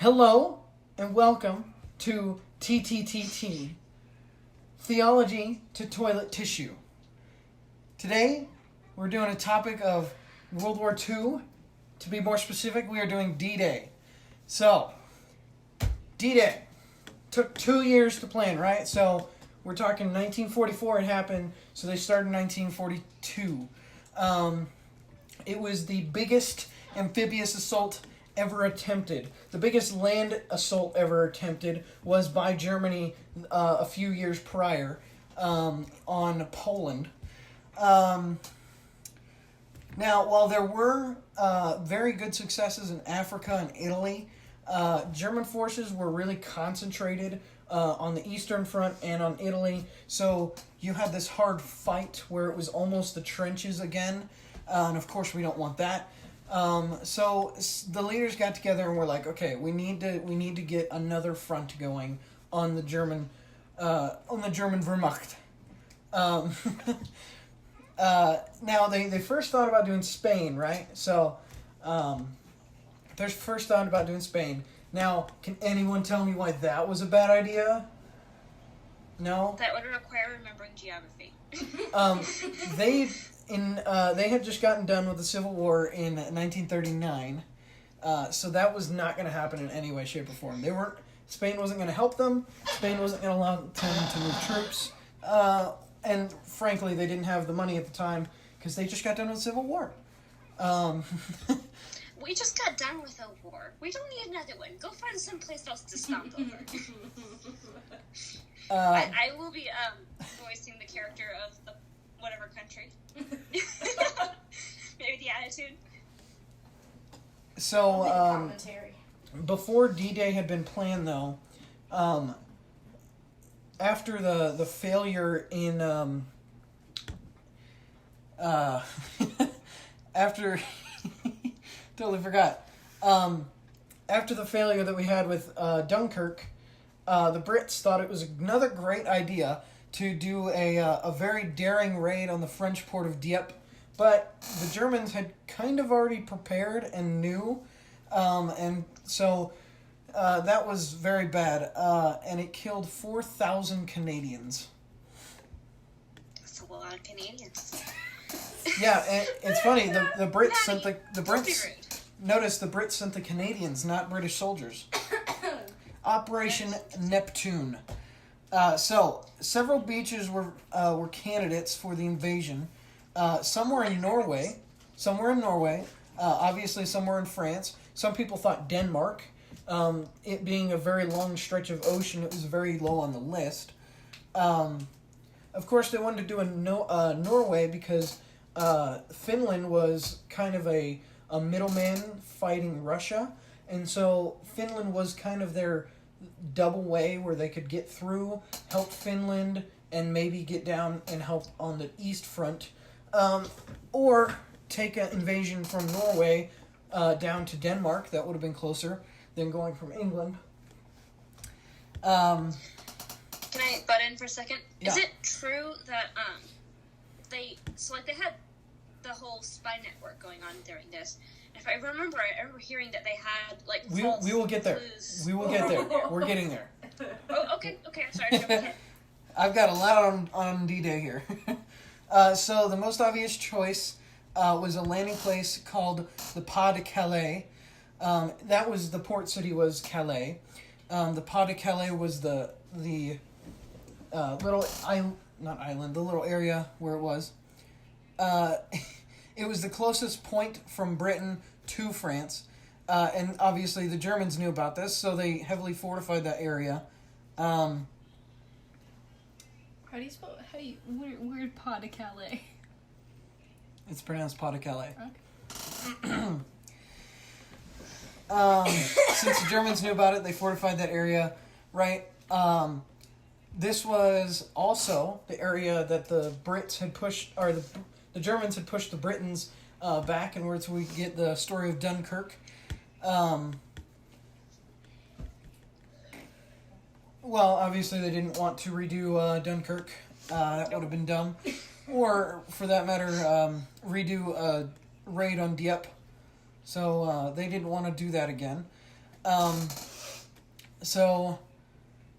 Hello and welcome to TTTT, Theology to Toilet Tissue. Today, we're doing a topic of World War II. To be more specific, we are doing D-Day. So, D-Day took 2 years to plan, right? So, we're talking 1944 it happened, so they started in 1942. It was the biggest amphibious assault ever attempted. The biggest land assault ever attempted was by Germany a few years prior on Poland. Now, while there were very good successes in Africa and Italy, German forces were really concentrated on the Eastern Front and on Italy. So you had this hard fight where it was almost the trenches again. And of course, we don't want that. So the leaders got together and were like, okay, we need to get another front going on the German Wehrmacht. Now they first thought about doing Spain, right? So they first thought about doing Spain. Now, can anyone tell me why that was a bad idea? No? That would require remembering geography. They had just gotten done with the Civil War in 1939, so that was not going to happen in any way, shape, or form. Spain wasn't going to help them. Spain wasn't going to allow them to move troops, and frankly, they didn't have the money at the time because they just got done with the Civil War. We just got done with a war. We don't need another one. Go find someplace else to stomp over. I will be voicing the character of the whatever country. Maybe the attitude. So, before D-Day had been planned, though, after the failure in after totally forgot. After the failure that we had with Dunkirk, the Brits thought it was another great idea to do a very daring raid on the French port of Dieppe, but the Germans had kind of already prepared and knew, and so that was very bad, and it killed 4,000 Canadians. That's a lot of Canadians. Yeah, and it's funny. The Brits sent the Brits. Notice the Brits sent the Canadians, not British soldiers. Operation Neptune. So several beaches were candidates for the invasion. Somewhere in Norway. Obviously, somewhere in France. Some people thought Denmark. It being a very long stretch of ocean, it was very low on the list. Of course, they wanted to do Norway because Finland was kind of a middleman fighting Russia, and so Finland was kind of their double way where they could get through, help Finland, and maybe get down and help on the East Front, or take an invasion from Norway down to Denmark. That would have been closer than going from England. Can I butt in for a second? Yeah. Is it true that they had the whole spy network going on during this? If I remember hearing that they had we will get there. clues. We will get there. We're getting there. Oh, okay, I'm sorry. Go ahead. I've got a lot on D-Day here. So the most obvious choice was a landing place called the Pas de Calais. That was the port city was Calais. The Pas de Calais was the little island, the little area where it was. It was the closest point from Britain to France, and obviously the Germans knew about this, so they heavily fortified that area. How do you spell? Weird Pas de Calais? It's pronounced Pas de Calais. Okay. Since the Germans knew about it, they fortified that area, right? This was also the area that the Brits had pushed, or the Germans had pushed the Britons back, and where we get the story of Dunkirk. Well, obviously they didn't want to redo Dunkirk. That would have been dumb. Or, for that matter, redo a raid on Dieppe. So they didn't want to do that again. So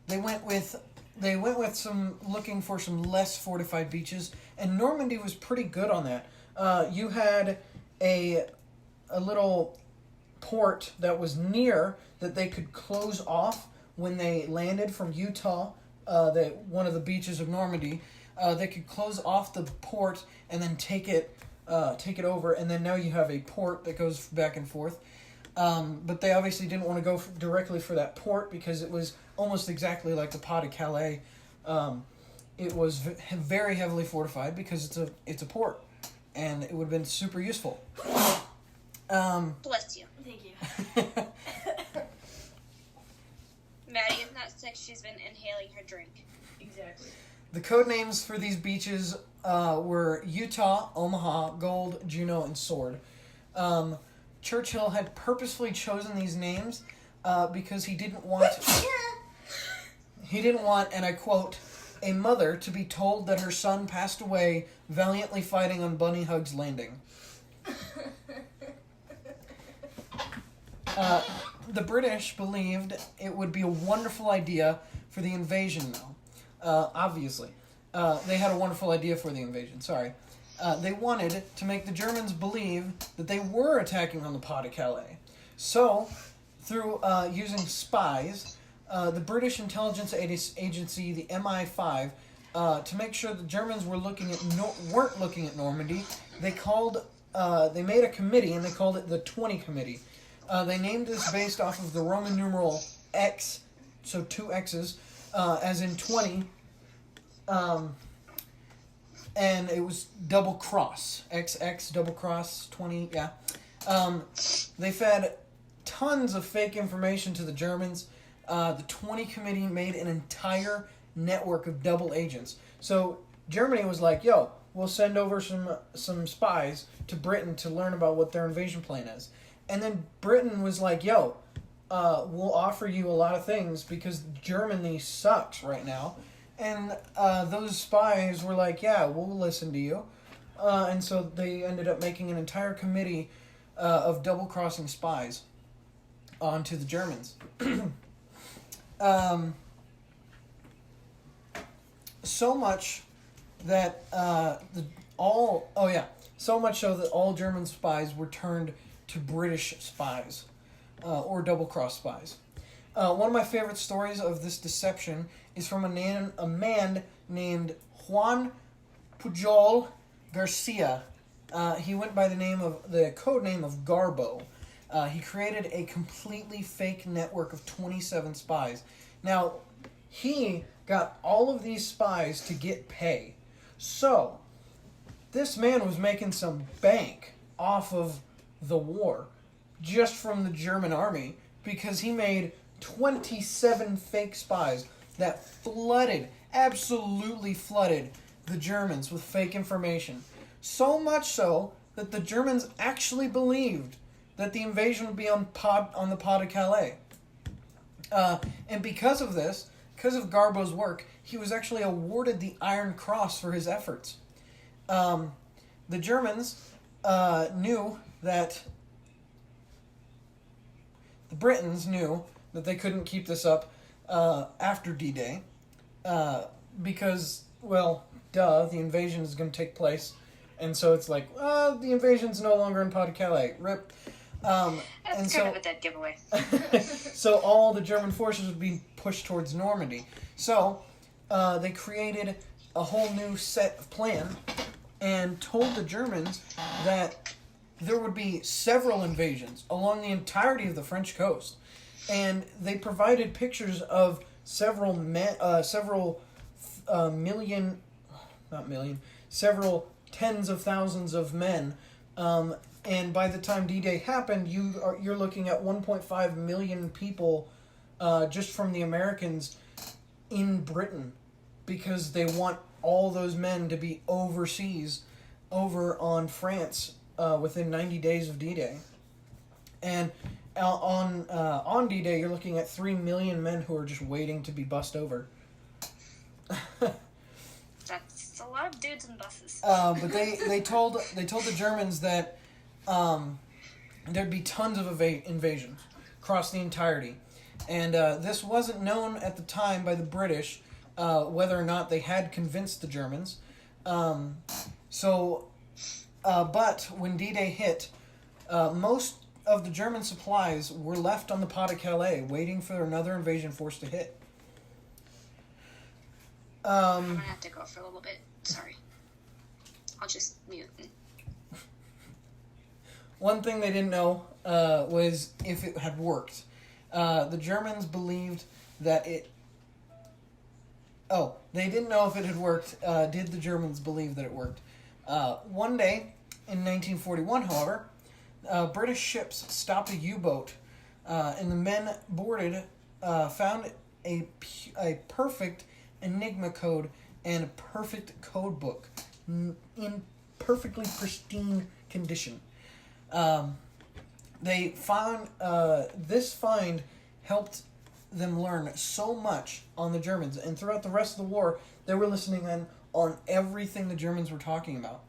they went with looking for some less fortified beaches, and Normandy was pretty good on that. You had a little port that was near that they could close off when they landed from Utah, one of the beaches of Normandy. They could close off the port and then take it over, and then now you have a port that goes back and forth. But they obviously didn't want to go directly for that port because it was almost exactly like the Pas de Calais. It was very heavily fortified because it's a port, and it would have been super useful. Bless you. Thank you. Maddie is not sick. She's been inhaling her drink. Exactly. The code names for these beaches were Utah, Omaha, Gold, Juno, and Sword. Churchill had purposefully chosen these names because he didn't want, and I quote, a mother to be told that her son passed away valiantly fighting on Bunny Hug's Landing. The British believed it would be a wonderful idea for the invasion, though. Obviously. They had a wonderful idea for the invasion, sorry. They wanted to make the Germans believe that they were attacking on the Pas de Calais. So, through using spies, the British intelligence agency, the MI5, to make sure the Germans weren't looking at Normandy, they made a committee and they called it the 20 Committee. They named this based off of the Roman numeral X, so 2 X's, as in 20. And it was double cross. XX, double cross, 20, yeah. They fed tons of fake information to the Germans. The 20 Committee made an entire network of double agents. So Germany was like, yo, we'll send over some spies to Britain to learn about what their invasion plan is. And then Britain was like, yo, we'll offer you a lot of things because Germany sucks right now. And those spies were like, yeah, we'll listen to you. And so they ended up making an entire committee of double-crossing spies onto the Germans. So much that so much so that all German spies were turned to British spies or double-cross spies. One of my favorite stories of this deception is from a man named Juan Pujol Garcia. He went by the code name of Garbo. He created a completely fake network of 27 spies. Now, he got all of these spies to get pay. So, this man was making some bank off of the war just from the German army because he made 27 fake spies that absolutely flooded the Germans with fake information. So much so that the Germans actually believed that the invasion would be on the Pas de Calais. And because of this, because of Garbo's work, he was actually awarded the Iron Cross for his efforts. The Germans knew that the Britons knew that they couldn't keep this up after D-Day because, well, the invasion is going to take place. And so it's like, the invasion's no longer in Pas de Calais. RIP. That's kind of a dead giveaway. So all the German forces would be pushed towards Normandy. So they created a whole new set of plan and told the Germans that there would be several invasions along the entirety of the French coast. And they provided pictures of several tens of thousands of men. And by the time D-Day happened, you're looking at 1.5 million people just from the Americans in Britain because they want all those men to be overseas over on France within 90 days of D-Day. And on D-Day, you're looking at 3 million men who are just waiting to be bussed over. That's a lot of dudes and buses. But they told the Germans that there'd be tons of invasions across the entirety, And this wasn't known at the time by the British, whether or not they had convinced the Germans. But when D-Day hit, most of the German supplies were left on the Pas-de-Calais, waiting for another invasion force to hit. I'm going to have to go for a little bit. Sorry. I'll just mute. One thing they didn't know was if it had worked. The Germans believed that it... Oh, they didn't know if it had worked. Did the Germans believe that it worked? One day, in 1941, however, British ships stopped a U-boat, and the men boarded found a perfect Enigma code and a perfect code book in perfectly pristine condition. They found this find helped them learn so much on the Germans, and throughout the rest of the war, they were listening in on everything the Germans were talking about,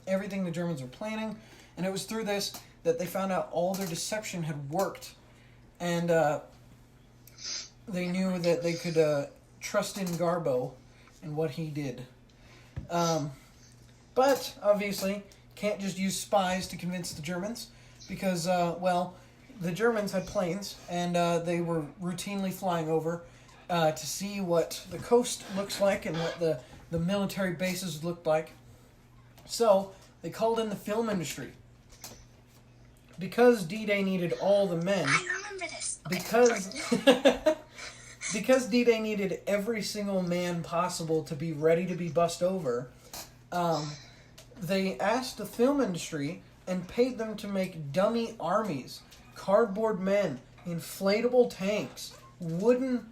everything the Germans were planning, and it was through this that they found out all their deception had worked, and they knew that they could trust in Garbo and what he did. But obviously, can't just use spies to convince the Germans, because the Germans had planes, and they were routinely flying over to see what the coast looks like and what the military bases looked like. So they called in the film industry. Because D-Day needed all the men... I remember this. Okay, because D-Day needed every single man possible to be ready to be bussed over, they asked the film industry and paid them to make dummy armies, cardboard men, inflatable tanks, wooden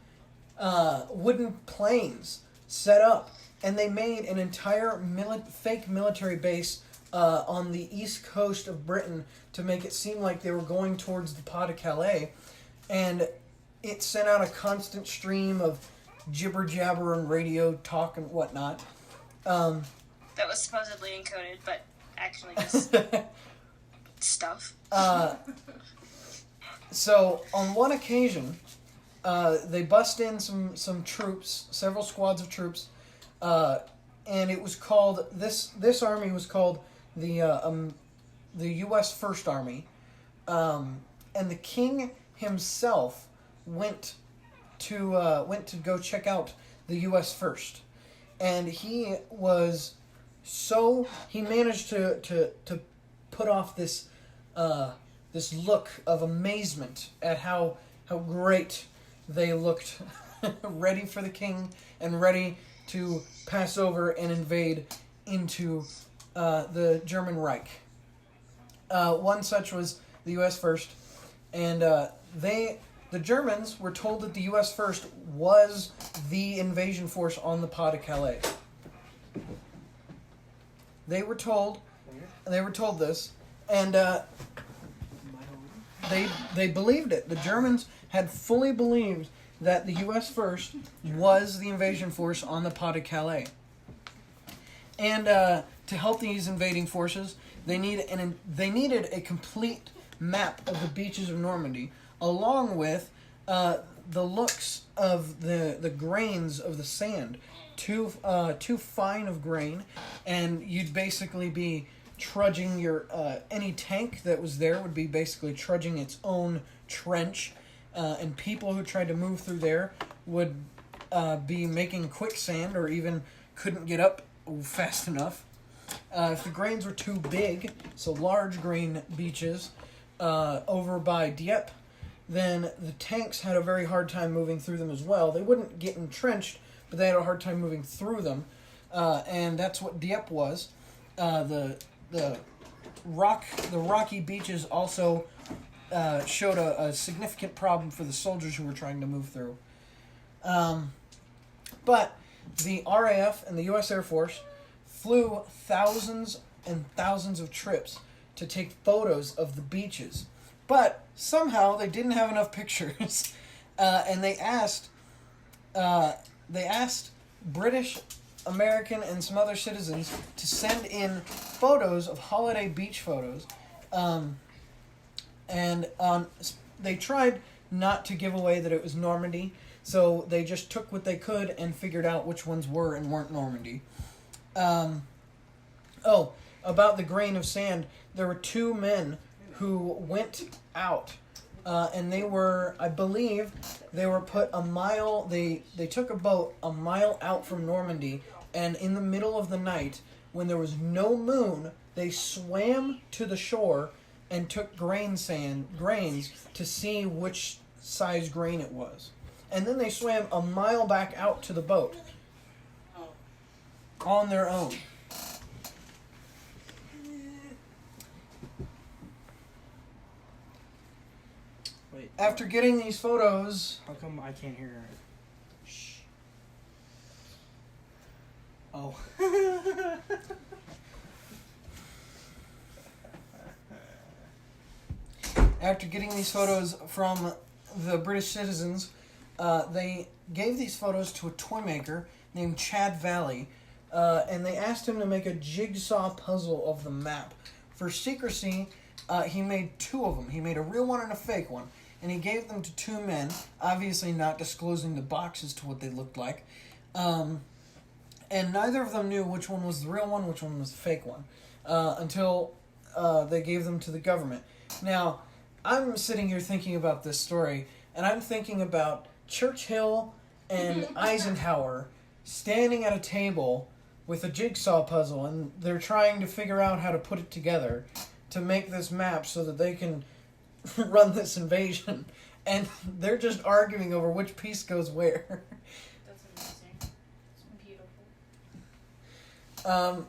planes set up, and they made an entire fake military base on the east coast of Britain to make it seem like they were going towards the Pas-de-Calais, and it sent out a constant stream of jibber-jabber and radio talk and whatnot. That was supposedly encoded, but actually just stuff. So, on one occasion, they bust in some troops, several squads of troops, and it was called, this army was called the U.S. First Army, and the king himself went to go check out the U.S. First, and he managed to put off this look of amazement at how great they looked, ready for the king and ready to pass over and invade into the German Reich. One such was the U.S. First, and the Germans were told that the U.S. First was the invasion force on the Pas-de-Calais. They were told this, and they believed it. The Germans had fully believed that the U.S. First was the invasion force on the Pas-de-Calais. And to help these invading forces, they needed a complete map of the beaches of Normandy, along with the looks of the grains of the sand, too fine of grain, and you'd basically be trudging your any tank that was there would be basically trudging its own trench, and people who tried to move through there would be making quicksand or even couldn't get up fast enough. If the grains were too big, so large grain beaches over by Dieppe, then the tanks had a very hard time moving through them as well. They wouldn't get entrenched, but they had a hard time moving through them, and that's what Dieppe was. The rocky beaches also showed a significant problem for the soldiers who were trying to move through. But the RAF and the U.S. Air Force flew thousands and thousands of trips to take photos of the beaches. But somehow they didn't have enough pictures, and they asked British, American, and some other citizens to send in photos of holiday beach photos, and they tried not to give away that it was Normandy. So they just took what they could and figured out which ones were and weren't Normandy. About the grain of sand, there were two men who went out, and they were, I believe, they were put a mile, they took a boat a mile out from Normandy, and in the middle of the night, when there was no moon, they swam to the shore and took grains to see which size grain it was. And then they swam a mile back out to the boat on their own. Wait. After getting these photos... How come I can't hear her? Shh. Oh. After getting these photos from the British citizens, they gave these photos to a toy maker named Chad Valley, and they asked him to make a jigsaw puzzle of the map. For secrecy, he made two of them. He made a real one and a fake one, and he gave them to two men, obviously not disclosing the boxes to what they looked like. And neither of them knew which one was the real one, which one was the fake one, until they gave them to the government. Now, I'm sitting here thinking about this story, and I'm thinking about Churchill and Eisenhower standing at a table with a jigsaw puzzle, and they're trying to figure out how to put it together to make this map so that they can run this invasion. And they're just arguing over which piece goes where. That's amazing. It's beautiful.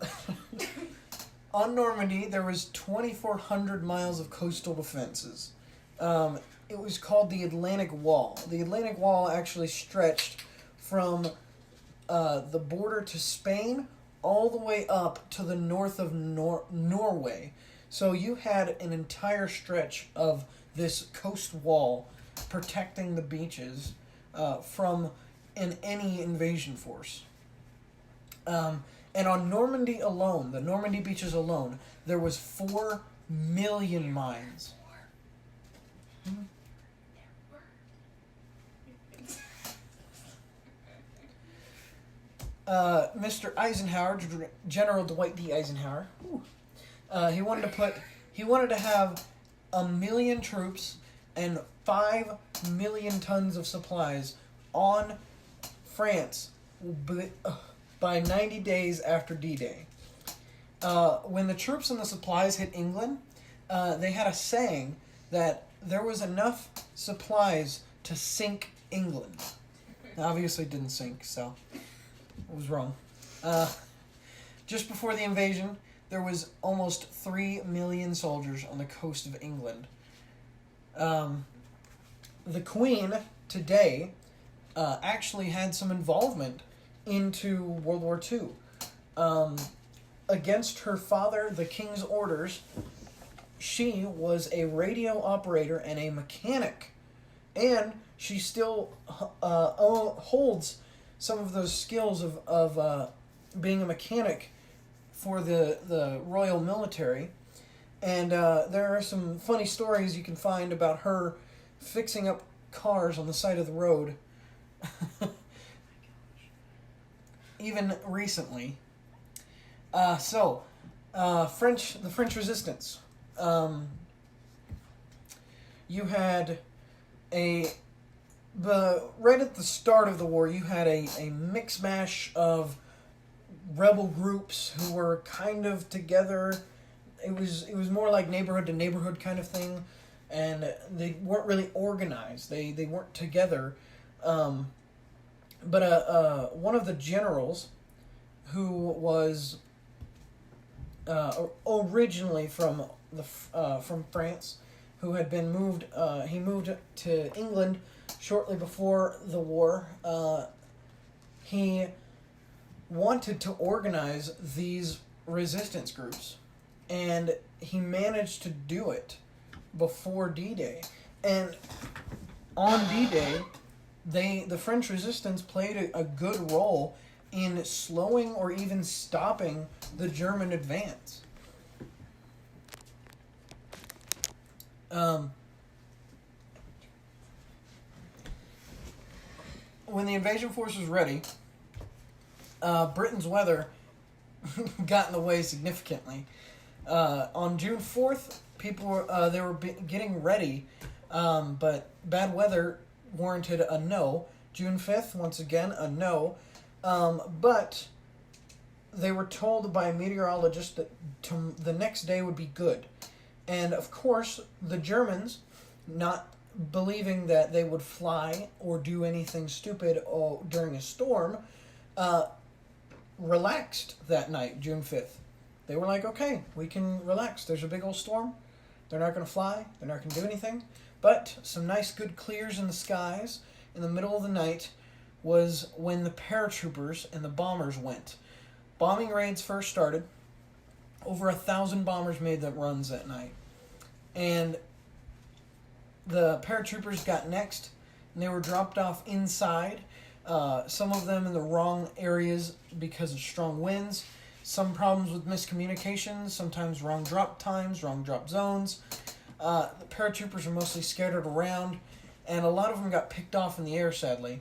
On Normandy, there was 2,400 miles of coastal defenses. It was called the Atlantic Wall. The Atlantic Wall actually stretched from the border to Spain all the way up to the north of Norway. So you had an entire stretch of this coast wall protecting the beaches from any invasion force. And on Normandy alone, the Normandy beaches alone, there was 4 million mines. Mr. Eisenhower, General Dwight D. Eisenhower, he wanted to have 1 million troops and 5 million tons of supplies on France by 90 days after D-Day. When the troops and the supplies hit England, they had a saying that there was enough supplies to sink England. Obviously it didn't sink, so it was wrong. Just before the invasion, there was almost 3 million soldiers on the coast of England. The Queen, today, actually had some involvement into World War II. Against her father, the King's orders, she was a radio operator and a mechanic. And she still holds some of those skills of being a mechanic for the Royal Military. And there are some funny stories you can find about her fixing up cars on the side of the road. Even recently. The French Resistance. You had right at the start of the war, you had a mix-mash of rebel groups who were kind of together. It was more like neighborhood to neighborhood kind of thing, and they weren't really organized. They weren't together. But one of the generals, who was originally from France, who had been moved to England shortly before the war. He wanted to organize these resistance groups, and he managed to do it before D-Day. And on D-Day, the French resistance played a good role in slowing or even stopping the German advance. when the invasion force was ready, Britain's weather got in the way significantly. On June 4th, people were they were getting ready, but bad weather warranted a no. June 5th, once again, a no. But they were told by a meteorologist that the next day would be good. And, of course, the Germans, not believing that they would fly or do anything stupid during a storm, relaxed that night, June 5th. They were like, okay, we can relax. There's a big old storm. They're not going to fly. They're not going to do anything. But some nice good clears in the skies in the middle of the night was when the paratroopers and the bombers went. Bombing raids first started. Over 1,000 bombers made the runs that night. And the paratroopers got next, and they were dropped off inside. Some of them in the wrong areas because of strong winds. Some problems with miscommunication, sometimes wrong drop times, wrong drop zones. The paratroopers are mostly scattered around, and a lot of them got picked off in the air, sadly.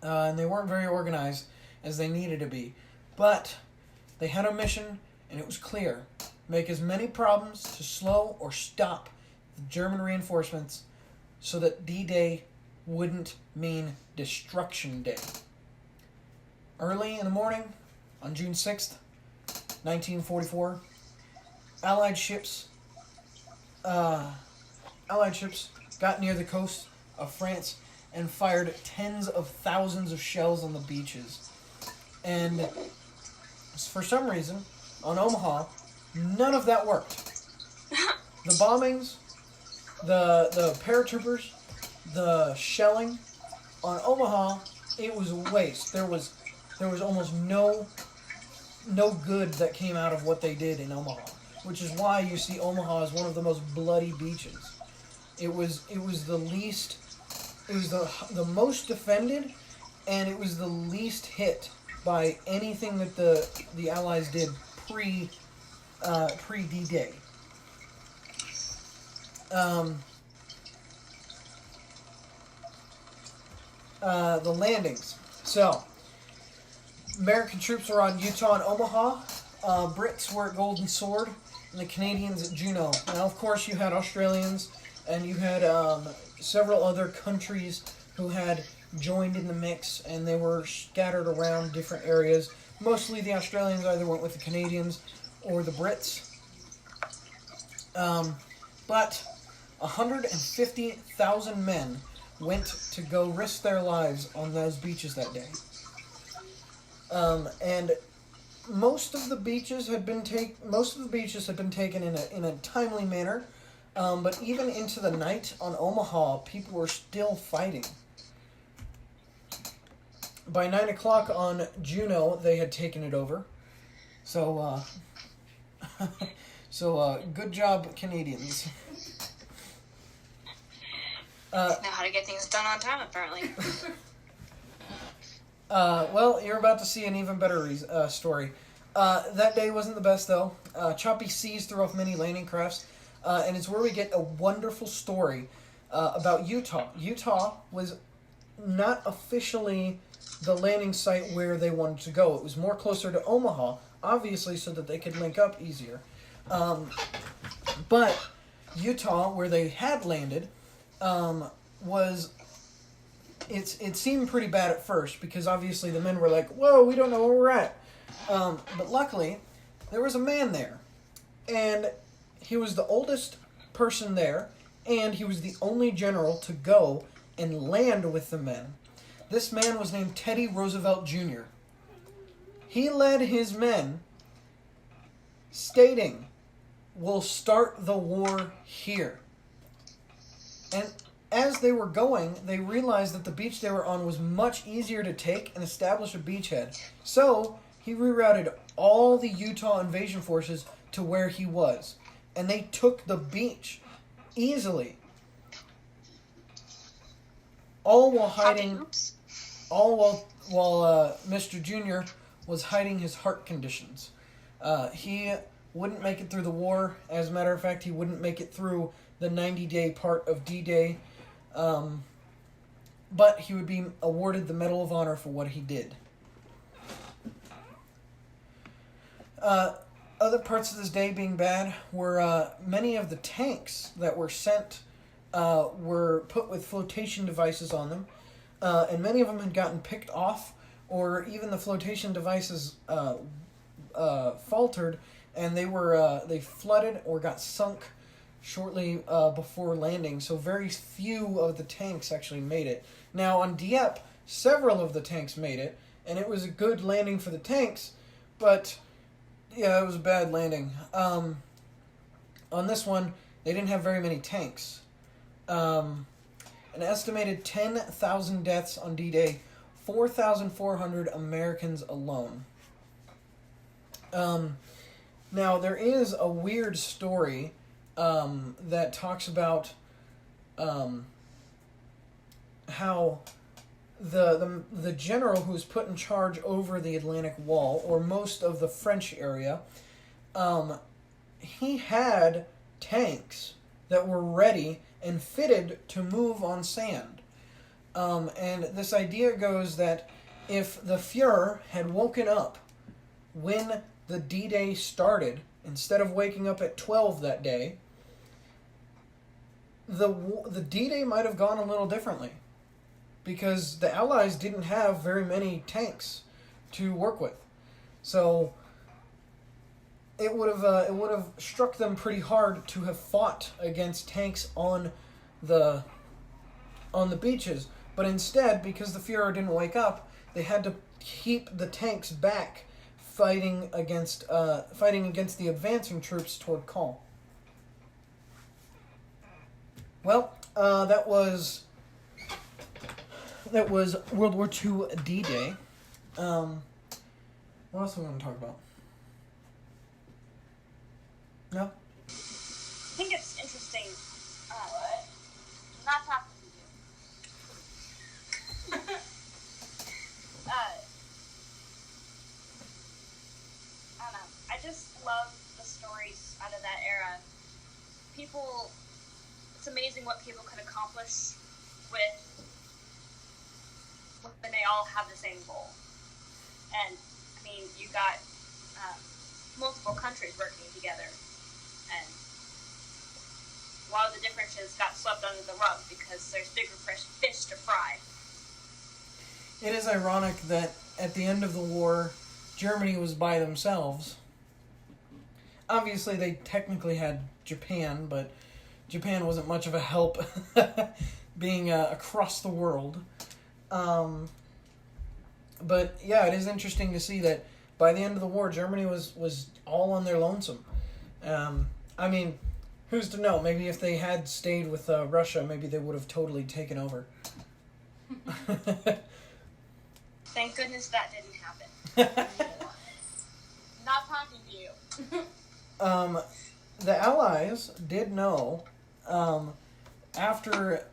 And they weren't very organized as they needed to be. But they had a mission, and it was clear. Make as many problems to slow or stop the German reinforcements so that D-Day wouldn't mean Destruction Day. Early in the morning, on June 6th, 1944, Allied ships got near the coast of France and fired tens of thousands of shells on the beaches. And for some reason, on Omaha, none of that worked. The bombings, the paratroopers, the shelling on Omaha, it was a waste. There was almost no good that came out of what they did in Omaha, which is why you see Omaha as one of the most bloody beaches. It was the least, it was the most defended, and it was the least hit by anything that the Allies did pre D-Day. The landings. So, American troops were on Utah and Omaha. Brits were at Golden Sword, and the Canadians at Juneau. Now, of course, you had Australians, and you had several other countries who had joined in the mix, and they were scattered around different areas. Mostly the Australians either went with the Canadians or the Brits. But 150,000 men went to go risk their lives on those beaches that day. And most of the beaches had been taken in a timely manner. But even into the night on Omaha, people were still fighting. By 9 o'clock on Juneau, they had taken it over. So, good job, Canadians. Know how to get things done on time, apparently. Well, you're about to see an even better story. That day wasn't the best, though. Choppy seas threw off many landing crafts, and it's where we get a wonderful story about Utah. Utah was not officially the landing site where they wanted to go. It was more closer to Omaha, obviously, so that they could link up easier. But Utah, where they had landed, it seemed pretty bad at first, because obviously the men were like, whoa, we don't know where we're at. But luckily, there was a man there, and he was the oldest person there, and he was the only general to go and land with the men. This man was named Teddy Roosevelt Jr. He led his men, stating, "We'll start the war here." And as they were going, they realized that the beach they were on was much easier to take and establish a beachhead. So, he rerouted all the Utah invasion forces to where he was. And they took the beach easily. All while hiding... All while Mr. Jr. was hiding his heart conditions. He wouldn't make it through the war. As a matter of fact, he wouldn't make it through the 90-day part of D-Day. but he would be awarded the Medal of Honor for what he did. Other parts of this day being bad were many of the tanks that were sent were put with flotation devices on them, and many of them had gotten picked off, or even the flotation devices faltered, and they flooded or got sunk shortly before landing. So very few of the tanks actually made it. Now on Dieppe, several of the tanks made it, and it was a good landing for the tanks, but yeah, it was a bad landing. On this one, they didn't have very many tanks. An estimated 10,000 deaths on D-Day, 4,400 Americans alone. Now, there is a weird story that talks about how the general who was put in charge over the Atlantic Wall, or most of the French area, he had tanks that were ready and fitted to move on sand. And this idea goes that if the Fuhrer had woken up when the D-Day started, instead of waking up at 12 that day, the D-Day might have gone a little differently, because the Allies didn't have very many tanks to work with. So it would have struck them pretty hard to have fought against tanks on the beaches. But instead, because the Fuhrer didn't wake up, they had to keep the tanks back, fighting against the advancing troops toward Caen. Well, that was World War II D-Day. What else are we going to talk about? No? I think it's interesting. Not talking to you. I don't know. I just love the stories out of that era. People, it's amazing what people could accomplish when they all have the same goal. And, I mean, you got multiple countries working together, and a lot of the differences got swept under the rug because there's bigger fish to fry. It is ironic that at the end of the war, Germany was by themselves. Obviously, they technically had Japan, but Japan wasn't much of a help being across the world. But yeah, it is interesting to see that by the end of the war, Germany was all on their lonesome. I mean, who's to know? Maybe if they had stayed with Russia, maybe they would have totally taken over. Thank goodness that didn't happen. Not talking to you. The Allies did know after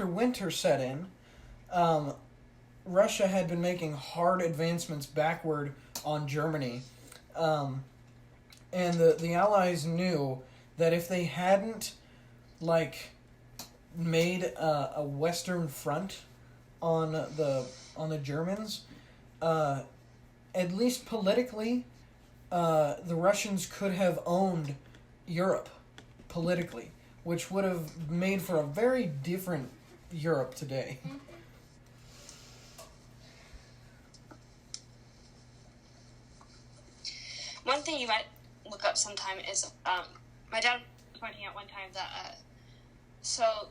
winter set in, Russia had been making hard advancements backward on Germany, and the Allies knew that if they hadn't made a Western front on the Germans, at least politically, the Russians could have owned Europe politically, which would have made for a very different Europe today. One thing you might look up sometime is, my dad was pointing out one time that, so,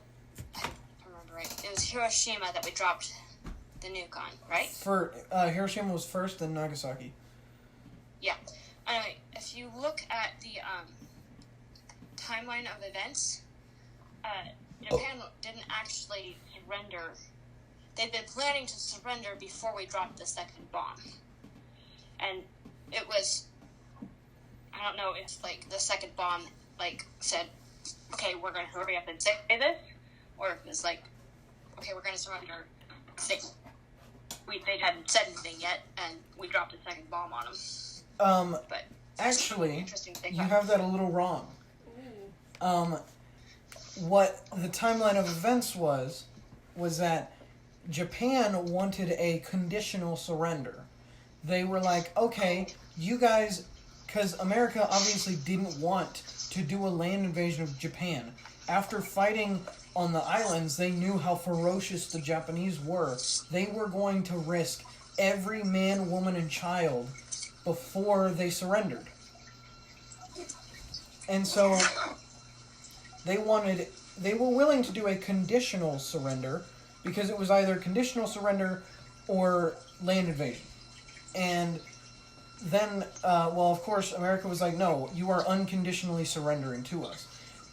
I don't remember right, it was Hiroshima that we dropped the nuke on, right? Hiroshima was first, then Nagasaki. Yeah. Anyway, if you look at the timeline of events, Japan didn't actually surrender. They'd been planning to surrender before we dropped the second bomb. And it was, I don't know if, the second bomb, said, okay, we're going to hurry up and say this, or if it's okay, we're going to surrender. They hadn't said anything yet, and we dropped a second bomb on them. But actually, you have that a little wrong. What the timeline of events was that Japan wanted a conditional surrender. They were like, okay, you guys, because America obviously didn't want to do a land invasion of Japan. After fighting on the islands, they knew how ferocious the Japanese were. They were going to risk every man, woman, and child before they surrendered. And so they were willing to do a conditional surrender because it was either conditional surrender or land invasion. And then, of course, America was like, no, you are unconditionally surrendering to us.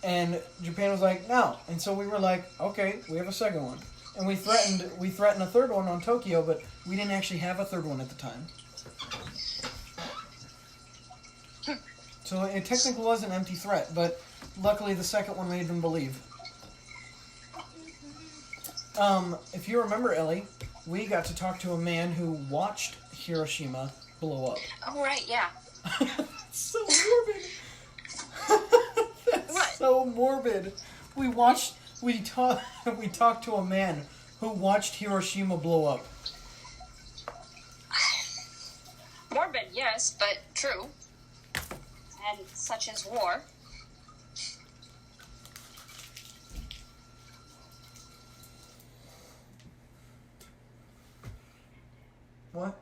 And Japan was like, no. And so we were like, okay, we have a second one. And we threatened a third one on Tokyo, but we didn't actually have a third one at the time. So it technically was an empty threat, but luckily the second one made them believe. If you remember, Ellie, we got to talk to a man who watched Hiroshima blow up. Oh, right, yeah. That's so morbid. That's What? so morbid. We talked to a man who watched Hiroshima blow up. Morbid, yes, but true. And such is war. What?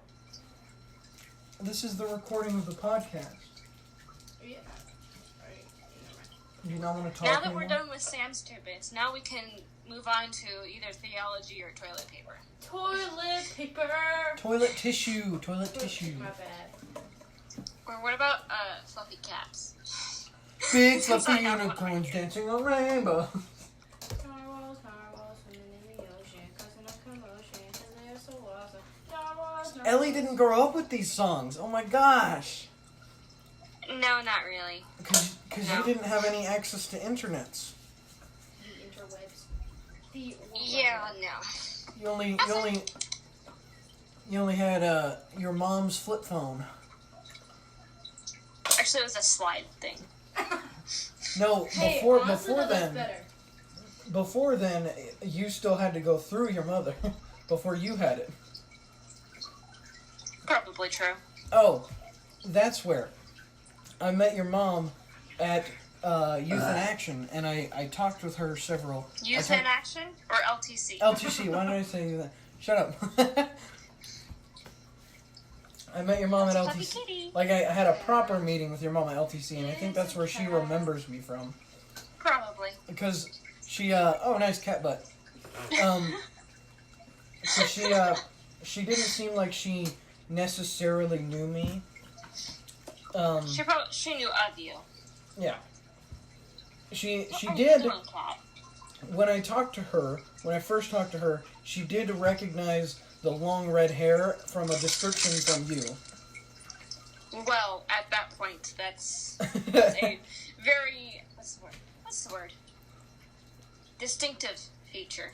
This is the recording of the podcast. Yeah. Do you not want to talk Now that anymore? we're done with Sam's two bits, now we can move on to either theology or toilet paper. Toilet paper. Toilet tissue. Toilet tissue. My bad. Or what about fluffy cats? Big fluffy Sorry, I don't want unicorns to dancing on rainbow. Narwhals swimming in the ocean, causing a commotion, 'cause they're so awesome. Narwhals. Ellie didn't grow up with these songs. Oh my gosh. No, not really. Because No. you didn't have any access to internets. The interwebs. The Yeah, no. You only had your mom's flip phone. Actually, it was a slide thing. No, Hey, before honestly, that's then, better. before then, you still had to go through your mother before you had it. Probably true. Oh, that's where I met your mom at Youth in Action, and I talked with her several. Youth in Action or LTC? LTC. Why did I say that? Shut up. I met your mom at Fluffy LTC. kitty. Like I had a proper meeting with your mom at LTC, and I think that's where she remembers me from. Probably. Because she, oh, nice cat butt. So she didn't seem like she necessarily knew me. She knew of you. Yeah. She What are you did. doing, cat? When I first talked to her, she did recognize the long red hair from a description from you. Well, at that point, that's a very what's the word? Distinctive feature.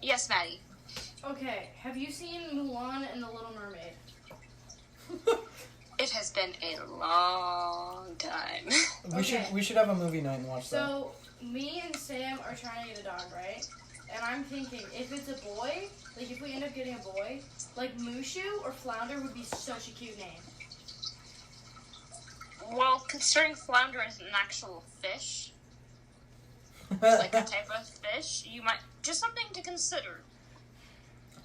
Yes, Maddie. Okay, have you seen Mulan and the Little Mermaid? It has been a long time. We should have a movie night and watch that. So, me and Sam are trying to get a dog, right? And I'm thinking, if it's a boy, like if we end up getting a boy, like Mushu or Flounder would be such a cute name. Well, considering flounder is an actual fish, like a type of fish, you might just something to consider.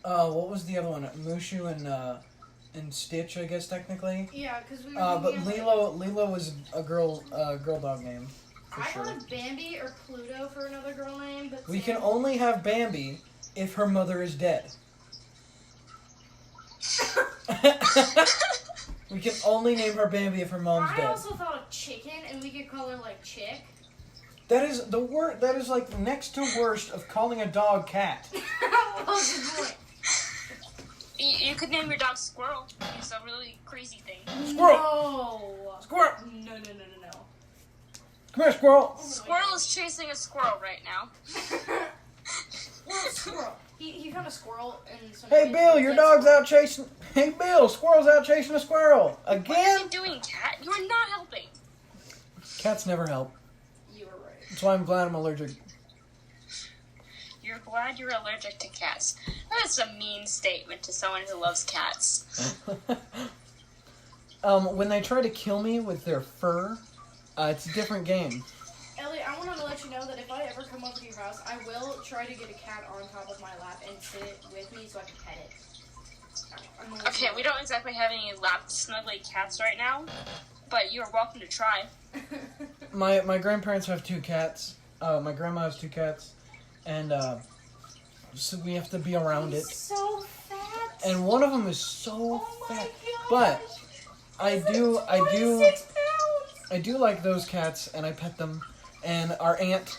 What was the other one? Mushu and Stitch, I guess technically. Yeah, because we were But thinking Lilo was a girl dog name. For I sure. wanted Bambi or Pluto for another girl name, but We Sam... can only have Bambi if her mother is dead. We can only name her Bambi if her mom's I dead. also thought of Chicken, and we could call her like Chick. That is the word. That is like next to worst of calling a dog cat. What was the point? You could name your dog Squirrel. It's a really crazy thing. Squirrel. No. Squirrel. No. Come here, squirrel. Squirrel is chasing a squirrel right now. Squirrel. He found a squirrel in some... Hey Bill, your dog's out chasing. Hey Bill, squirrel's out chasing a squirrel What are again. you doing, cat? You are not helping. Cats never help. You were right. That's why I'm glad I'm allergic. You're glad glad you're allergic to cats. That is a mean statement to someone who loves cats. When they try to kill me with their fur, it's a different game. Ellie, I want to let you know that if I ever come over to your house, I will try to get a cat on top of my lap and sit it with me so I can pet it. Okay, we don't exactly have any lap snuggly cats right now, but you're welcome to try. My grandparents have 2 cats. My grandma has 2 cats, and so we have to be around it. He's so fat. And one of them is so fat. God. But I do 26 pounds. I do like those cats, and I pet them. And our aunt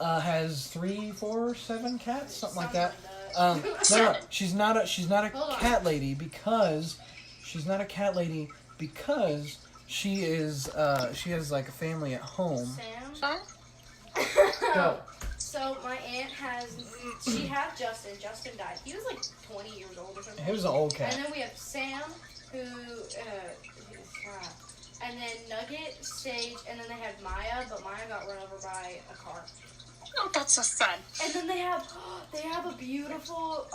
has 3, 4, 7 cats, something like that. No, she's not a cat lady because she has like a family at home. Sam? Go. So my aunt she had Justin. Justin died. He was like 20 years old or something. He was an old cat. And then we have Sam, and then Nugget, Sage, and then they had Maya, but Maya got run over by a car. Oh, that's so sad. And then they have a beautiful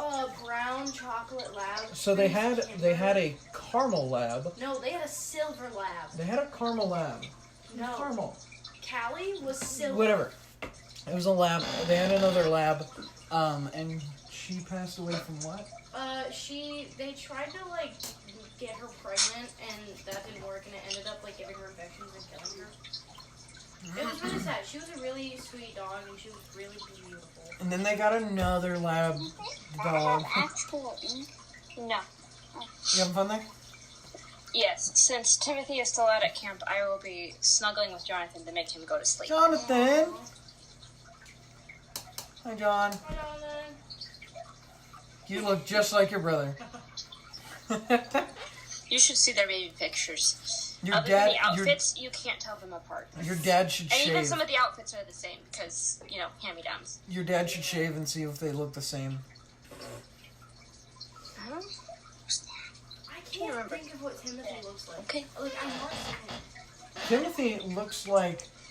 brown chocolate lab. So they had a caramel lab. No, they had a silver lab. They had a caramel lab. No. Caramel. Callie was silver. Whatever. It was a lab. They had another lab, and she passed away from what? They tried to like get her pregnant, and that didn't work, and it ended up like giving her infections and killing her. It was really sad. She was a really sweet dog, and she was really beautiful. And then they got another lab dog. Absolutely. No. You having fun there? Yes, since Timothy is still out at camp, I will be snuggling with Jonathan to make him go to sleep. Jonathan! Hi, John. Hi, Jonathan. You look just like your brother. You should see their baby pictures. Your Other dad, than the outfits, you can't tell them apart. your dad should And even shave. some of the outfits are the same because, hand-me-downs. Your dad should shave and see if they look the same. I can't remember. think of what Timothy looks like. Okay. Like, I want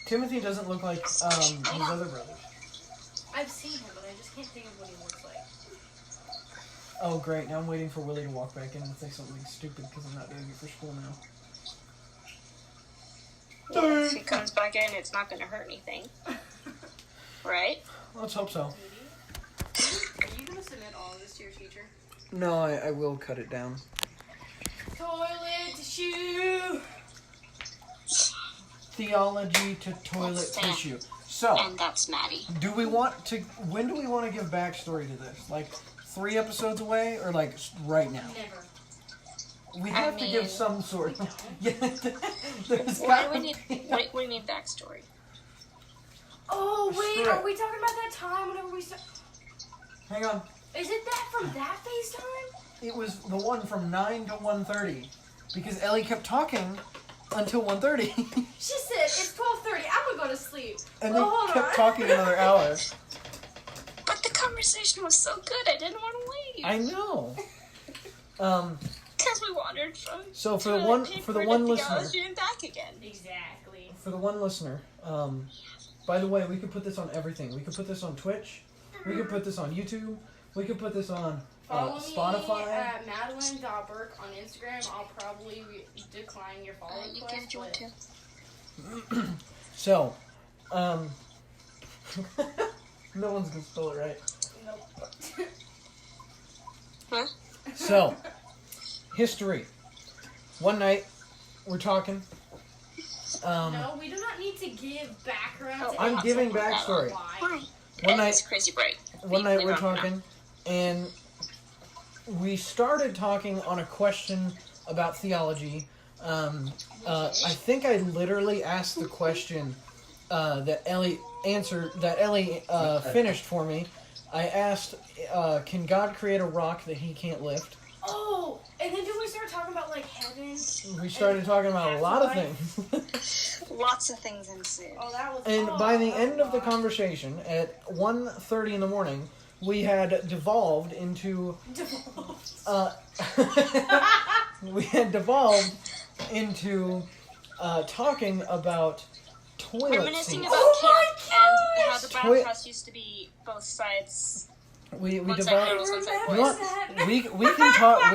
Timothy doesn't look like his other brothers. I've seen him, but I just can't think of what he looks like. Oh, great. Now I'm waiting for Willie to walk back in and say something stupid because I'm not doing it for school now. Well, if he comes back in, it's not going to hurt anything. Right? Let's hope so. Are you going to submit all of this to your teacher? No, I will cut it down. Toilet tissue! Theology to toilet Sam. tissue. So, And that's Maddie. when do we want to give backstory to this? Like 3 episodes away or like right now? Never. We have to give some sort of... Yeah, there's Why do gotta we need, be- what do you mean backstory? Oh, wait, Shrek. are we talking about that time whenever we start? Hang on. Is it that from that FaceTime? It was the one from 9 to 1:30 because Ellie kept talking until 1:30 She said, it's 12:30, I'm gonna go to sleep. and Well, they hold kept on. talking another hour. But the conversation was so good, I didn't want to leave. I know. Because we wandered from So for the toilet one paper to listener, theology and back again. Exactly. for the one listener, by the way, we could put this on everything. We could put this on Twitch. We could put this on YouTube. We could put this on Follow Spotify. me at Madeline.Burke on Instagram. I'll probably decline your follow You request. can join but- too. So, no one's gonna spell it right. Nope. Huh? So, history. One night, we're talking. No, we do not need to give background. Oh, to I'm anything. giving Why? backstory. Why? One night, It's crazy break. one night Leave we're it on. talking, and we started talking on a question about theology. I think I literally asked the question that Ellie finished for me. I asked, can God create a rock that he can't lift? Oh, and then did we start talking about like heaven? We started talking about a lot of Afterlife. things. Lots of things ensued. Oh, that was. And oh, by the that was end of the a lot. conversation, at 1:30 in the morning, we had devolved into talking about toilet Reminiscing seats. about Oh camp my and how the Toi- bathhouse used to be both sides We Once I developed. house, once I You know voice. what? We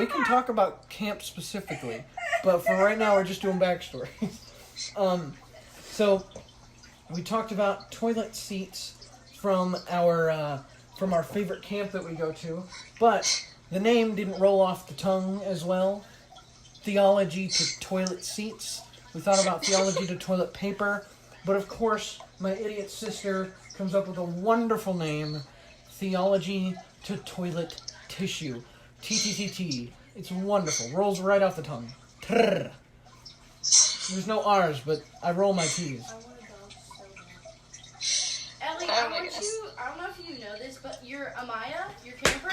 can talk about camp specifically, but for right now we're just doing backstory. So we talked about toilet seats from our favorite camp that we go to, but the name didn't roll off the tongue as well. Theology to toilet seats. We thought about theology to toilet paper, but of course my idiot sister comes up with a wonderful name. Theology to toilet tissue. TTTT. It's wonderful. Rolls right off the tongue. Trrr. There's no R's, but I roll my T's. I want a dog so bad. Ellie, Oh my goodness. I don't know if you know this, but your Amaya, your camper,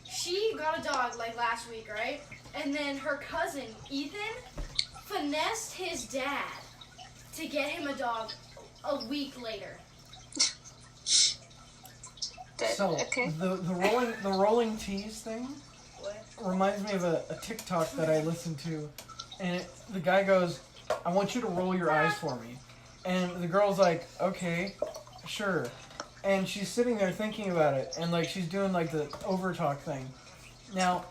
she got a dog like last week, right? And then her cousin, Ethan, finessed his dad to get him a dog a week later. So Okay. the rolling T's thing What? reminds me of a TikTok that I listened to, and the guy goes, "I want you to roll your eyes for me," and the girl's like, "Okay, sure," and she's sitting there thinking about it, and like she's doing like the overtalk thing. Now,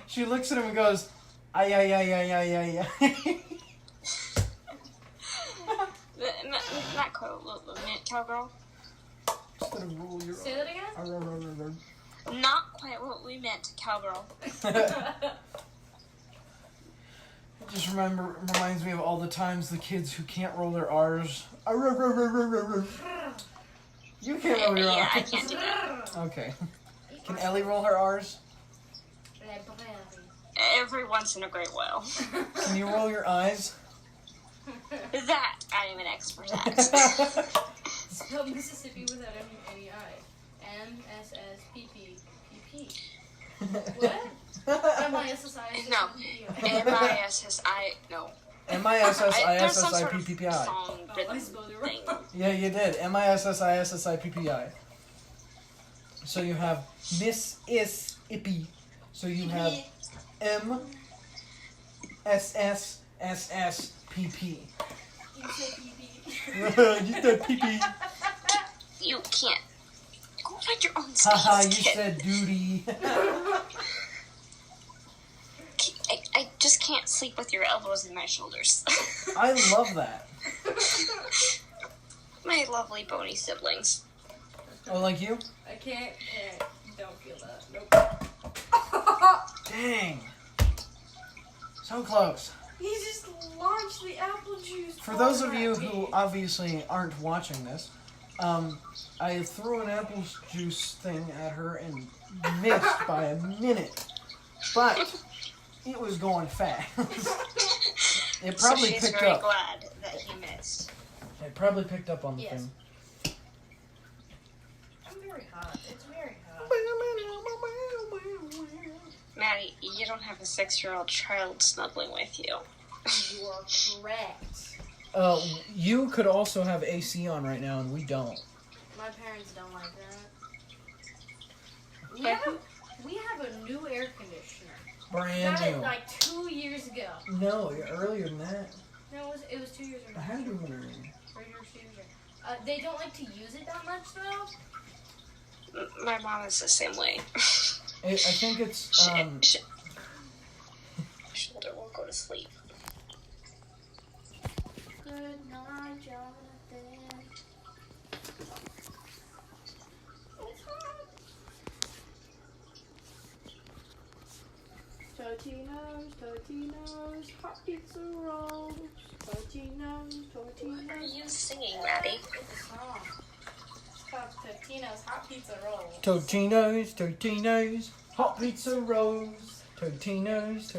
she looks at him and goes, "Ay ay ay ay ay ay ay." Not quite cowgirl. Instead of roll your Say that again? Not quite what we meant, cowgirl. It just reminds me of all the times the kids who can't roll their R's. You can't roll your Yeah, I R's. can't do that. Okay. Can Ellie roll her R's? Every once in a great while. Can you roll your eyes? That I am an expert at. Spell Mississippi without any I. M-S-S-P-P-P-P. What? M-I-S-S-I. No. M-I-S-S-I. No. There's some sort of M-I-S-S-I-S-S-I-P-P-I. song I rhythm spelled it wrong. thing. Yeah, you did. M-I-S-S-I-S-S-I-P-P-I. So you have Miss Is Ippy. So you have M-S-S-S-S-P-P. You say P-P. You said pee-pee. You can't. Go find your own Haha, space, you kid. said duty. I just can't sleep with your elbows in my shoulders. I love that. My lovely bony siblings. Oh, like you? I can't. Don't feel that. Nope. Dang. So close. He just launched the apple juice. For those of you who obviously aren't watching this, I threw an apple juice thing at her and missed by a minute. But it was going fast. It probably so she's picked very up. glad that he missed. It probably picked up on the Yes. thing. I'm very hot. It's very hot. Maddie, you don't have a 6-year-old child snuggling with you. You are correct. You could also have AC on right now, and we don't. My parents don't like that. Yeah. We have a new air conditioner. Brand Got it new. like 2 years ago. No, earlier than that. No, it was 2 years ago. I had to one earlier. Or 2 years ago. They don't like to use it that much though. My mom is the same way. I think it's Shoulder won't go to sleep. Good night, Jonathan. It's hot. Totino's, hot pizza rolls. Totino's. What are you singing, Maddie? It's a song. It's called Totino's hot pizza rolls. Totino's, hot pizza rolls. Totino's.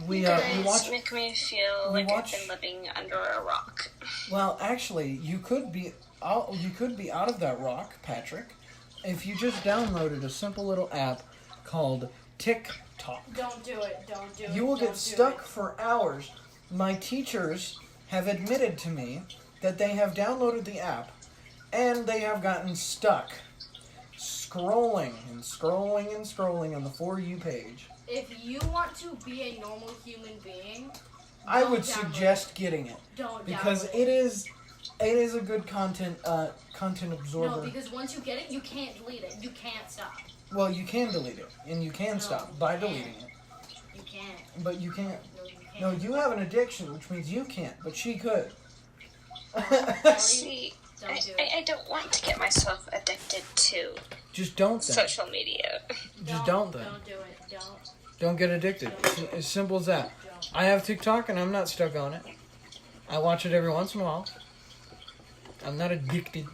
We watched. Make me feel we like watch- I've been living under a rock. Well, actually, you could be out of that rock, Patrick, if you just downloaded a simple little app called TikTok. Don't do it. Don't do it. You will Don't get do stuck it. for hours. My teachers have admitted to me that they have downloaded the app and they have gotten stuck scrolling on the For You page. If you want to be a normal human being, I would Don't download suggest getting it Don't because download it is a good content absorber. No, because once you get it, you can't delete it. You can't stop. Well, you can delete it, and you can stop by deleting it. You can't. But you can't. No, you can't. No, you have an addiction, which means you can't, but she could. See, Don't do it. I don't want to get myself addicted to Just don't then. social media. Just don't then. Don't do it. Don't. Don't get addicted. It's as simple as that. Don't. I have TikTok, and I'm not stuck on it. I watch it every once in a while. I'm not addicted.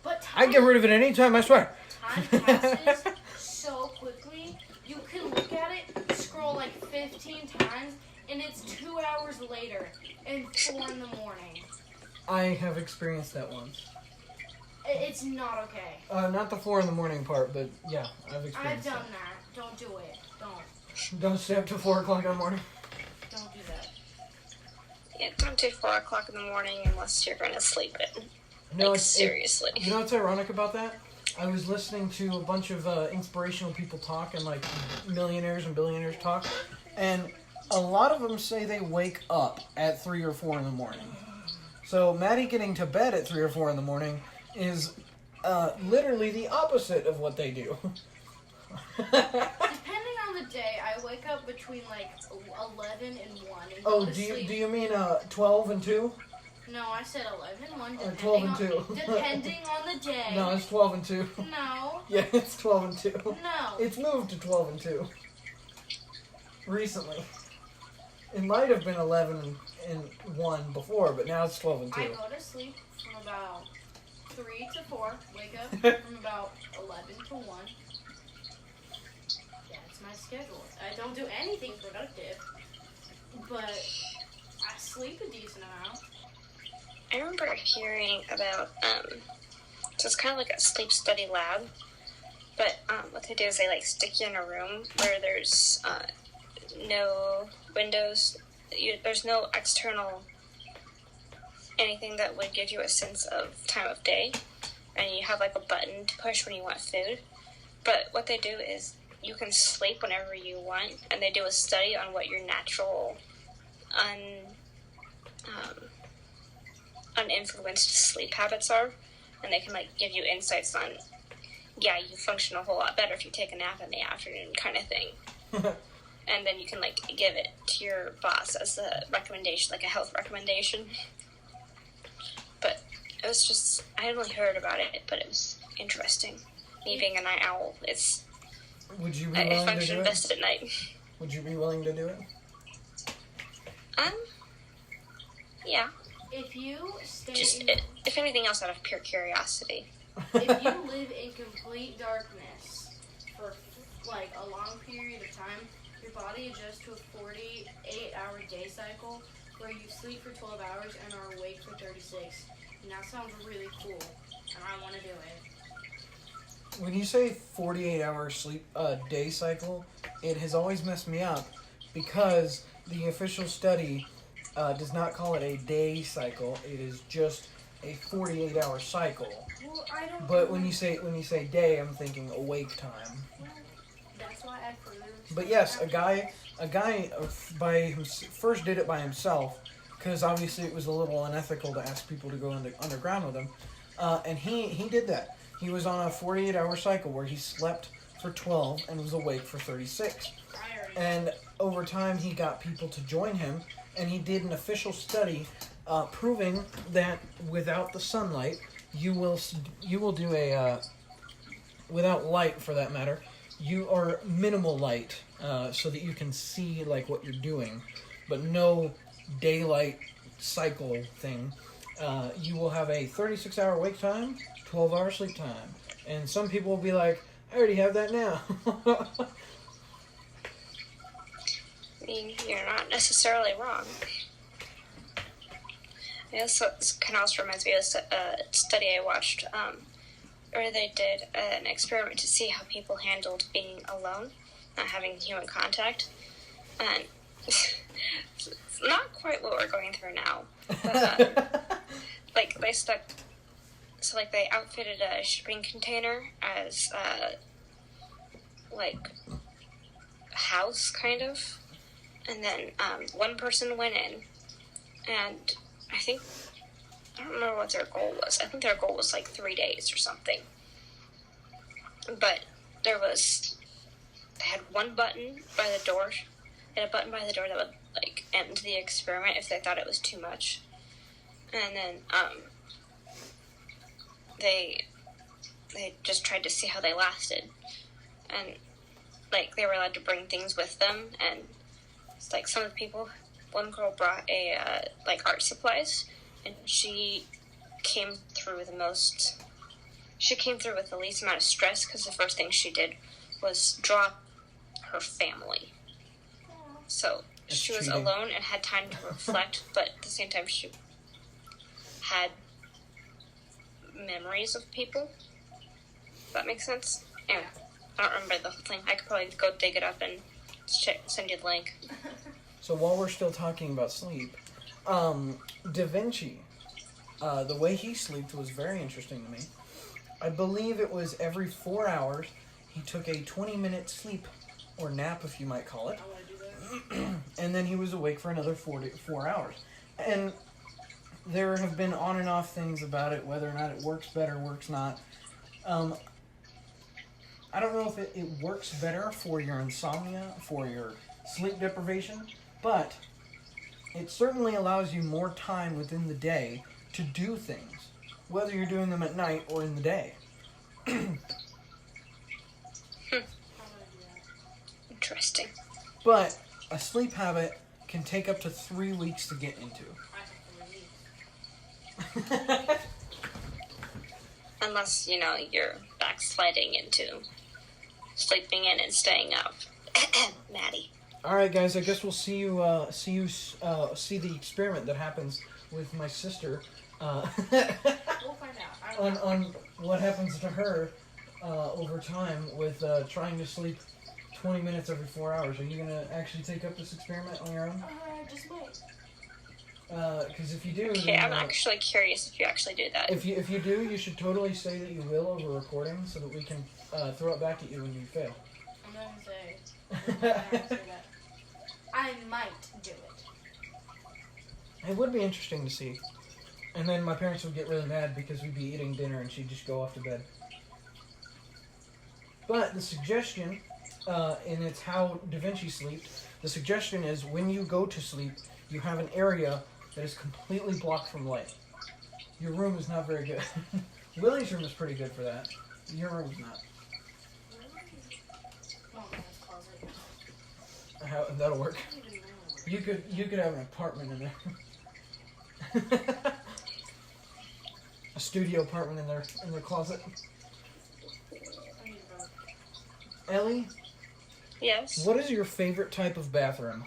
But I get rid of it anytime, I swear. time passes so quickly. You can look at it, scroll like 15 times, and it's 2 hours later and 4 in the morning. I have experienced that once. It's not okay. Not the 4 in the morning part, but yeah, I've I've experienced done that. Don't do it. Don't. that. Don't stay up till 4 o'clock in the morning. Don't do that. Yeah, don't do 4 o'clock in the morning unless you're going to sleep in. No, Like, seriously. You know what's ironic about that? I was listening to a bunch of inspirational people talk and like millionaires and billionaires talk, and a lot of them say they wake up at 3 or 4 in the morning. So Maddie getting to bed at 3 or 4 in the morning is literally the opposite of what they do. Depending on the day, I wake up between like 11 and 1 and go Oh, to do sleep. you mean 12 and 2? No, I said 11 and 1. Or 12 and 2. Depending on the day. No, it's 12 and 2. No. Yeah, it's 12 and 2. No. It's moved to 12 and 2. Recently. It might have been 11 and 1 before, but now it's 12 and 2. I go to sleep from about 3 to 4. Wake up from about 11 to 1. That's my schedule. I don't do anything productive, but I sleep a decent amount. I remember hearing about, so it's kind of like a sleep study lab, but what they do is they like stick you in a room where there's no windows, there's no external anything that would give you a sense of time of day, and you have like a button to push when you want food. But what they do is you can sleep whenever you want, and they do a study on what your natural uninfluenced sleep habits are, and they can like give you insights on, yeah, you function a whole lot better if you take a nap in the afternoon kind of thing. And then you can like give it to your boss as a recommendation, like a health recommendation. But it was just, I hadn't really heard about it, but it was interesting. Me being a night owl, Would you be I willing to function do best it? at night. Would you be willing to do it? Yeah. If you stay Just, in, if anything else, out of pure curiosity. if you live in complete darkness for like a long period of time, your body adjusts to a 48-hour day cycle where you sleep for 12 hours and are awake for 36. And that sounds really cool, and I want to do it. When you say 48-hour sleep day cycle, it has always messed me up because the official study does not call it a day cycle. It is just a 48-hour cycle. Well, I don't. But when you say day, I'm thinking awake time. Well, that's why I further. But yes, a guy first did it by himself because obviously it was a little unethical to ask people to go underground with him, and he did that. He was on a 48-hour cycle where he slept for 12 and was awake for 36. And over time, he got people to join him, and he did an official study proving that without the sunlight, you will do a without light for that matter, you are minimal light so that you can see like what you're doing, but no daylight cycle thing. You will have a 36-hour wake time, 12-hour sleep time, and some people will be like, I already have that now. I mean, you're not necessarily wrong. I also, this kind of also reminds me of a study I watched where they did an experiment to see how people handled being alone, not having human contact. And it's not quite what we're going through now. But, like, they outfitted a shipping container as, like, a house, kind of. And then one person went in, and I don't remember what their goal was. I think their goal was like 3 days or something. But they had one button by the door. They had a button by the door that would like end the experiment if they thought it was too much. And then they just tried to see how they lasted. And like they were allowed to bring things with them, and it's like some of the people, one girl brought like art supplies, and she came through with the least amount of stress, because the first thing she did was draw her family. So she was alone and had time to reflect, but at the same time she had memories of people. Does that make sense? Anyway, I don't remember the whole thing. I could probably go dig it up and send you the link. So while we're still talking about sleep, Da Vinci, the way he slept was very interesting to me. I believe it was every 4 hours he took a 20-minute sleep, or nap if you might call it. I want to do that. And then he was awake for another 4 hours. And there have been on and off things about it, whether or not it works better, works not. I don't know if it works better for your insomnia, for your sleep deprivation, but it certainly allows you more time within the day to do things, whether you're doing them at night or in the day. Interesting. But a sleep habit can take up to 3 weeks to get into. Unless, you're backsliding into sleeping in and staying up. Maddie. All right, guys. I guess we'll see the experiment that happens with my sister. We'll find out. On what happens to her over time with trying to sleep 20 minutes every 4 hours. Are you gonna actually take up this experiment on your own? Just might. Because if you do, Okay, then, I'm actually curious if you actually do that. If you do, you should totally say that you will over recording, so that we can throw it back at you when you fail. I'm not gonna say. I'm not gonna say that. I might do it. It would be interesting to see. And then my parents would get really mad because we'd be eating dinner and she'd just go off to bed. But the suggestion, and it's how Da Vinci slept, the suggestion is when you go to sleep, you have an area that is completely blocked from light. Your room is not very good. Willie's room is pretty good for that. Your room's not. That'll work. You could have an apartment in there. A studio apartment in their closet. Ellie? Yes? What is your favorite type of bathroom?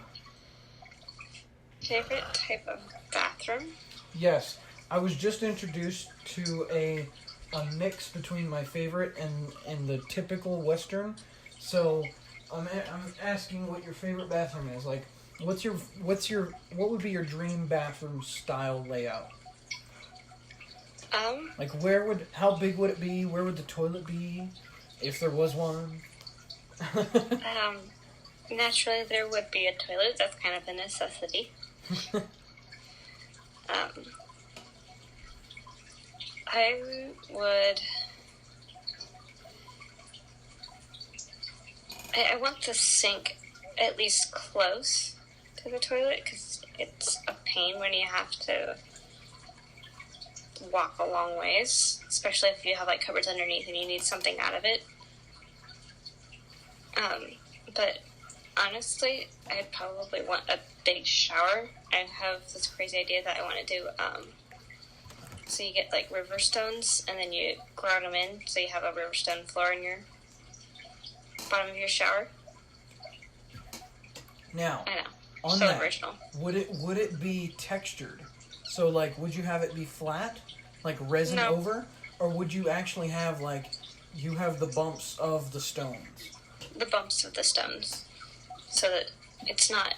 Favorite type of bathroom? Yes. I was just introduced to a mix between my favorite and the typical Western. So I'm asking what your favorite bathroom is. Like, what would be your dream bathroom style layout? Like, how big would it be? Where would the toilet be, if there was one? Naturally there would be a toilet. That's kind of a necessity. I want the sink at least close to the toilet, because it's a pain when you have to walk a long ways, especially if you have like cupboards underneath and you need something out of it. But honestly, I'd probably want a big shower. I have this crazy idea that I want to do, so you get like river stones and then you grout them in, so you have a river stone floor in your bottom of your shower. Now, I know. on So that, original. would it be textured? So, like, would you have it be flat, like resin No. over, or would you actually have you have the bumps of the stones? The bumps of the stones, so that it's not,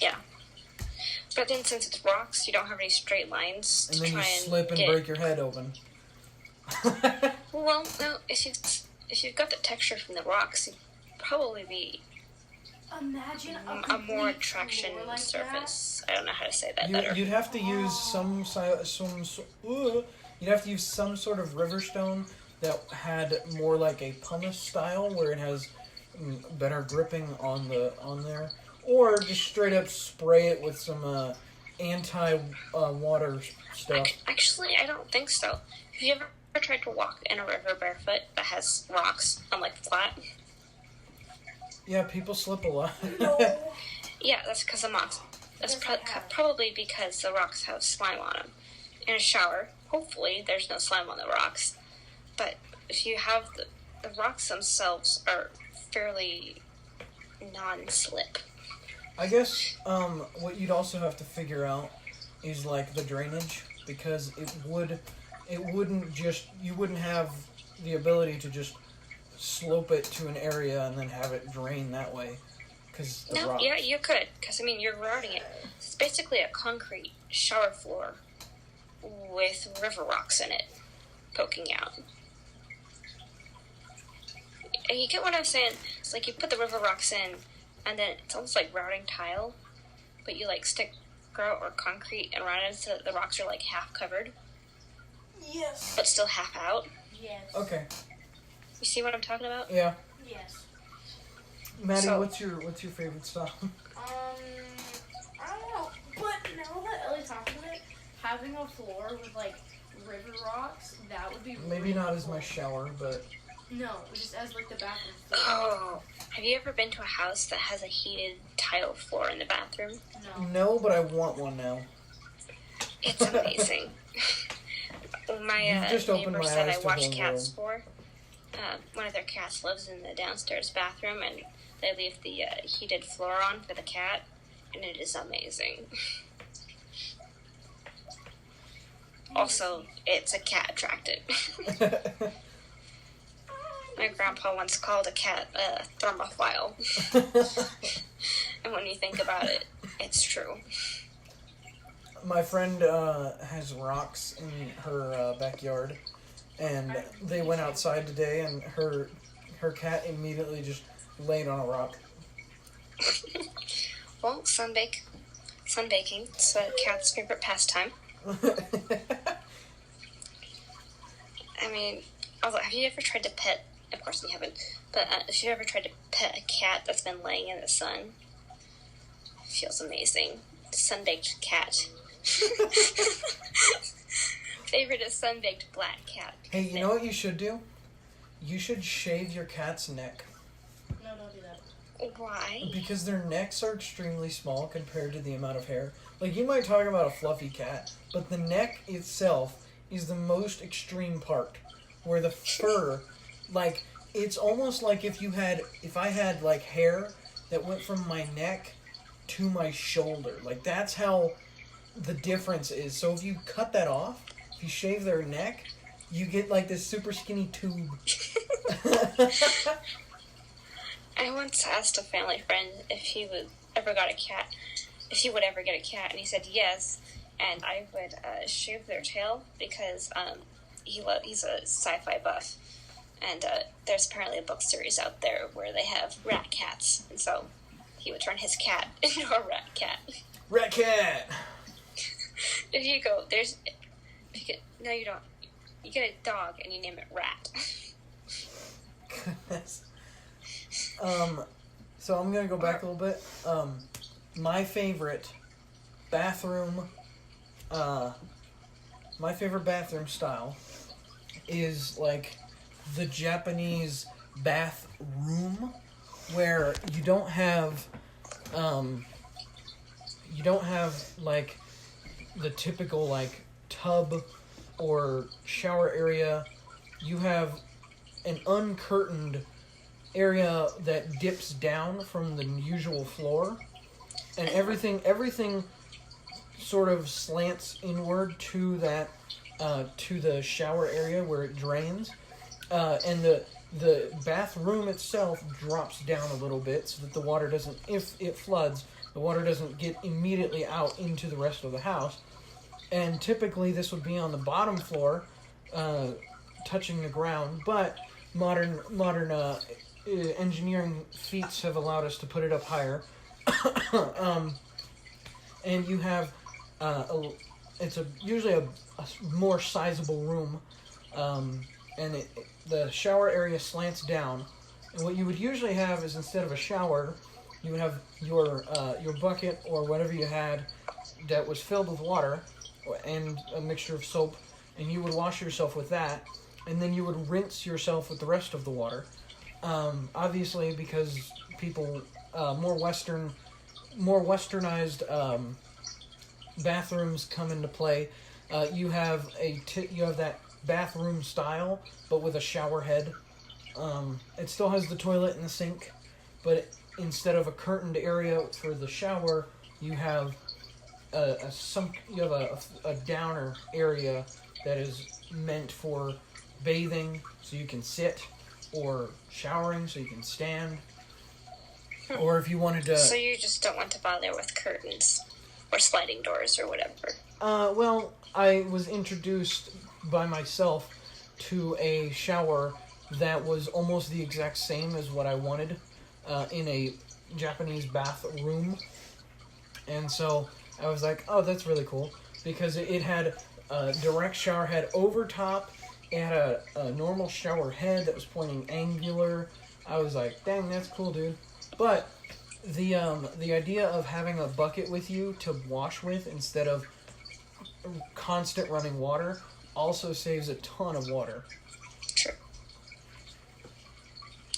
yeah. But then since it's rocks, you don't have any straight lines And to then try you and slip and get. break your head open. Well, no. If you've got the texture from the rocks, you'd probably be Imagine a more traction like surface. I don't know how to say that You, better. you'd have to use you'd have to use some sort of river stone that had more like a pumice style, where it has better gripping on there, or just straight up spray it with some anti-water stuff. Actually, I don't think so. Have you ever tried to walk in a river barefoot that has rocks, unlike flat? Yeah, people slip a lot. Yeah, that's because of rocks. That's probably because the rocks have slime on them. In a shower, hopefully there's no slime on the rocks. But if you have the rocks themselves are fairly non-slip. I guess what you'd also have to figure out is like the drainage, because you wouldn't have the ability to just slope it to an area and then have it drain that way, because rocks. Yeah, you could, because you're routing it. It's basically a concrete shower floor with river rocks in it poking out. And you get what I'm saying? It's like you put the river rocks in, and then it's almost like routing tile, but you like stick grout or concrete around it so that the rocks are like half covered. Yes. But still half out. Yes. Okay. You see what I'm talking about? Yeah. Yes. Maddie, what's your favorite style? I don't know, but now that Ellie talks about it, having a floor with like river rocks, that would be Maybe really not as cool. my shower, but No, just as like the bathroom floor. Oh, have you ever been to a house that has a heated tile floor in the bathroom? no, but I want one now. It's amazing. My You've just opened neighbor my said eyes I to watched whole cats for. One of their cats lives in the downstairs bathroom, and they leave the heated floor on for the cat, and it is amazing. Also, it's a cat attractant. My grandpa once called a cat a thermophile. And when you think about it, it's true. My friend has rocks in her backyard, and they went outside today, and her cat immediately just laid on a rock. Well, sunbaking. It's a cat's favorite pastime. I mean, although, have you ever tried to pet? Of course you haven't. But if you ever tried to pet a cat that's been laying in the sun, it feels amazing. Sun-baked cat. Favorite is sun-baked black cat. Hey, you know what you should do? You should shave your cat's neck. No, don't do that. Why? Because their necks are extremely small compared to the amount of hair. Like, you might talk about a fluffy cat, but the neck itself is the most extreme part. Where the fur, like, it's almost like if I had, like, hair that went from my neck to my shoulder. Like, that's how the difference is. So if you cut that off, if you shave their neck, you get, like, this super skinny tube. I once asked a family friend if he would ever get a cat, and he said yes, and I would shave their tail because he's a sci-fi buff, and there's apparently a book series out there where they have rat cats, and so he would turn his cat into a rat cat. Rat cat! You don't. You get a dog and you name it Rat. Goodness. So I'm gonna go back a little bit. My favorite bathroom style is like the Japanese bathroom, where you don't have like the typical like tub or shower area. You have an uncurtained area that dips down from the usual floor, and everything sort of slants inward to that to the shower area where it drains, and the bathroom itself drops down a little bit so that the water doesn't, if it floods, the water doesn't get immediately out into the rest of the house. And typically this would be on the bottom floor, touching the ground, but modern engineering feats have allowed us to put it up higher. And you have usually a more sizable room, and the shower area slants down. And what you would usually have is, instead of a shower, you would have your bucket or whatever you had that was filled with water and a mixture of soap, and you would wash yourself with that, and then you would rinse yourself with the rest of the water. Obviously, because people more westernized bathrooms come into play. You have that bathroom style, but with a shower head. It still has the toilet and the sink, but instead of a curtained area for the shower, you have a downer area that is meant for bathing, so you can sit, or showering, so you can stand. Or if you wanted to... So you just don't want to bother with curtains or sliding doors or whatever. Well, I was introduced by myself to a shower that was almost the exact same as what I wanted in a Japanese bathroom. And so I was like, oh, that's really cool. Because it had a direct shower head over top. It had a normal shower head that was pointing angular. I was like, dang, that's cool, dude. But the idea of having a bucket with you to wash with instead of constant running water also saves a ton of water.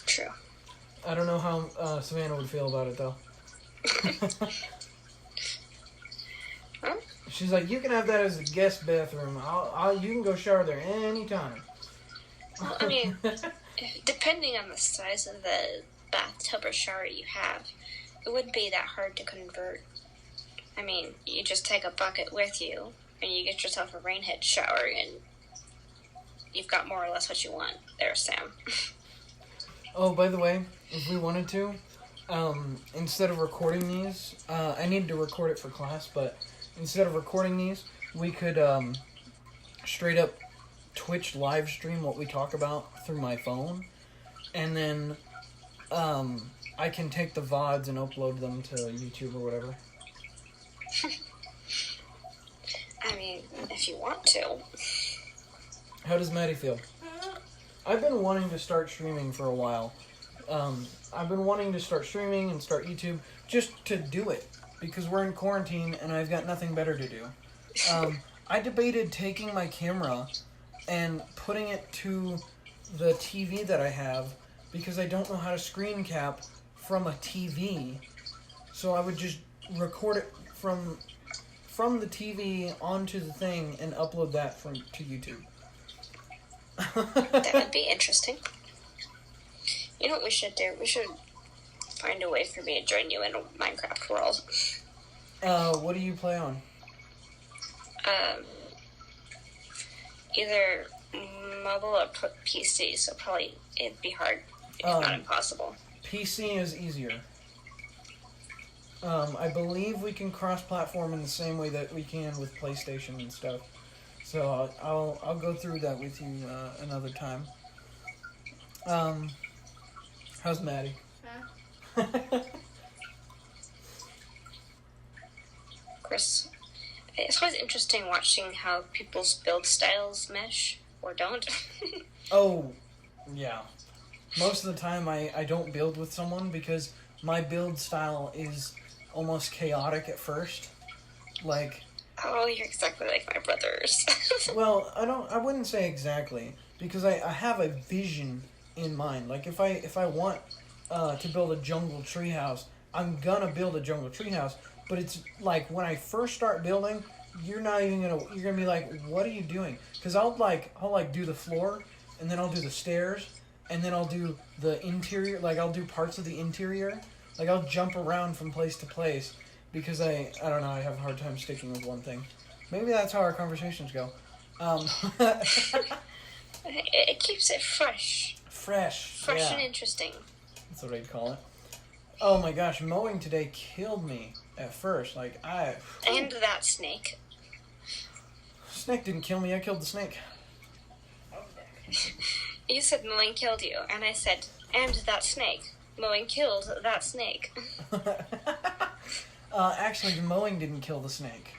True. I don't know how Savannah would feel about it, though. Huh? She's like, you can have that as a guest bathroom. You can go shower there anytime. Well, I mean, depending on the size of the bathtub or shower you have, it wouldn't be that hard to convert. I mean, you just take a bucket with you, and you get yourself a rainhead shower, and you've got more or less what you want there, Sam. Oh, by the way, if we wanted to, instead of recording these, I need to record it for class, but instead of recording these, we could straight up Twitch live stream what we talk about through my phone, and then I can take the VODs and upload them to YouTube or whatever. I mean, if you want to. How does Maddie feel? I've been wanting to start streaming for a while. I've been wanting to start streaming and start YouTube just to do it, because we're in quarantine and I've got nothing better to do. I debated taking my camera and putting it to the TV that I have, because I don't know how to screen cap from a TV. So I would just record it from the TV onto the thing and upload that to YouTube. That would be interesting. You know what we should do? We should find a way for me to join you in a Minecraft world. What do you play on? Either mobile or PC, so probably it'd be hard, if not impossible. PC is easier. I believe we can cross-platform in the same way that we can with PlayStation and stuff. So I'll go through that with you another time. How's Maddie? Huh? Chris, it's always interesting watching how people's build styles mesh or don't. Oh, yeah. Most of the time I don't build with someone because my build style is almost chaotic at first. Like... Oh, you're exactly like my brothers. Well, I wouldn't say exactly, because I have a vision in mind. Like, if I want to build a jungle treehouse, I'm gonna build a jungle treehouse, but it's like, when I first start building, you're gonna be like, what are you doing? Because I'll do the floor, and then I'll do the stairs, and then I'll do the interior, like, I'll do parts of the interior. Like, I'll jump around from place to place, because I don't know, I have a hard time sticking with one thing. Maybe that's how our conversations go. It keeps it fresh. Fresh, yeah. And yeah. interesting. That's what I'd call it. Oh my gosh, mowing today killed me at first. Like, And that snake. Snake didn't kill me, I killed the snake. You said mowing killed you, and I said And that snake. Mowing killed that snake. Actually, the mowing didn't kill the snake.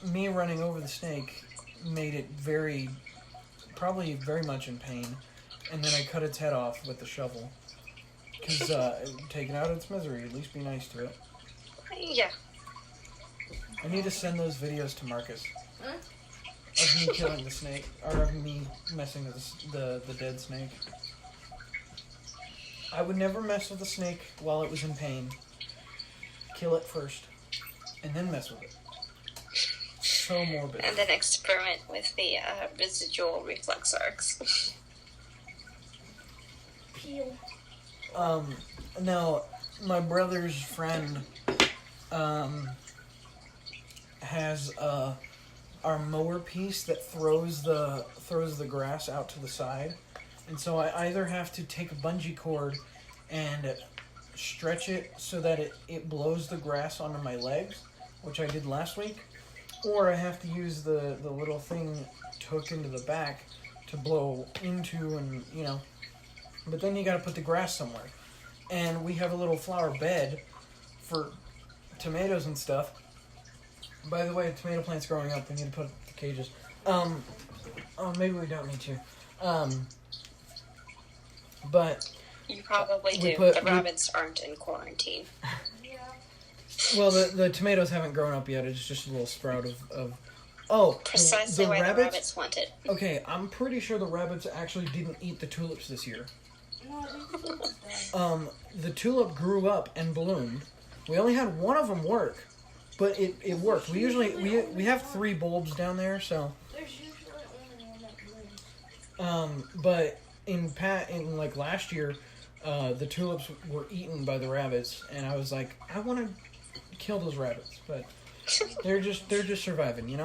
Me running over the snake made it probably very much in pain, and then I cut its head off with the shovel. Because taking out its misery, at least be nice to it. Yeah. I need to send those videos to Marcus. Huh? Of me killing the snake, or of me messing with the dead snake. I would never mess with the snake while it was in pain. Kill it first, and then mess with it. So morbid. And then experiment with the residual reflex arcs. Peel. Now, my brother's friend, has, our mower piece that throws the grass out to the side. And so I either have to take a bungee cord and stretch it so that it blows the grass onto my legs, which I did last week, or I have to use the little thing to hook into the back to blow into, and but then you got to put the grass somewhere. And we have a little flower bed for tomatoes and stuff. By the way, the tomato plant's growing up. We need to put the cages. Maybe we don't need to. But You probably do. The rabbits aren't in quarantine. Yeah. well, the tomatoes haven't grown up yet. It's just a little sprout of Precisely why the rabbits want it. Okay, I'm pretty sure the rabbits actually didn't eat the tulips this year. No, I think the tulip was dead. The tulip grew up and bloomed. We only had one of them work, but it worked. We usually have 3 bulbs down there, so. There's usually only one that blooms. But in like last year, the tulips were eaten by the rabbits, and I was like, I want to kill those rabbits, but they're just surviving,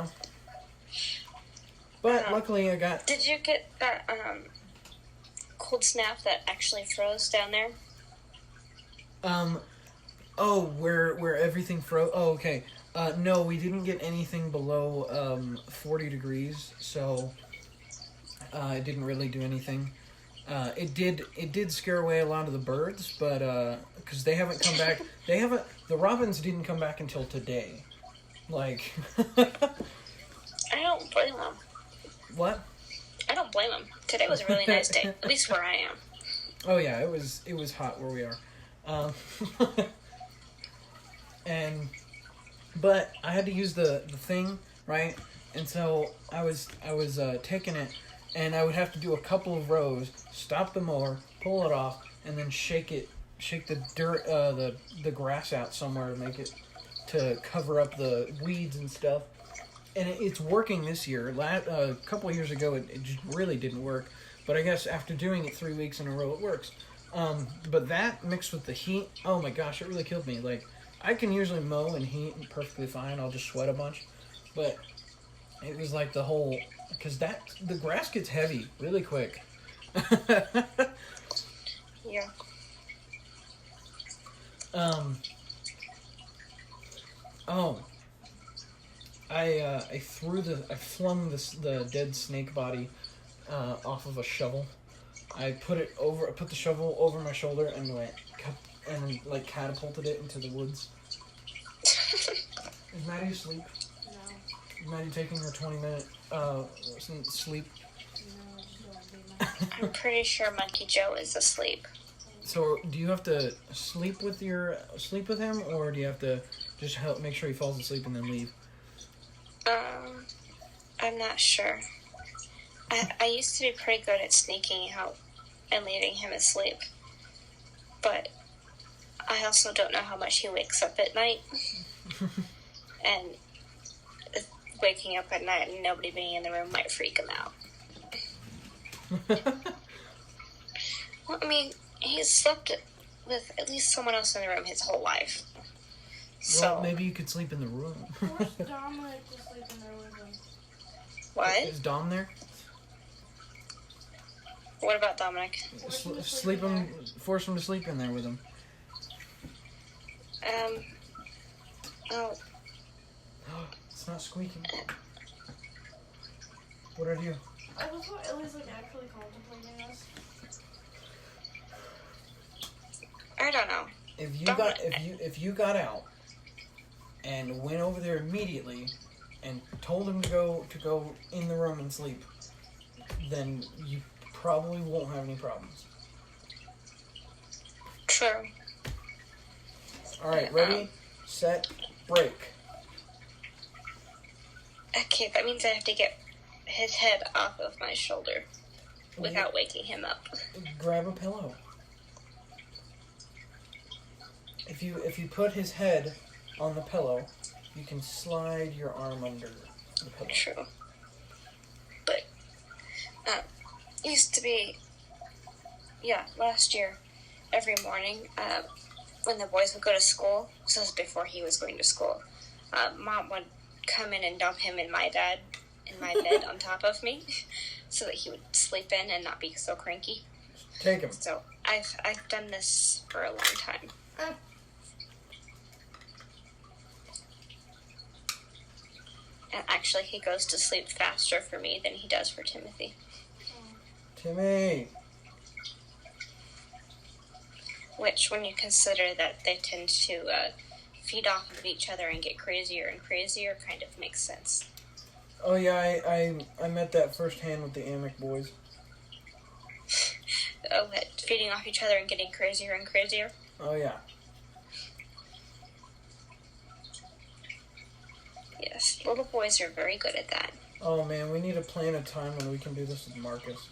But luckily, I got. Did you get that cold snap that actually froze down there? Where everything froze. Oh, okay. No, we didn't get anything below 40 degrees, so it didn't really do anything. It did scare away a lot of the birds, but because they haven't come back. The robins didn't come back until today. Like. I don't blame them. What? I don't blame them. Today was a really nice day, at least where I am. Oh yeah, it was hot where we are. But I had to use the thing, right? And so I was taking it, and I would have to do a couple of rows, stop the mower, pull it off, and then shake the dirt, the grass out somewhere to cover up the weeds and stuff. And it's working this year. A couple of years ago, it just really didn't work. But I guess after doing it 3 weeks in a row, it works. But that mixed with the heat, oh my gosh, it really killed me. Like, I can usually mow and heat perfectly fine. I'll just sweat a bunch. But it was like the whole, because the grass gets heavy really quick. Yeah. I flung the dead snake body off of a shovel. I put the shovel over my shoulder and catapulted it into the woods. Is Maddie asleep? No. Is Maddie taking her 20-minute sleep? No, just don't do I'm pretty sure Monkey Joe is asleep. So, do you have to sleep with him, or do you have to just help make sure he falls asleep and then leave? I'm not sure. I used to be pretty good at sneaking out and leaving him asleep. But I also don't know how much he wakes up at night. And waking up at night and nobody being in the room might freak him out. Well, I mean, he's slept with at least someone else in the room his whole life. So Well, maybe you could sleep in the room. Force Dominic to sleep in there with him. what? Is Dom there? What about Dominic? Force him to sleep in there with him. Oh, It's not squeaking. What did I do? I was actually contemplating this. I don't know. If you got out and went over there immediately and told him to go in the room and sleep, then you probably won't have any problems. True. All right, ready, set, break. Okay, that means I have to get his head off of my shoulder without waking him up. Grab a pillow. If you put his head on the pillow, you can slide your arm under the pillow. True. But used to be, last year, every morning, when the boys would go to school, so this was before he was going to school, Mom would come in and dump him in my bed on top of me, so that he would sleep in and not be so cranky. Take him. So I've done this for a long time. And actually, he goes to sleep faster for me than he does for Timothy. Timmy. Which, when you consider that they tend to feed off of each other and get crazier and crazier, kind of makes sense. Oh yeah, I met that firsthand with the Amic boys. Oh, feeding off each other and getting crazier and crazier? Oh yeah. Yes, little boys are very good at that. Oh man, we need to plan a time when we can do this with Marcus.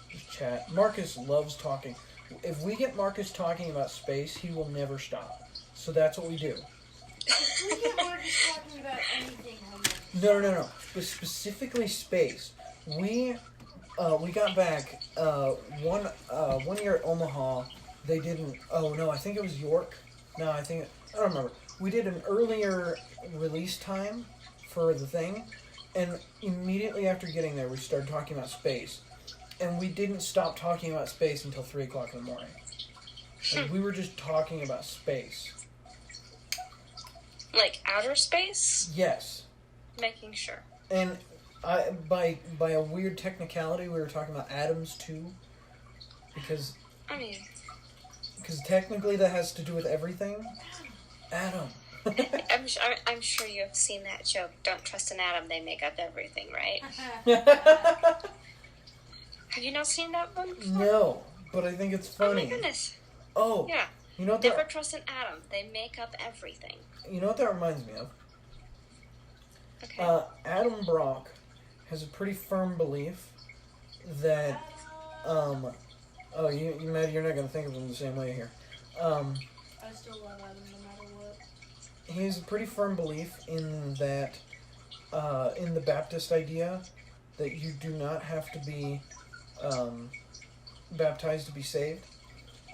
Just chat. Marcus loves talking. If we get Marcus talking about space, he will never stop. So that's what we do. We get Marcus talking about anything. No. But specifically space. We got back one year at Omaha. They didn't. Oh no, I think it was York. No, I don't remember. We did an earlier release time for the thing, and immediately after getting there, we started talking about space, and we didn't stop talking about space until 3 o'clock in the morning. And we were just talking about space. Like outer space? Yes. Making sure. And by a weird technicality, we were talking about atoms too, because technically that has to do with everything. Atom. I'm sure you have seen that joke. Don't trust an atom; they make up everything, right? Have you not seen that one before? No, but I think it's funny. Oh my goodness. Oh. Yeah. You know what Never trust an atom. They make up everything. You know what that reminds me of? Okay. Adam Brock has a pretty firm belief that, you're not going to think of him the same way here. I still love Adam no matter what. He has a pretty firm belief in that, in the Baptist idea, that you do not have to be baptized to be saved.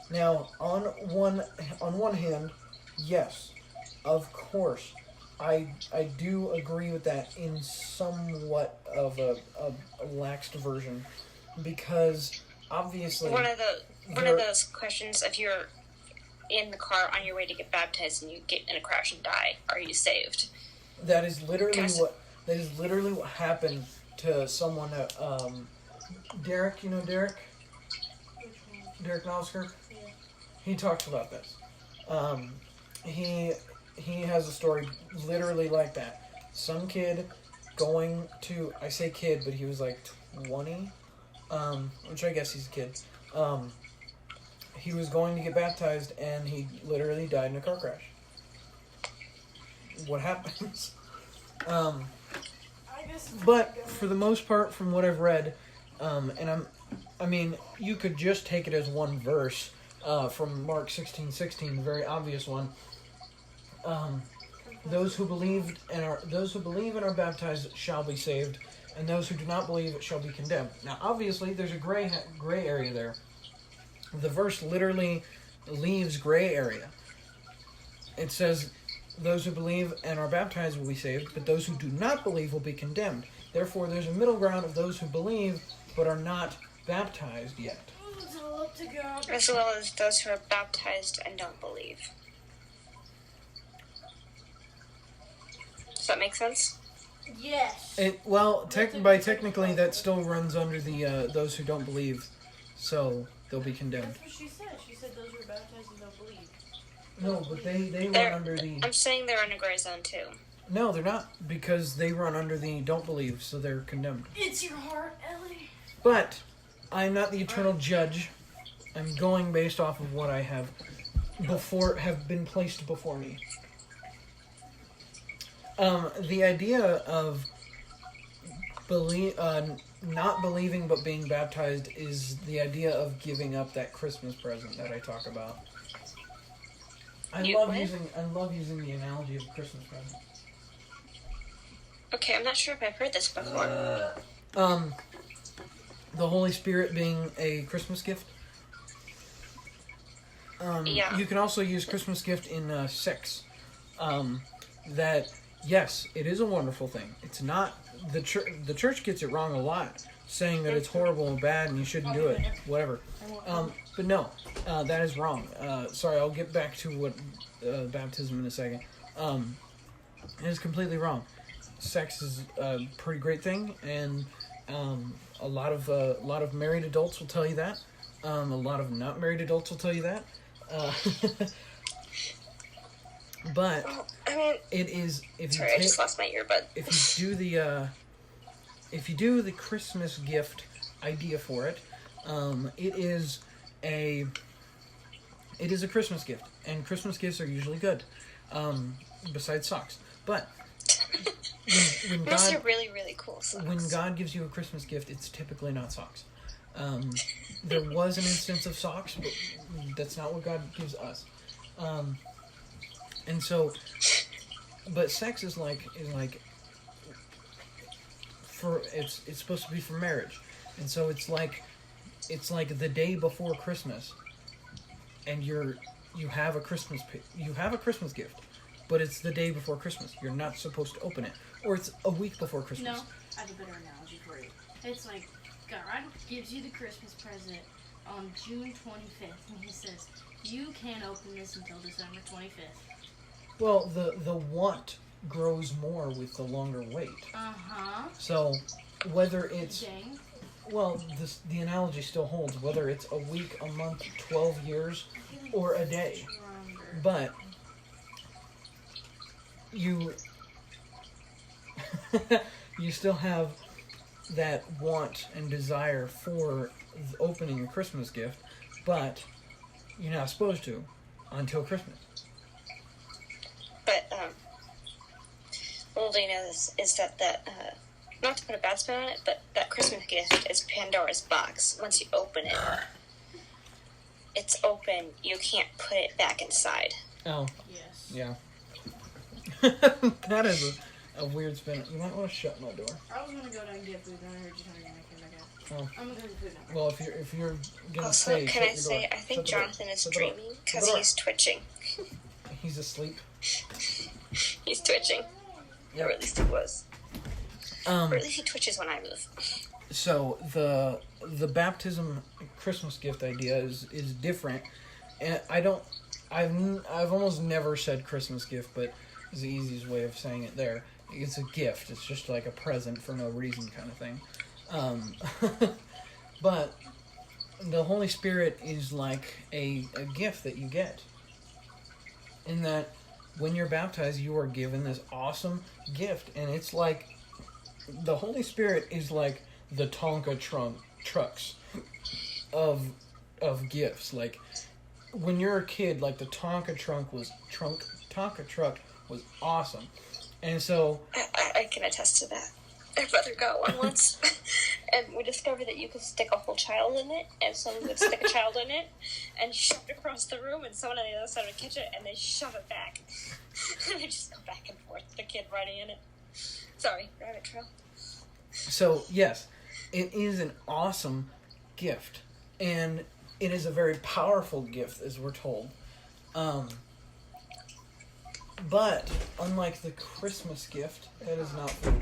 Now, on one hand, yes, of course, I do agree with that in somewhat of a laxed version, because obviously one of those questions: if you're in the car on your way to get baptized and you get in a crash and die, are you saved? That is literally what happened to someone that Derek. You know Derek? Derek Nosker? Yeah. He talks about this. He has a story literally like that. Some kid going to, I say kid, but he was like 20, which I guess he's a kid. He was going to get baptized and he literally died in a car crash. What happens? But for the most part, from what I've read, you could just take it as one verse from Mark 16:16, the very obvious one. Those who believe and are baptized shall be saved, and those who do not believe shall be condemned. Now, obviously, there's a gray area there. The verse literally leaves gray area. It says, "Those who believe and are baptized will be saved, but those who do not believe will be condemned." Therefore, there's a middle ground of those who believe but are not baptized yet. As well as those who are baptized and don't believe. Does that make sense? Yes. Technically, that still runs under the those who don't believe. So they'll be condemned. That's what she said. She said those who are baptized and don't believe. No, but they They're- run under the... I'm saying they're in a gray zone too. No, they're not, because they run under the don't believe, so they're condemned. It's your heart, Ellie. But I'm not the eternal judge. I'm going based off of what I have been placed before me. The idea of not believing but being baptized is the idea of giving up that Christmas present that I talk about. I love using the analogy of a Christmas present. Okay, I'm not sure if I've heard this before. The Holy Spirit being a Christmas gift. Yeah. You can also use Christmas gift in sex. That, yes, it is a wonderful thing. It's not... The church gets it wrong a lot, saying that it's horrible and bad and you shouldn't do it. Whatever. But no, that is wrong. Sorry, I'll get back to what baptism in a second. It is completely wrong. Sex is a pretty great thing, and a lot of married adults will tell you that. A lot of not married adults will tell you that. But Well, I mean, it is I just lost my earbud. if you do the Christmas gift idea for it, it is a Christmas gift, and Christmas gifts are usually good. Besides socks, but when Those are God really, really cool socks. when God gives you a Christmas gift, it's typically not socks. There was an instance of socks, but that's not what God gives us. And so, but sex is like for it's supposed to be for marriage, and so it's like the day before Christmas, and you have a Christmas gift, but it's the day before Christmas. You're not supposed to open it, or it's a week before Christmas. No, I have a better analogy for you. It's like God gives you the Christmas present on June 25th, and He says you can't open this until December 25th. Well, the want grows more with the longer wait. So whether it's Dang. well, the analogy still holds, whether it's a week, a month, 12 years, or a day. Stronger. But you still have that want and desire for opening a Christmas gift, but you're not supposed to until Christmas. But, little do you know this, is that not to put a bad spin on it, but that Christmas gift is Pandora's box. Once you open it, it's open. You can't put it back inside. Oh, Yes. yeah. That is a weird spin. You might want to shut my door. I was gonna go down and get food, then I heard you talking and I came back out. Oh. I'm gonna go get food now. Well, if you're gonna Also, stay, can shut I your say, door. I think Shut the door. Jonathan is Shut the door. dreaming Shut because the door. he's twitching. He's asleep. He's twitching. Yep. Or at least he was. Or at least he twitches when I move. So the baptism Christmas gift idea is different, and I've almost never said Christmas gift, but it's the easiest way of saying it there. It's a gift. It's just like a present for no reason kind of thing. But the Holy Spirit is like a gift that you get. In that when you're baptized, you are given this awesome gift, and it's like the Holy Spirit is like the Tonka trucks of gifts. Like when you're a kid, like the Tonka truck was awesome, and so I can attest to that. My brother got one once, and we discovered that you could stick a whole child in it, and someone would stick a child in it, and shove it across the room, and someone on the other side would catch it, and they shove it back. And they just go back and forth, the kid riding in it. Sorry, rabbit trail. So, yes, it is an awesome gift, and it is a very powerful gift, as we're told. But, unlike the Christmas gift, that is not food.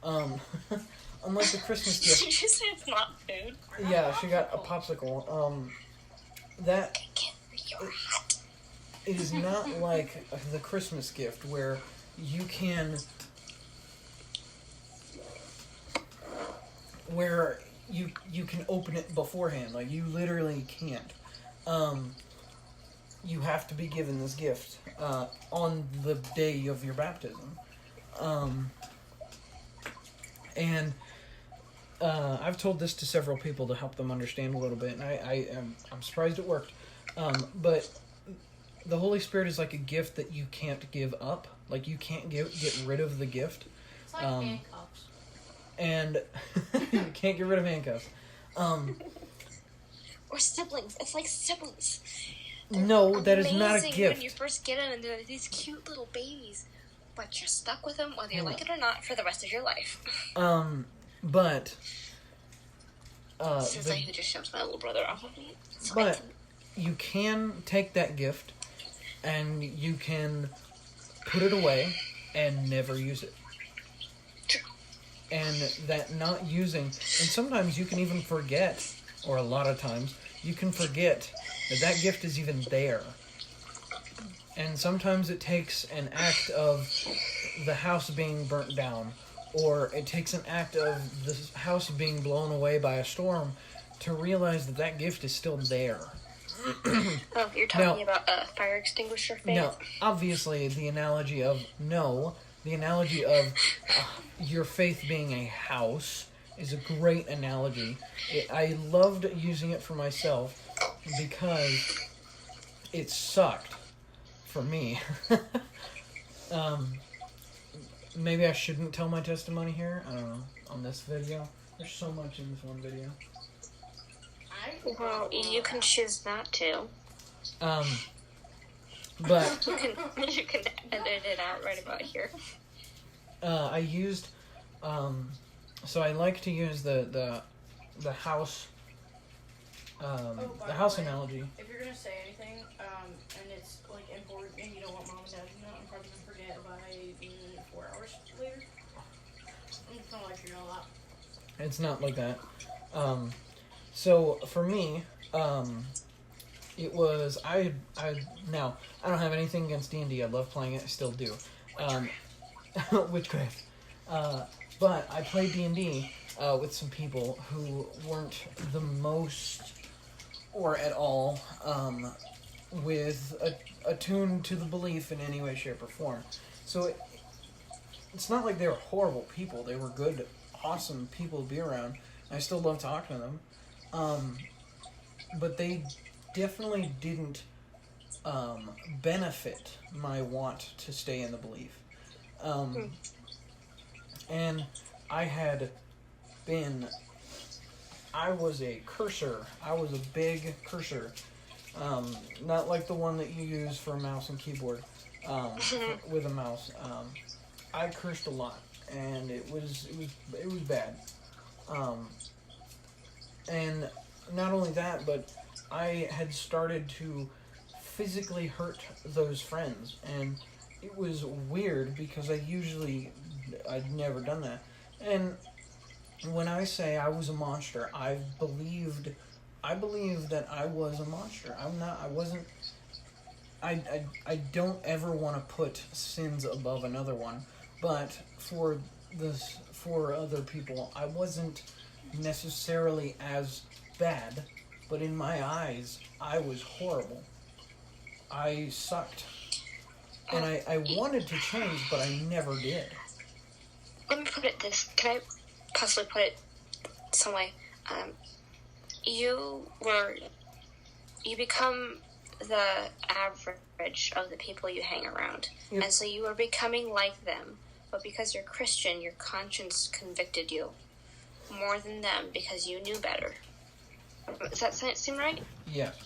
Unlike the Christmas Did you gift, just say it's not food? yeah, she got a popsicle. That You're hot. it is not like the Christmas gift where you can, where you can open it beforehand. Like, you literally can't. You have to be given this gift on the day of your baptism. And I've told this to several people to help them understand a little bit, and I'm surprised it worked. But the Holy Spirit is like a gift that you can't give up. Like, you can't get rid of the gift. It's like handcuffs. And you can't get rid of handcuffs. Or siblings. It's like siblings. No, that is not a gift. When you first get them, and they're these cute little babies, but you're stuck with them whether you like it or not for the rest of your life. But since I just shoved my little brother off of me, so but you can take that gift and you can put it away and never use it. And that not using, and sometimes you can even forget, or a lot of times, you can forget that gift is even there. And sometimes it takes an act of the house being burnt down, or it takes an act of the house being blown away by a storm to realize that gift is still there. Oh, you're talking about a fire extinguisher fan? No, obviously the analogy of your faith being a house is a great analogy. I loved using it for myself because it sucked for me. Maybe I shouldn't tell my testimony here. I don't know. On this video. There's so much in this one video. Well, you can choose not to. But you can edit it out right about here. I used, so I like to use the house, the house analogy. If you're gonna say anything, and it's like important, and you don't want mom and dad to know, I'm probably gonna forget by 4 hours later. It's not like you're gonna laugh. It's not like that. So for me, it was now I don't have anything against D&D. I love playing it. I still do. Witchcraft. But I played D&D with some people who weren't the most or at all attuned to the belief in any way, shape, or form. So it's not like they were horrible people. They were good, awesome people to be around. I still love talking to them. But they definitely didn't benefit my want to stay in the belief. And I was a cursor. I was a big cursor. Not like the one that you use for a mouse and keyboard, with a mouse. I cursed a lot, and it was bad. And not only that, but I had started to physically hurt those friends, and it was weird because I'd never done that. And when I say I was a monster, I believe that I was a monster. I don't ever want to put sins above another one, but for other people, I wasn't necessarily as bad, but in my eyes, I was horrible. I sucked. And I wanted to change, but I never did. Let me put it this. Can I possibly put it some way? You become the average of the people you hang around. Yep. And so you are becoming like them. But because you're Christian, your conscience convicted you more than them because you knew better. Does that seem right? Yes.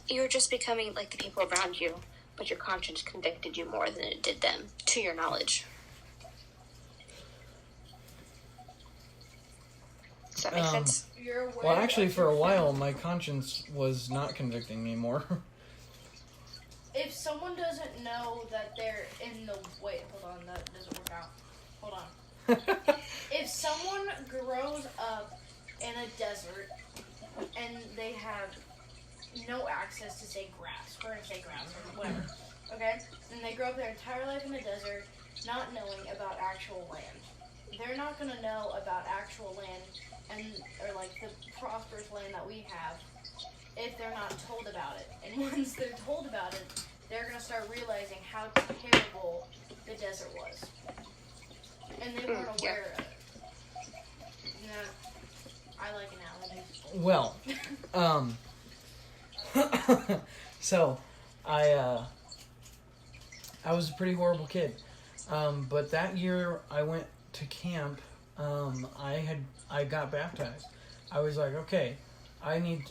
You're just becoming like the people around you, but your conscience convicted you more than it did them, to your knowledge. Does that make sense? Well, actually, for a while, my conscience was not convicting me more. If someone doesn't know that they're in the... Wait, hold on, that doesn't work out. Hold on. If someone grows up in a desert and they have no access to, say, grass, we're going to say grass or whatever, okay? And they grow up their entire life in the desert not knowing about actual land. they're not gonna know about actual land or like the prosperous land that we have if they're not told about it. And once they're told about it, they're gonna start realizing how terrible the desert was, and they weren't aware of it. I like analogies. Well, so I was a pretty horrible kid. But that year I went to camp, I got baptized. I was like, okay, I need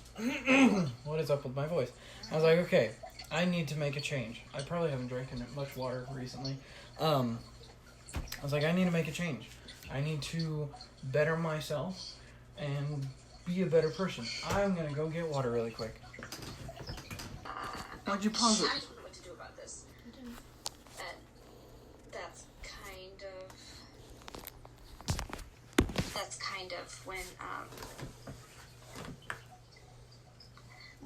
what is up with my voice? I was like, okay, I need to make a change. I probably haven't drank much water recently. I was like, I need to make a change. I need to better myself and be a better person. I'm gonna go get water really quick. Why'd you pause it? I don't know what to do about this. And that's kind of when,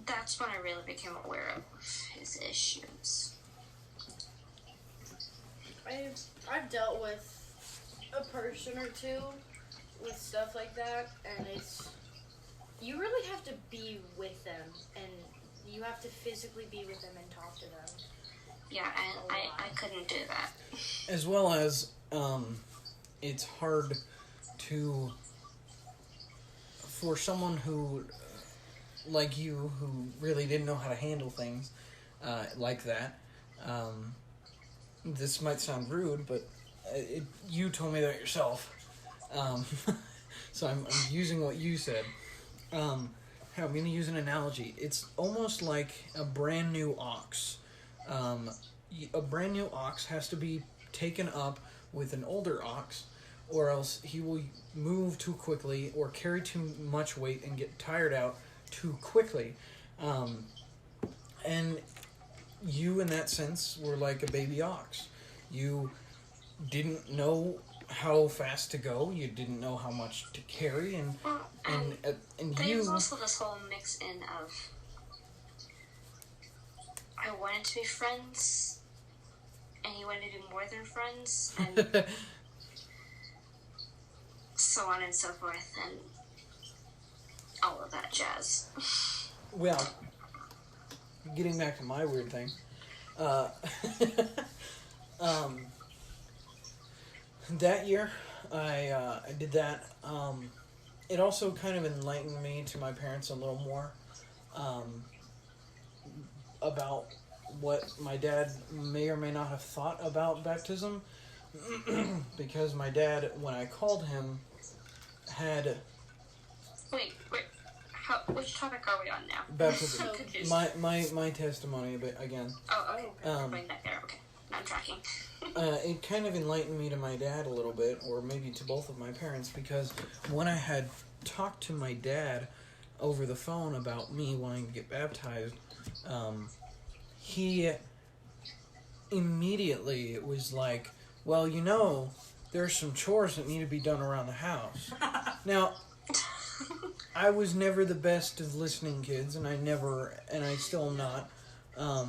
that's when I really became aware of his issues. I've dealt with a person or two with stuff like that, and you really have to be with them, and you have to physically be with them and talk to them. Yeah, and I couldn't do that. As well as, it's hard for someone who, like you, who really didn't know how to handle things like that. This might sound rude, but you told me that yourself. So I'm using what you said. I'm going to use an analogy. It's almost like a brand new ox. A brand new ox has to be taken up with an older ox, or else he will move too quickly or carry too much weight and get tired out too quickly. And you, in that sense, were like a baby ox. You didn't know how fast to go. You didn't know how much to carry, and there's also this whole mix in of I wanted to be friends, and he wanted to do more than friends, and so on and so forth, and all of that jazz. Well, getting back to my weird thing, that year I did that. It also kind of enlightened me to my parents a little more about what my dad may or may not have thought about baptism, because my dad, when I called him, had... Wait. Which topic are we on now? Baptism. I'm confused. My testimony, but again. Oh, okay. Bring that there. Okay. I'm tracking. It kind of enlightened me to my dad a little bit, or maybe to both of my parents, because when I had talked to my dad over the phone about me wanting to get baptized, he immediately was like, well, there's some chores that need to be done around the house. Now, I was never the best of listening kids, and I still am not. I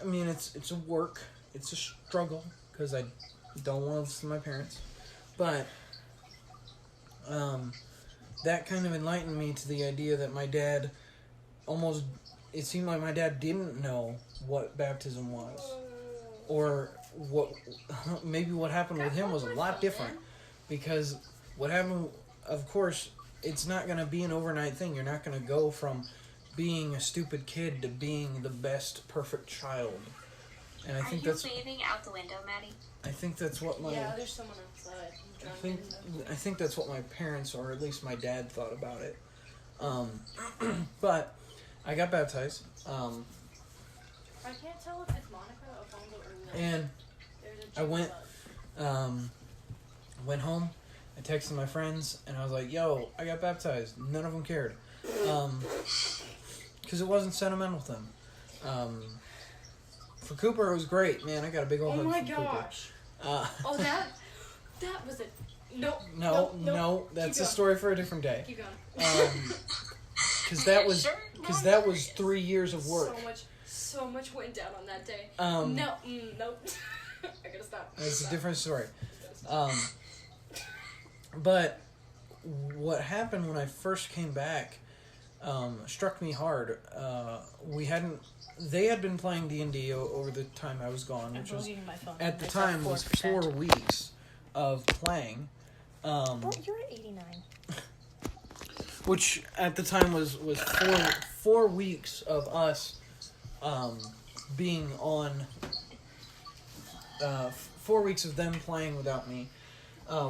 mean, it's a work, it's a struggle, because I don't want to listen to my parents. But, that kind of enlightened me to the idea that my dad it seemed like my dad didn't know what baptism was. Or maybe what happened with him was a lot different. Because what happened, of course, it's not going to be an overnight thing. You're not going to go from being a stupid kid to being the best, perfect child. And I think that's... Are you waving out the window, Maddie? I think that's what my... Yeah, there's someone outside. I think that's what my parents, or at least my dad, thought about it. But I got baptized. I can't tell if it's Monica, Alfonso, or Will. And I went home. I texted my friends, and I was like, yo, I got baptized. None of them cared. Because it wasn't sentimental to them. For Cooper, it was great. Man, I got a big old hug from Cooper. Oh, that was it. No, that's a story for a different day. Keep going. Because that was 3 years of work. So much went down on that day. Nope. I gotta stop. It's a different story. But what happened when I first came back struck me hard. They had been playing D&D over the time I was gone, which was at the time was 4 weeks of playing. Bro, you're at 89. Which at the time was 4 weeks of us being on. 4 weeks of them playing without me,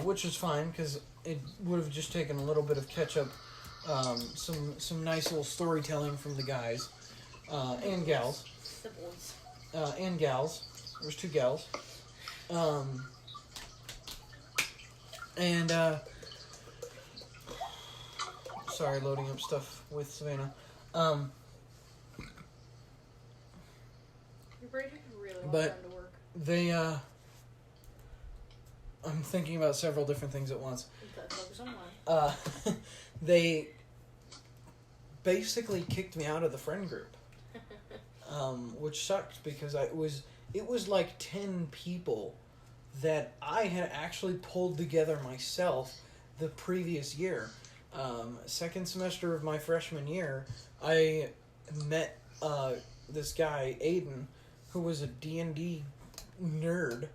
which is fine because it would have just taken a little bit of catch up, some nice little storytelling from the guys and gals. The boys. And gals. There's 2 gals. Sorry, loading up stuff with Savannah. Your brain took a really long But- time to work. They, I'm thinking about several different things at once. Focus on one. They basically kicked me out of the friend group, which sucked because it was like 10 people that I had actually pulled together myself the previous year. Second semester of my freshman year, I met this guy, Aiden, who was a D&D nerd,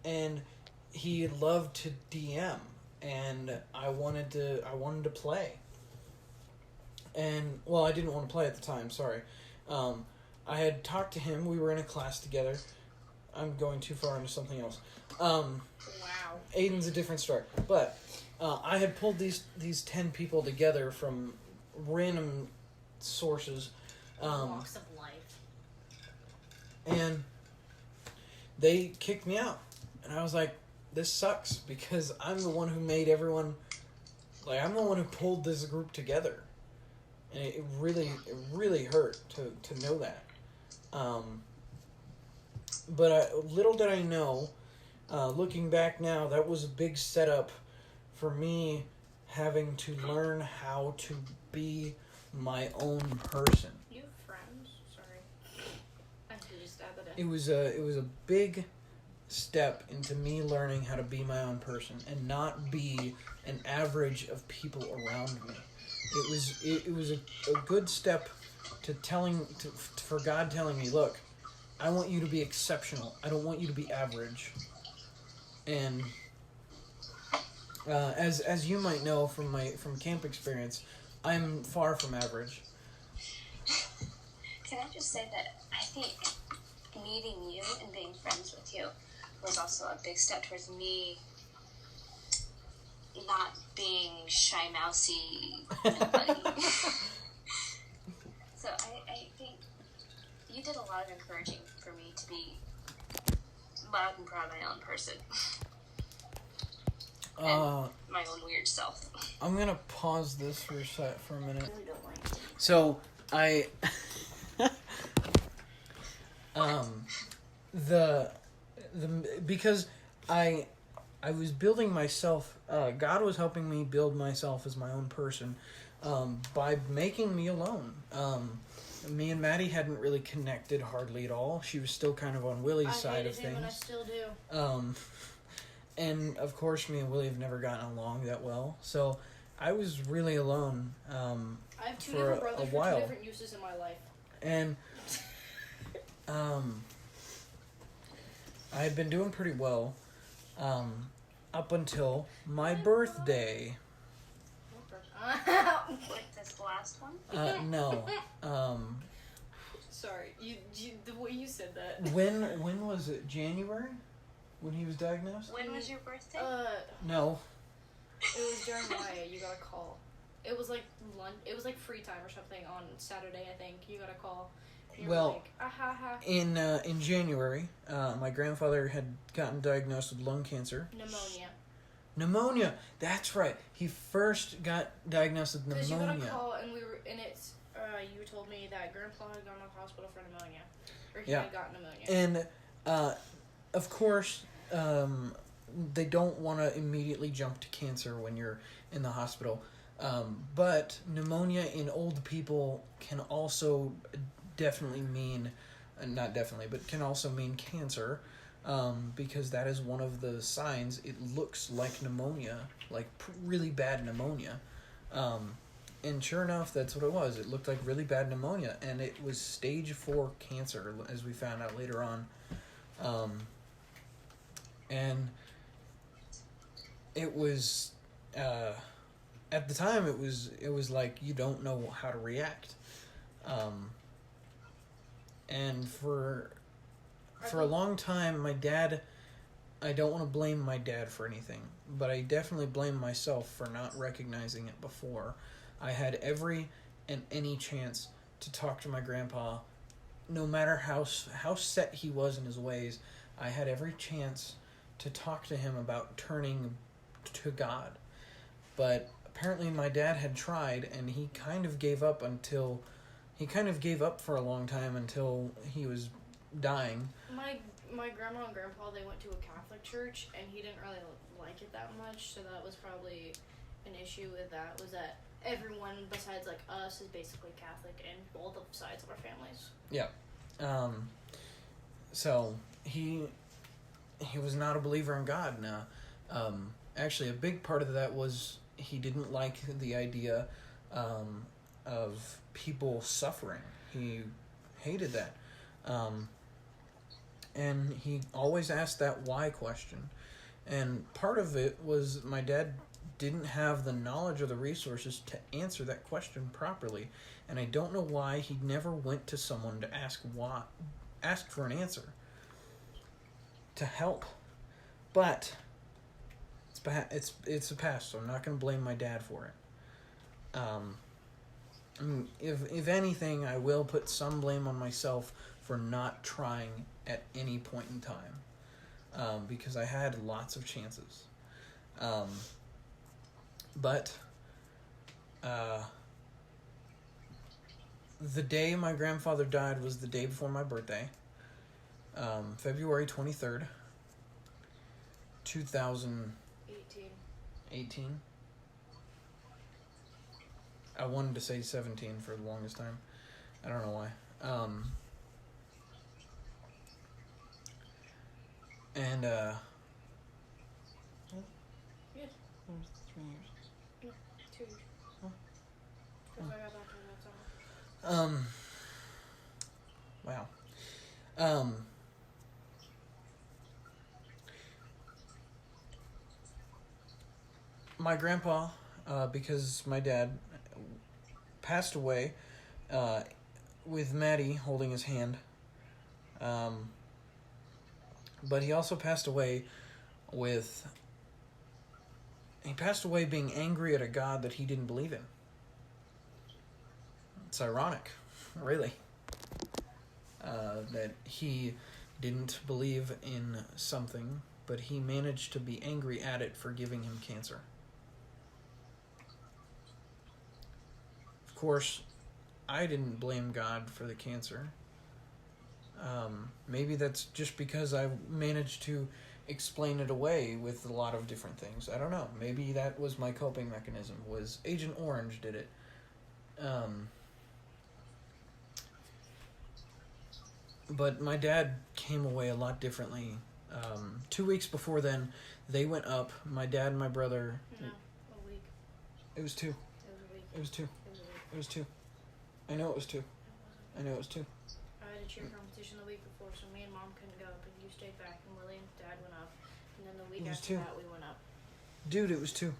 and he loved to DM, and I wanted to play. And, well, I didn't want to play at the time, sorry. I had talked to him, we were in a class together. I'm going too far into something else. Wow. Aiden's a different story. But I had pulled these 10 people together from random sources. Walks of life. And they kicked me out. And I was like, this sucks because I'm the one who made everyone... Like, I'm the one who pulled this group together. And it really hurt to know that. But little did I know, looking back now, that was a big setup for me having to learn how to be my own person. You have friends? Sorry. I should just add that in. It was a big step into me learning how to be my own person and not be an average of people around me. It was a good step for God telling me, look, I want you to be exceptional. I don't want you to be average. And as you might know from camp experience, I'm far from average. Can I just say that I think meeting you and being friends with you was also a big step towards me not being shy mousy nobody. So I think you did a lot of encouraging for me to be loud and proud of my own person. And my own weird self. I'm gonna pause this for a minute. I really don't like it. So because I was building myself. God was helping me build myself as my own person by making me alone. Me and Maddie hadn't really connected hardly at all. She was still kind of on Willie's side of things. And I still do. And of course, me and Willie have never gotten along that well. So I was really alone I have two for different a brothers for while. two different uses in my life. And I had been doing pretty well up until my birthday. Like this last one? No. Sorry, you the way you said that. When was it? January? When he was diagnosed? When was your birthday? No. It was during Maya. You got a call. It was like lunch. It was like free time or something on Saturday, I think. You got a call. You were Well, like, in January, my grandfather had gotten diagnosed with lung cancer. Pneumonia. That's right. He first got diagnosed with Because pneumonia. you got a call and you told me that Grandpa had gone to the hospital for pneumonia, or he had gotten pneumonia. And of course, they don't want to immediately jump to cancer when you're in the hospital. But pneumonia in old people can also definitely mean, not definitely, but can also mean cancer. because that is one of the signs. It looks like pneumonia, like really bad pneumonia. And sure enough, that's what it was. It looked like really bad pneumonia, and it was stage 4 cancer, as we found out later on. And it was, at the time, it was like you don't know how to react. And for a long time, my dad, I don't want to blame my dad for anything, but I definitely blame myself for not recognizing it before. I had every and any chance to talk to my grandpa, no matter how set he was in his ways. I had every chance to talk to him about turning to God. But apparently my dad had tried, and he kind of gave up for a long time until he was dying. My grandma and grandpa, they went to a Catholic church, and he didn't really like it that much, so that was probably an issue with that, was that everyone besides like us is basically Catholic in both of sides of our families. Yeah. So he was not a believer in God now. Actually, a big part of that was he didn't like the idea of people suffering. He hated that. And he always asked that why question. And part of it was my dad didn't have the knowledge or the resources to answer that question properly. And I don't know why he never went to someone to ask for an answer, to help. But it's a past, so I'm not going to blame my dad for it. I mean, if anything, I will put some blame on myself for not trying at any point in time, because I had lots of chances. But the day my grandfather died was the day before my birthday, February 23rd, 2018. I wanted to say 17 for the longest time. I don't know why. And Yeah. 3 years. No, 2 years. Huh? Because I got baptized that summer. Wow. My grandpa, because my dad passed away with Maddie holding his hand. But he also passed away being angry at a God that he didn't believe in. It's ironic, really, that he didn't believe in something, but he managed to be angry at it for giving him cancer. Of course, I didn't blame God for the cancer. Maybe that's just because I managed to explain it away with a lot of different things. I don't know. Maybe that was my coping mechanism, was Agent Orange did it. But my dad came away a lot differently. 2 weeks before then, they went up. My dad and my brother... No, a week. It was 2. It was a week. It was 2. It was a week. It was 2. I know it was 2. I know it was 2. I had a cheer competition the week before, so me and Mom couldn't go, but you stayed back, and Willie and Dad went up. And then the week It was after 2. that, we went up. Dude, it was 2.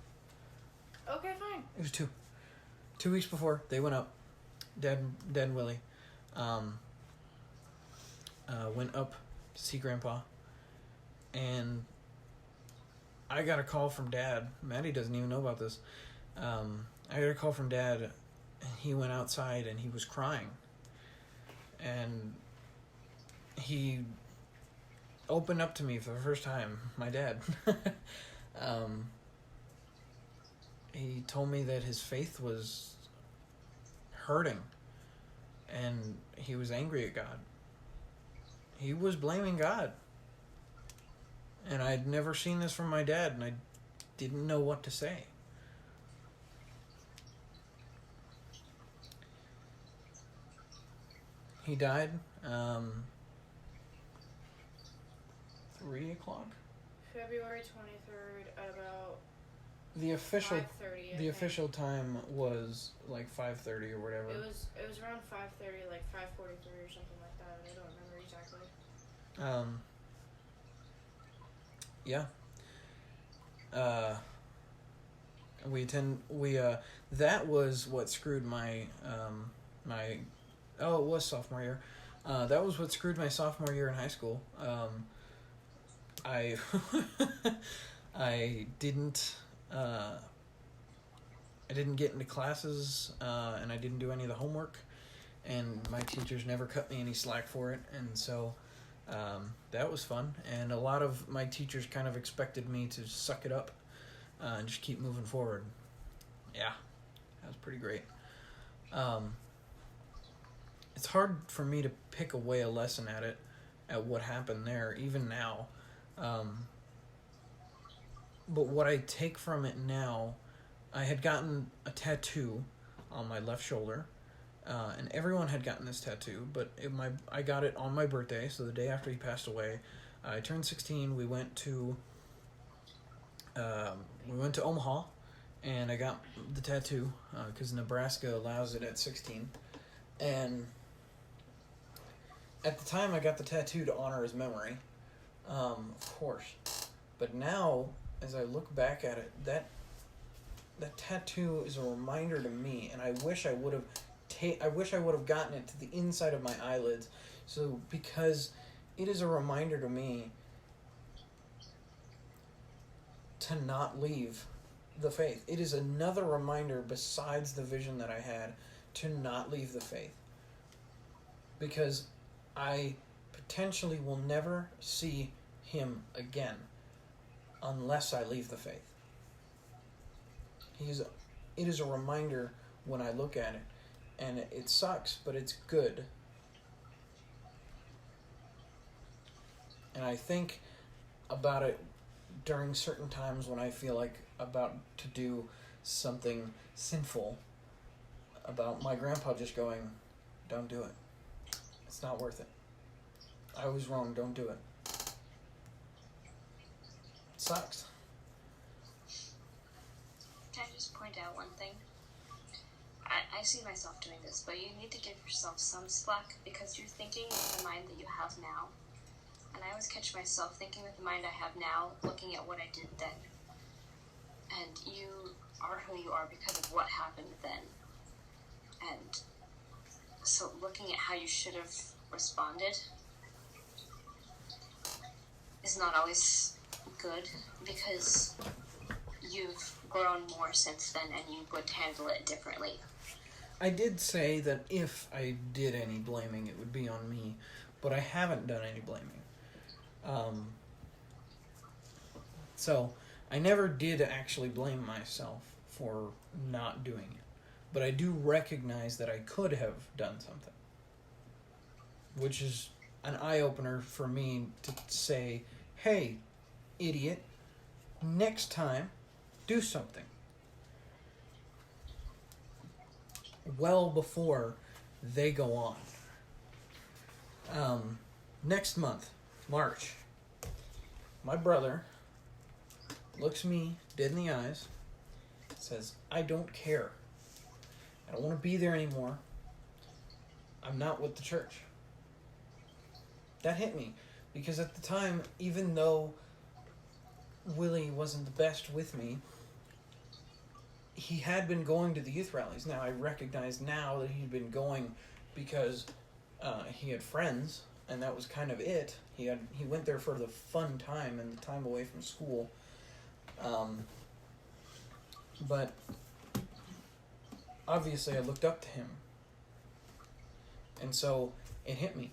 Okay, fine. It was 2. 2 weeks before, they went up. Dad and Willie went up to see Grandpa. And I got a call from Dad. Maddie doesn't even know about this. I got a call from Dad, and he went outside and he was crying. And he opened up to me for the first time, my dad. He told me that his faith was hurting and he was angry at God. He was blaming God. And I'd never seen this from my dad, and I didn't know what to say. He died 3 o'clock? February 23rd at about The official 5:30. the official time was like 5:30 or whatever. It was around 5:30, like 5:43 or something like that. I don't remember exactly. Yeah. That was what screwed my it was sophomore year. That was what screwed my sophomore year in high school. I I didn't get into classes, and I didn't do any of the homework, and my teachers never cut me any slack for it, and so that was fun. And a lot of my teachers kind of expected me to suck it up and just keep moving forward. Yeah, that was pretty great. It's hard for me to pick away a lesson at what happened there, even now. But what I take from it now, I had gotten a tattoo on my left shoulder, and everyone had gotten this tattoo, but I got it on my birthday, so the day after he passed away. I turned 16, we went to Omaha, and I got the tattoo, because Nebraska allows it at 16, and at the time I got the tattoo to honor his memory, of course, but now, as I look back at it, that tattoo is a reminder to me, and I wish I would have gotten it to the inside of my eyelids, because it is a reminder to me to not leave the faith. It is another reminder besides the vision that I had to not leave the faith, because I potentially will never see him again unless I leave the faith. It is a reminder when I look at it, and it sucks, but it's good. And I think about it during certain times when I feel like about to do something sinful, about my grandpa just going, "Don't do it. It's not worth it. I was wrong, don't do it." It sucks. Can I just point out one thing? I see myself doing this, but you need to give yourself some slack, because you're thinking with the mind that you have now. And I always catch myself thinking with the mind I have now, looking at what I did then. And you are who you are because of what happened then. And so looking at how you should have responded is not always good, because you've grown more since then and you would handle it differently. I did say that if I did any blaming, it would be on me, but I haven't done any blaming. So I never did actually blame myself for not doing it, but I do recognize that I could have done something, which is an eye-opener for me to say, "Hey, idiot, next time, do something." Well before they go on. Next month, March, my brother looks me dead in the eyes, says, "I don't care. I don't want to be there anymore. I'm not with the church." That hit me, because at the time, even though Willie wasn't the best with me, he had been going to the youth rallies. Now, I recognize now that he'd been going because he had friends, and that was kind of it. He went there for the fun time and the time away from school. But obviously I looked up to him. And so it hit me.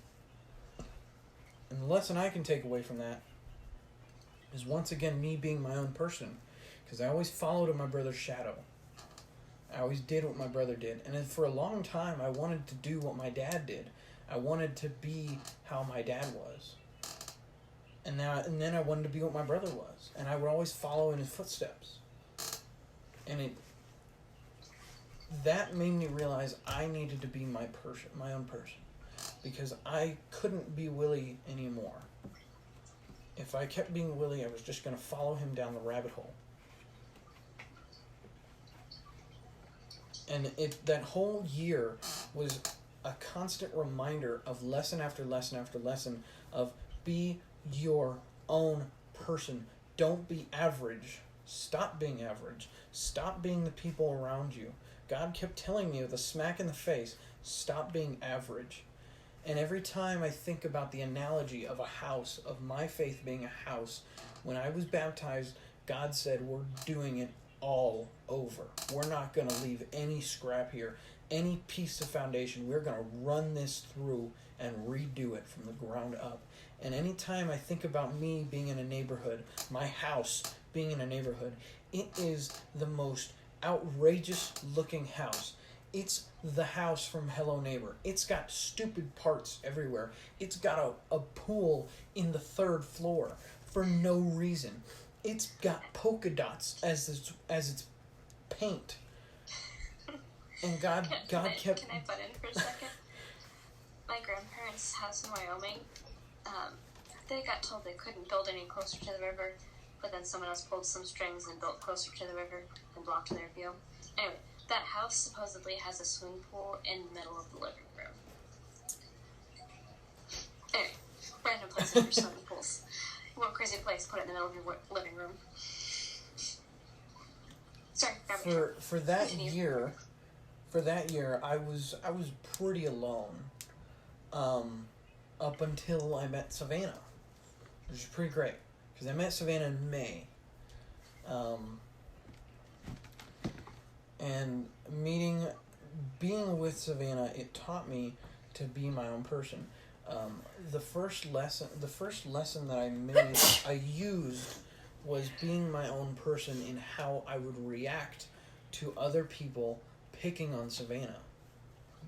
And the lesson I can take away from that is, once again, me being my own person. Because I always followed in my brother's shadow. I always did what my brother did. And for a long time, I wanted to do what my dad did. I wanted to be how my dad was. And then I wanted to be what my brother was. And I would always follow in his footsteps. And that made me realize I needed to be my own person. Because I couldn't be Willie anymore. if I kept being Willie, I was just going to follow him down the rabbit hole. And that whole year was a constant reminder of lesson after lesson after lesson of be your own person. Don't be average. Stop being average. Stop being the people around you. God kept telling me with a smack in the face, stop being average. And every time I think about the analogy of a house, of my faith being a house, when I was baptized, God said, we're doing it all over. We're not going to leave any scrap here, any piece of foundation. We're going to run this through and redo it from the ground up. And anytime I think about me being in a neighborhood, my house being in a neighborhood, it is the most outrageous looking house. It's the house from Hello Neighbor. It's got stupid parts everywhere. It's got a pool in the 3rd floor for no reason. It's got polka dots as its paint. And God kept... Can I butt in for a second? My grandparents' house in Wyoming, they got told they couldn't build any closer to the river, but then someone else pulled some strings and built closer to the river and blocked their view. Anyway, that house supposedly has a swimming pool in the middle of the living room. Anyway, random places for swimming pools. What crazy place, put it in the middle of your living room. Sorry, for that year, I was pretty alone, up until I met Savannah, which is pretty great because I met Savannah in May, and being with Savannah, it taught me to be my own person. The first lesson that I used was being my own person in how I would react to other people picking on Savannah.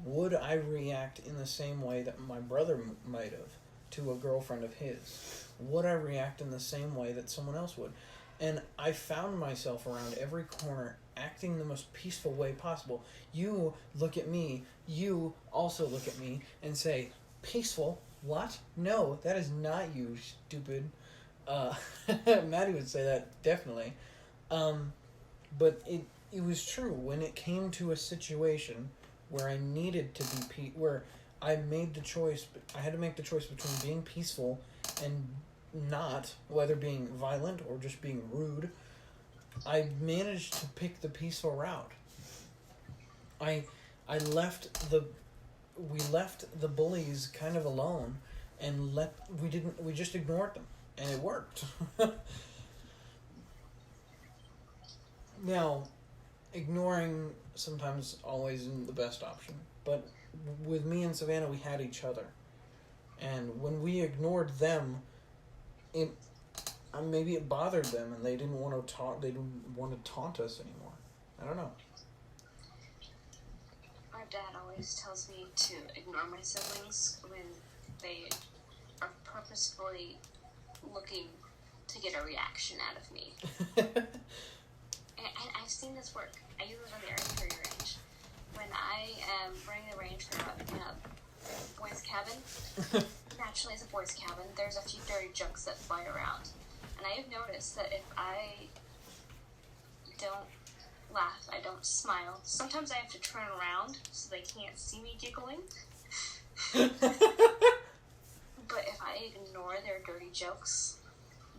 Would I react in the same way that my brother might have to a girlfriend of his? Would I react in the same way that someone else would? And I found myself around every corner acting the most peaceful way possible. You look at me, you also look at me and say, peaceful? What? No, that is not you, stupid. Maddie would say that, definitely. But it was true. When it came to a situation where I needed to be where I made the choice, I had to make the choice between being peaceful and not, whether being violent or just being rude, I managed to pick the peaceful route. We left the bullies kind of alone, and we just ignored them, and it worked. Now, ignoring sometimes always isn't the best option, but with me and Savannah, we had each other, and when we ignored them, maybe it bothered them, and they didn't want to talk. They didn't want to taunt us anymore. I don't know. My dad always tells me to ignore my siblings when they are purposefully looking to get a reaction out of me. And I've seen this work. I use this on the archery range. When I am running the range for a boys' cabin, naturally as a boys' cabin, there's a few dirty junks that fly around. And I have noticed that if I don't laugh, I don't smile, sometimes I have to turn around so they can't see me giggling. But if I ignore their dirty jokes,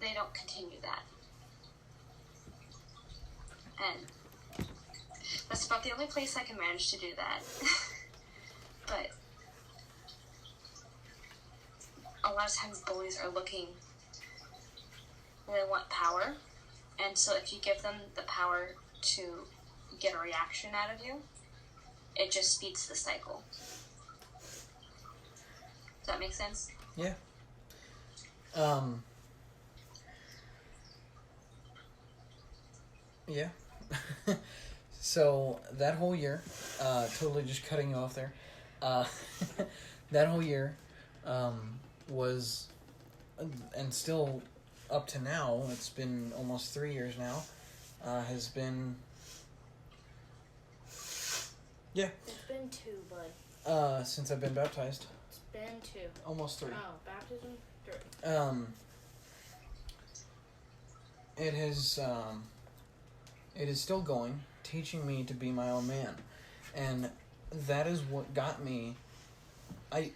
they don't continue that. And that's about the only place I can manage to do that. But a lot of times bullies are looking, they want power, and so if you give them the power to get a reaction out of you, it just speeds the cycle. Does that make sense? Yeah. Yeah. So that whole year, totally just cutting you off there, that whole year was, and still up to now, it's been almost 3 years now, has been, yeah. It's been 2, bud. Since I've been baptized. It's been 2. Almost 3. Oh, baptism 3. it is still going, teaching me to be my own man. And that is what got me. I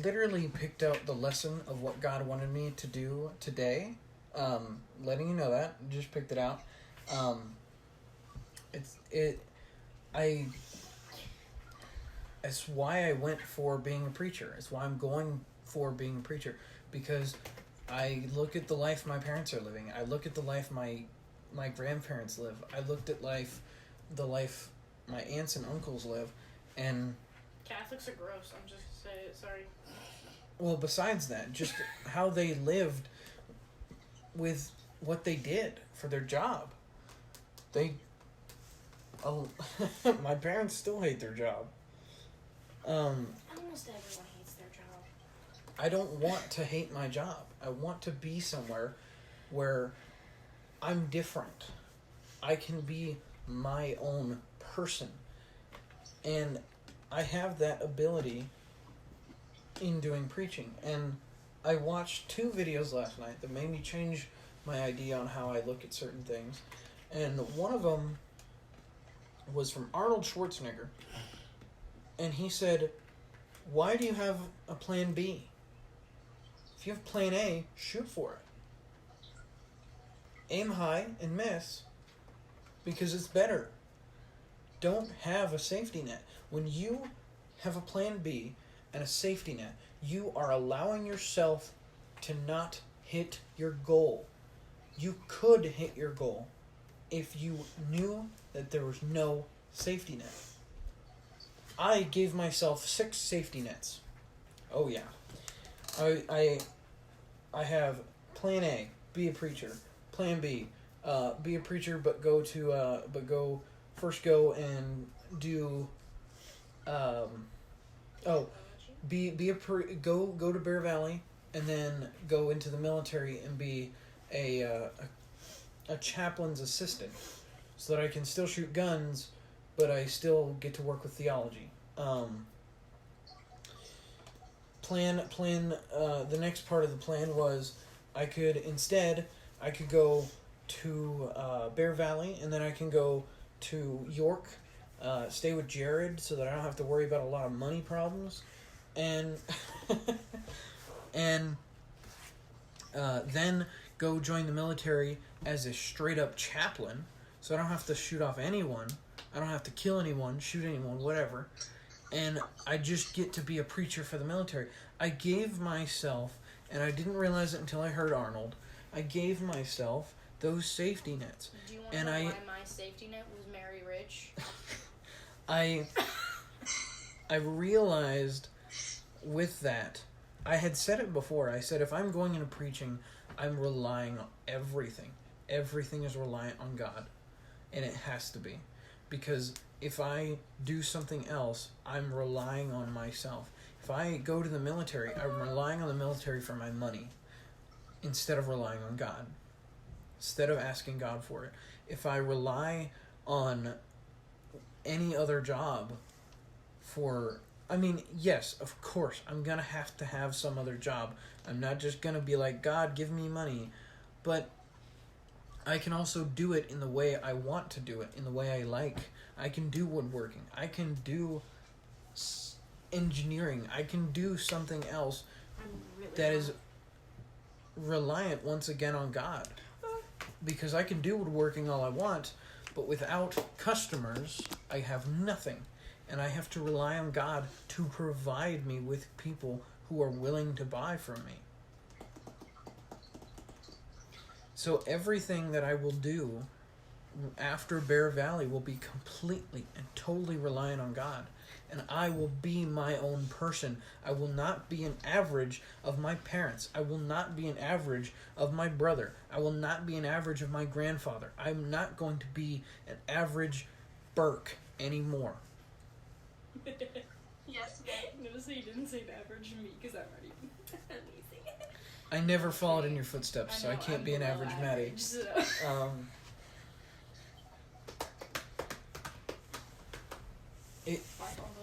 literally picked out the lesson of what God wanted me to do today. Letting you know that. Just picked it out. It's why I went for being a preacher. It's why I'm going for being a preacher. Because I look at the life my parents are living. I look at the life my grandparents live. I looked at the life my aunts and uncles live, and Catholics are gross. I'm just gonna say it. Sorry. Well, besides that, just how they lived with what they did for their job. My parents still hate their job. Almost everyone hates their job. I don't want to hate my job. I want to be somewhere where I'm different. I can be my own person. And I have that ability in doing preaching. And I watched 2 videos last night that made me change my idea on how I look at certain things. And one of them was from Arnold Schwarzenegger. And he said, why do you have a plan B? If you have plan A, shoot for it. Aim high and miss, because it's better. Don't have a safety net. When you have a plan B and a safety net, you are allowing yourself to not hit your goal. You could hit your goal if you knew that there was no safety net. I gave myself 6 safety nets. Oh yeah. I have plan A, be a preacher. Plan B, be a preacher, but go and do. Go to Bear Valley, and then go into the military and be a chaplain's assistant, so that I can still shoot guns, but I still get to work with theology. The next part of the plan was I could go to Bear Valley, and then I can go to York, stay with Jared so that I don't have to worry about a lot of money problems, and then go join the military as a straight up chaplain, so I don't have to shoot off anyone, I don't have to kill anyone, shoot anyone, whatever, and I just get to be a preacher for the military. I gave myself, and I didn't realize it until I heard Arnold, I gave myself those safety nets. Do you want to know why my safety net was Mary Rich? I realized with that, I had said it before, I said if I'm going into preaching, I'm relying on everything. Everything is reliant on God. And it has to be. Because if I do something else, I'm relying on myself. If I go to the military, I'm relying on the military for my money instead of relying on God. Instead of asking God for it. If I rely on any other job yes, of course, I'm going to have some other job. I'm not just going to be like, God, give me money. But I can also do it in the way I want to do it, in the way I like. I can do woodworking. I can do engineering. I can do something else that is reliant once again on God. Because I can do woodworking all I want, but without customers, I have nothing. And I have to rely on God to provide me with people who are willing to buy from me. So everything that I will do after Bear Valley will be completely and totally reliant on God. And I will be my own person. I will not be an average of my parents. I will not be an average of my brother. I will not be an average of my grandfather. I'm not going to be an average Burke anymore. Yes, Notice you didn't say average me, because I'm already amazing. I never followed in your footsteps, so I can't be an average Maddie. So.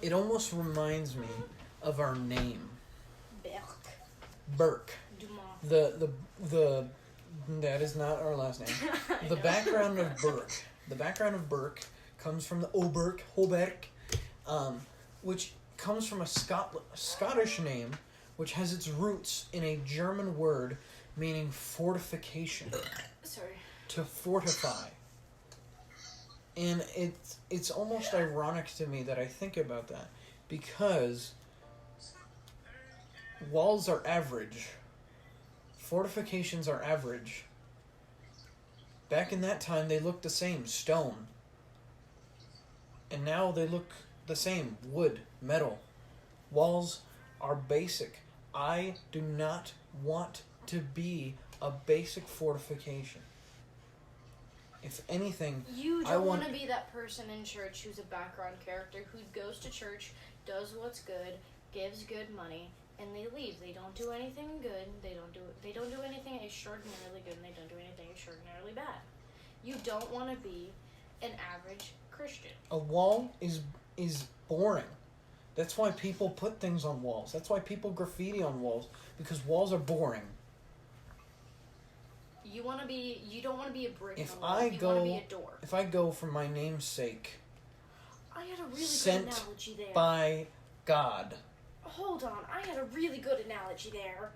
It almost reminds me of our name. Burke. Burke. Dumas. The That is not our last name. I The know. background of Burke. The background of Burke comes from the Holberg, which comes from a Scottish name, which has its roots in a German word meaning fortification. Sorry. To fortify. And it's almost ironic to me that I think about that, because walls are average. Fortifications are average. Back in that time, they looked the same, stone. And now they look the same, wood, metal. Walls are basic. I do not want to be a basic fortification. If anything, You I don't want- want to be that person in church who's a background character who goes to church, does what's good, gives good money, and they leave. They don't do anything good. They don't do anything extraordinarily good, and they don't do anything extraordinarily bad. You don't want to be an average Christian. a wall is boring. That's why people put things on walls. That's why people graffiti on walls, because walls are boring. You don't want to be a brick in If a wall. I You want to go- be a door. If I go for my namesake, I had a really sent good analogy there. by God. Hold on, I had a really good analogy there.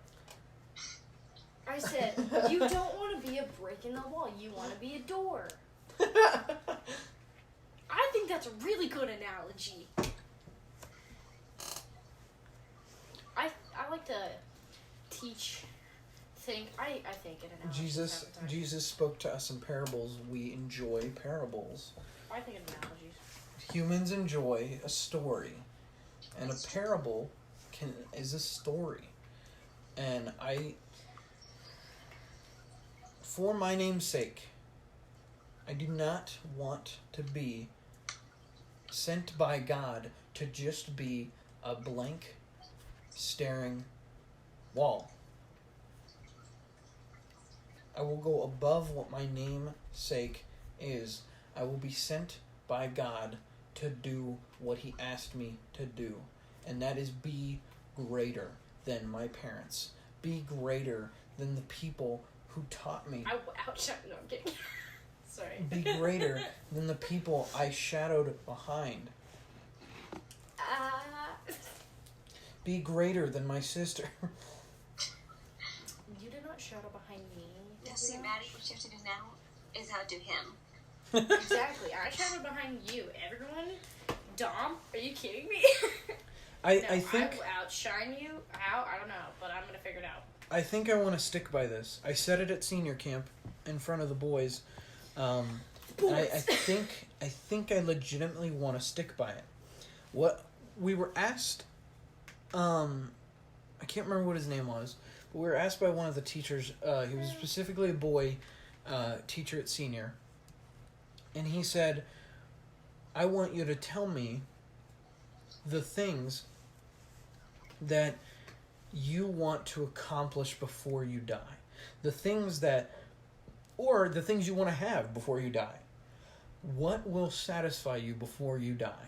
I said, you don't want to be a brick in the wall. You want to be a door. I think that's a really good analogy. I like to teach. I think an analogy. Jesus spoke to us in parables. We enjoy parables. I think in analogies. Humans enjoy a story, and a parable is a story. And for my name's sake, I do not want to be sent by God to just be a blank, staring wall. I will go above what my namesake is. I will be sent by God to do what He asked me to do. And that is be greater than my parents. Be greater than the people who taught me. Ouch, no, I'm kidding. Sorry. Be greater than the people I shadowed behind. Be greater than my sister. You did not shadow behind me. Now, see, Maddie, what you have to do now is outdo him. Exactly. I shadowed behind you. Everyone, Dom, are you kidding me? I I think will outshine you. How? I don't know, but I'm gonna figure it out. I think I want to stick by this. I said it at senior camp in front of the boys. And I think I legitimately want to stick by it. What we were asked, I can't remember what his name was, but we were asked by one of the teachers. He was specifically a boy teacher at senior, and he said, "I want you to tell me the things that you want to accomplish before you die, the things you want to have before you die. What will satisfy you before you die?"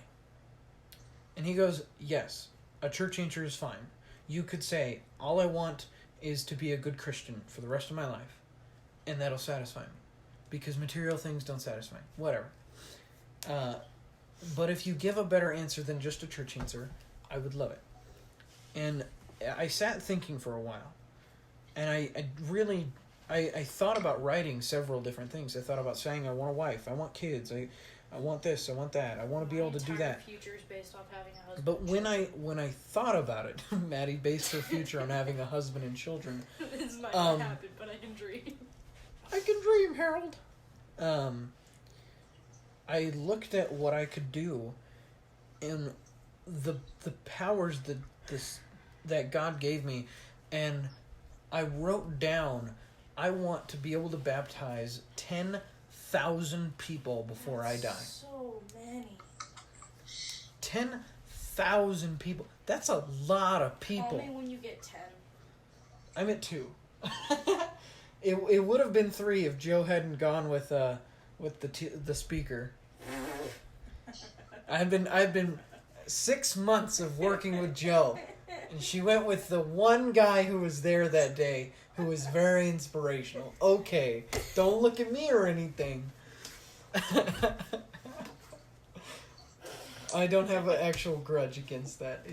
And he goes, "Yes, a church teacher is fine. You could say, all I want is to be a good Christian for the rest of my life, and that'll satisfy me, because material things don't satisfy me. Whatever. But if you give a better answer than just a church answer, I would love it." And I sat thinking for a while, and I thought about writing several different things. I thought about saying I want a wife, I want kids, I want this, I want that, I want to be able to do that. My future is based off having a husband. But when I thought about it, Maddie based her future on having a husband and children. This might not happen, but I can dream. I can dream, Harold. I looked at what I could do, and the powers that God gave me, and I wrote down, I want to be able to baptize 10,000 people before I die. So many. 10,000 people. That's a lot of people. Call me when you get 10. I'm at 2. It would have been 3 if Joe hadn't gone with the speaker. I've been 6 months of working with Joe, and she went with the one guy who was there that day who is very inspirational. Okay, don't look at me or anything. I don't have an actual grudge against that.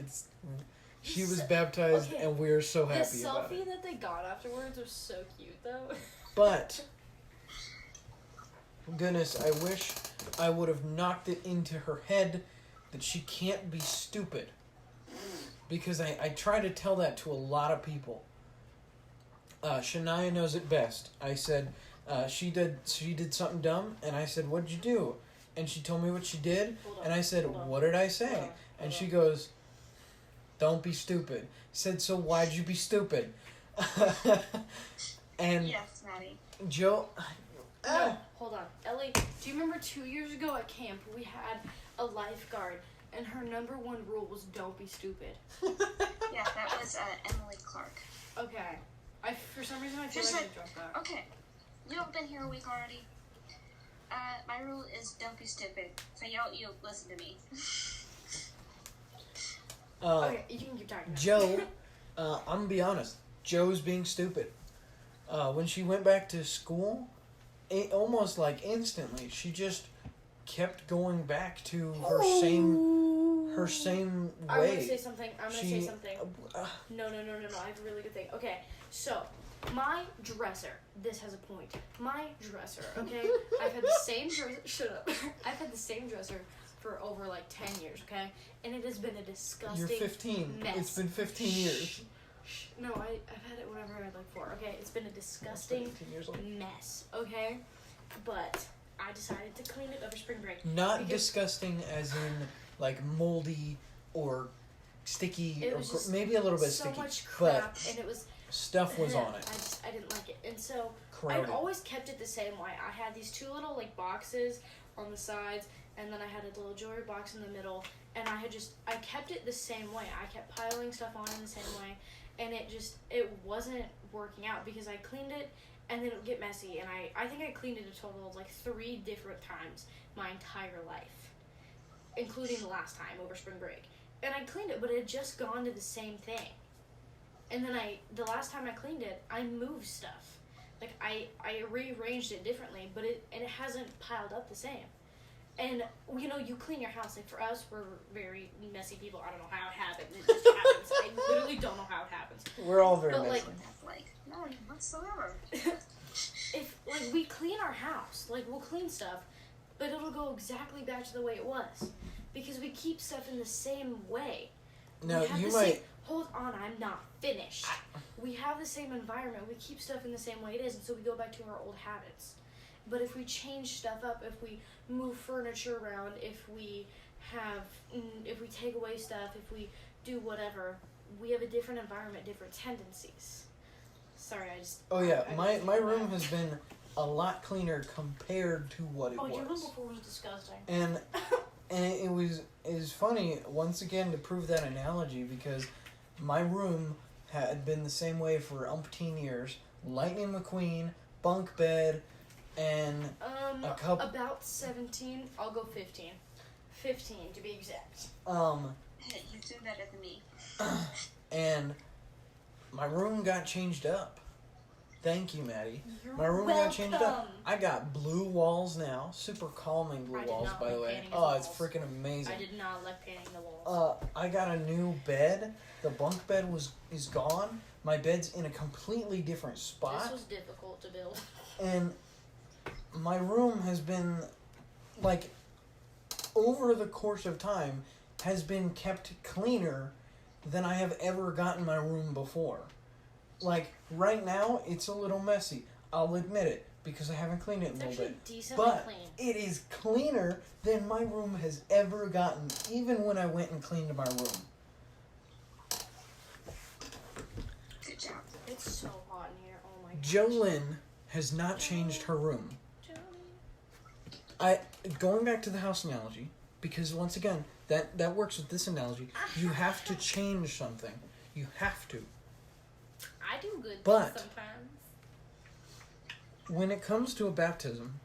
She was baptized, okay, and we're so The happy about selfie it. that they got afterwards was so cute, though. But, goodness, I wish I would have knocked it into her head that she can't be stupid. Because I try to tell that to a lot of people. Shania knows it best. I said, she did something dumb, and I said, "What'd you do?" And she told me what she did, and I said, "What did I say?" And she goes, "Don't be stupid." I said, "So why'd you be stupid?" And Yes, Maddie. Joe... No, hold on. Ellie, do you remember 2 years ago at camp we had a lifeguard and her number one rule was don't be stupid? Yeah, that was Emily Clark. Okay. For some reason I feel Just like I like- dropped that. Okay, you've been here a week already. My rule is don't be stupid. So you listen to me. Okay, you can keep talking. Joe, I'm gonna be honest. Joe's being stupid. When she went back to school, almost like instantly, she just kept going back to her same way. I'm gonna say something. She- No. I have a really good thing. Okay, so my dresser. This has a point. My dresser. Okay, I've had the same dresser. Shut up. I've had the same dresser for over like 10 years. Okay, and it has been a disgusting. You're 15. Mess. It's been 15 years. No, I've had it whenever I like 4. Okay, it's been a disgusting 15 years old. mess. Okay, but I decided to clean it over spring break. Not because disgusting as in like moldy or sticky, It or was just maybe a little bit so sticky, much crap, but and it was. stuff was on it. I didn't like it, and so Crowded. I'd always kept it the same way. I had these 2 little like boxes on the sides, and then I had a little jewelry box in the middle, and I kept it the same way. I kept piling stuff on in the same way, and it wasn't working out because I cleaned it and then it would get messy, and I think I cleaned it a total of like 3 different times my entire life, including the last time over spring break. And I cleaned it, but it had just gone to the same thing. And then the last time I cleaned it, I moved stuff. Like I rearranged it differently, but it hasn't piled up the same. And you clean your house. Like for us, we're very messy people. I don't know how it happens. It just happens. I literally don't know how it happens. We're all very But, messy. No, whatsoever. If like we clean our house, like we'll clean stuff, but it'll go exactly back to the way it was because we keep stuff in the same way. Now We have you the might. same- hold on, I'm not finished. We have the same environment. We keep stuff in the same way it is, and so we go back to our old habits. But if we change stuff up, if we move furniture around, if we take away stuff, if we do whatever, we have a different environment, different tendencies. Sorry, I just. Oh yeah, I my just- room has been a lot cleaner compared to what it Oh, your room was. before was disgusting. And it was funny once again to prove that analogy because my room had been the same way for umpteen years. Lightning McQueen, bunk bed, and a couple. About 17. I'll go 15. 15 to be exact. You do better than me. And my room got changed up. Thank you, Maddie. You're My room got changed up. welcome. I got blue walls now. Super calming blue I did walls, not by the like way. painting the Oh, it's walls. freaking amazing. I did not like painting the walls. I got a new bed. The bunk bed is gone. My bed's in a completely different spot. This was difficult to build. And my room has been, like, over the course of time, has been kept cleaner than I have ever gotten my room before. Like, right now, it's a little messy. I'll admit it, because I haven't cleaned it in It's a little actually bit. decently But clean. it is cleaner than my room has ever gotten, even when I went and cleaned my room. Good job. It's so hot in here. Oh my god. Jolyn has not changed her room. Going back to the house analogy, because once again, that works with this analogy. You have to change something. You have to. I do good But- things sometimes. When it comes to a baptism,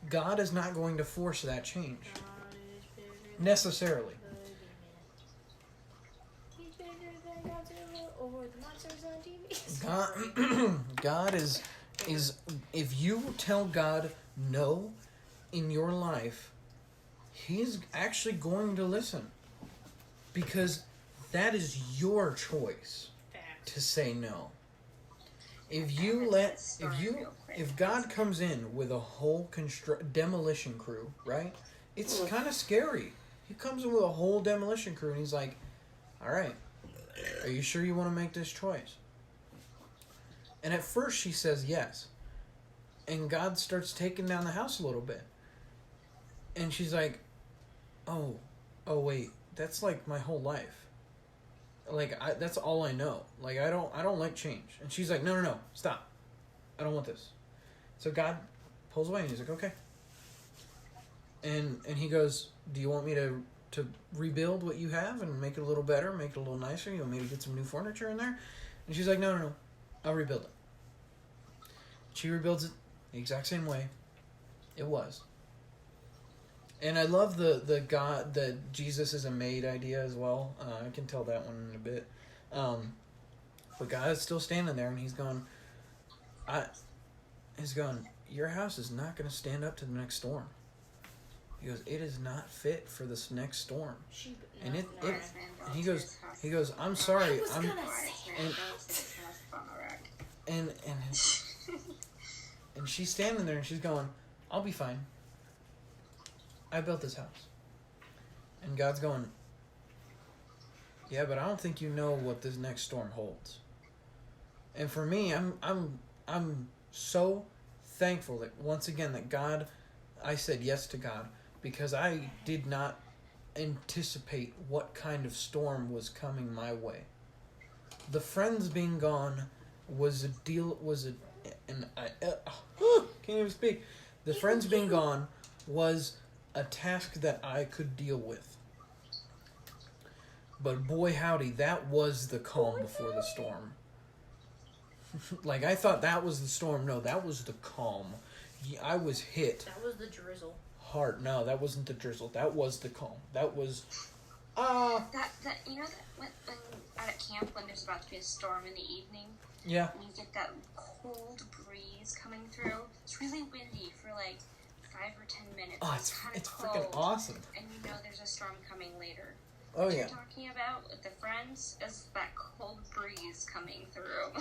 God is not going to force that change God is bigger than necessarily. the demon. He's bigger than Godzilla or the monsters God is if you tell God no in your life, He's actually going to listen, because that is your choice to say no. If God comes in with a whole demolition crew, right? It's kind of scary. He comes in with a whole demolition crew and He's like, all right, are you sure you want to make this choice? And at first she says yes. And God starts taking down the house a little bit. And she's like, oh wait, that's like my whole life. Like, that's all I know. Like, I don't like change. And she's like, no, stop. I don't want this. So God pulls away and He's like, okay. And He goes, do you want me to rebuild what you have and make it a little better, make it a little nicer? You want me to get some new furniture in there? And she's like, no, I'll rebuild it. She rebuilds it the exact same way it was. And I love the God, the Jesus is a maid idea as well. I can tell that one in a bit. But God is still standing there, and He's going, your house is not going to stand up to the next storm. He goes, it is not fit for this next storm. And he goes, I'm sorry. And she's standing there and she's going, I'll be fine. I built this house. And God's going, yeah, but I don't think you know what this next storm holds. And for me, I'm so thankful that once again that I said yes to God, because I did not anticipate what kind of storm was coming my way. The friends being gone can't even speak. The friends being gone was a task that I could deal with. But boy howdy, that was the calm before the storm. Like, I thought that was the storm. No, that was the calm. I was hit. That was the drizzle. Hard. No, that wasn't the drizzle. That was the calm. That was... That you know that when at a camp when there's about to be a storm in the evening? Yeah. And you get that cold breeze coming through. It's really windy for like 5 or 10 minutes. Oh, it's freaking awesome. And you know there's a storm coming later. Oh, what yeah. you're talking about with the friends is that cold breeze coming through.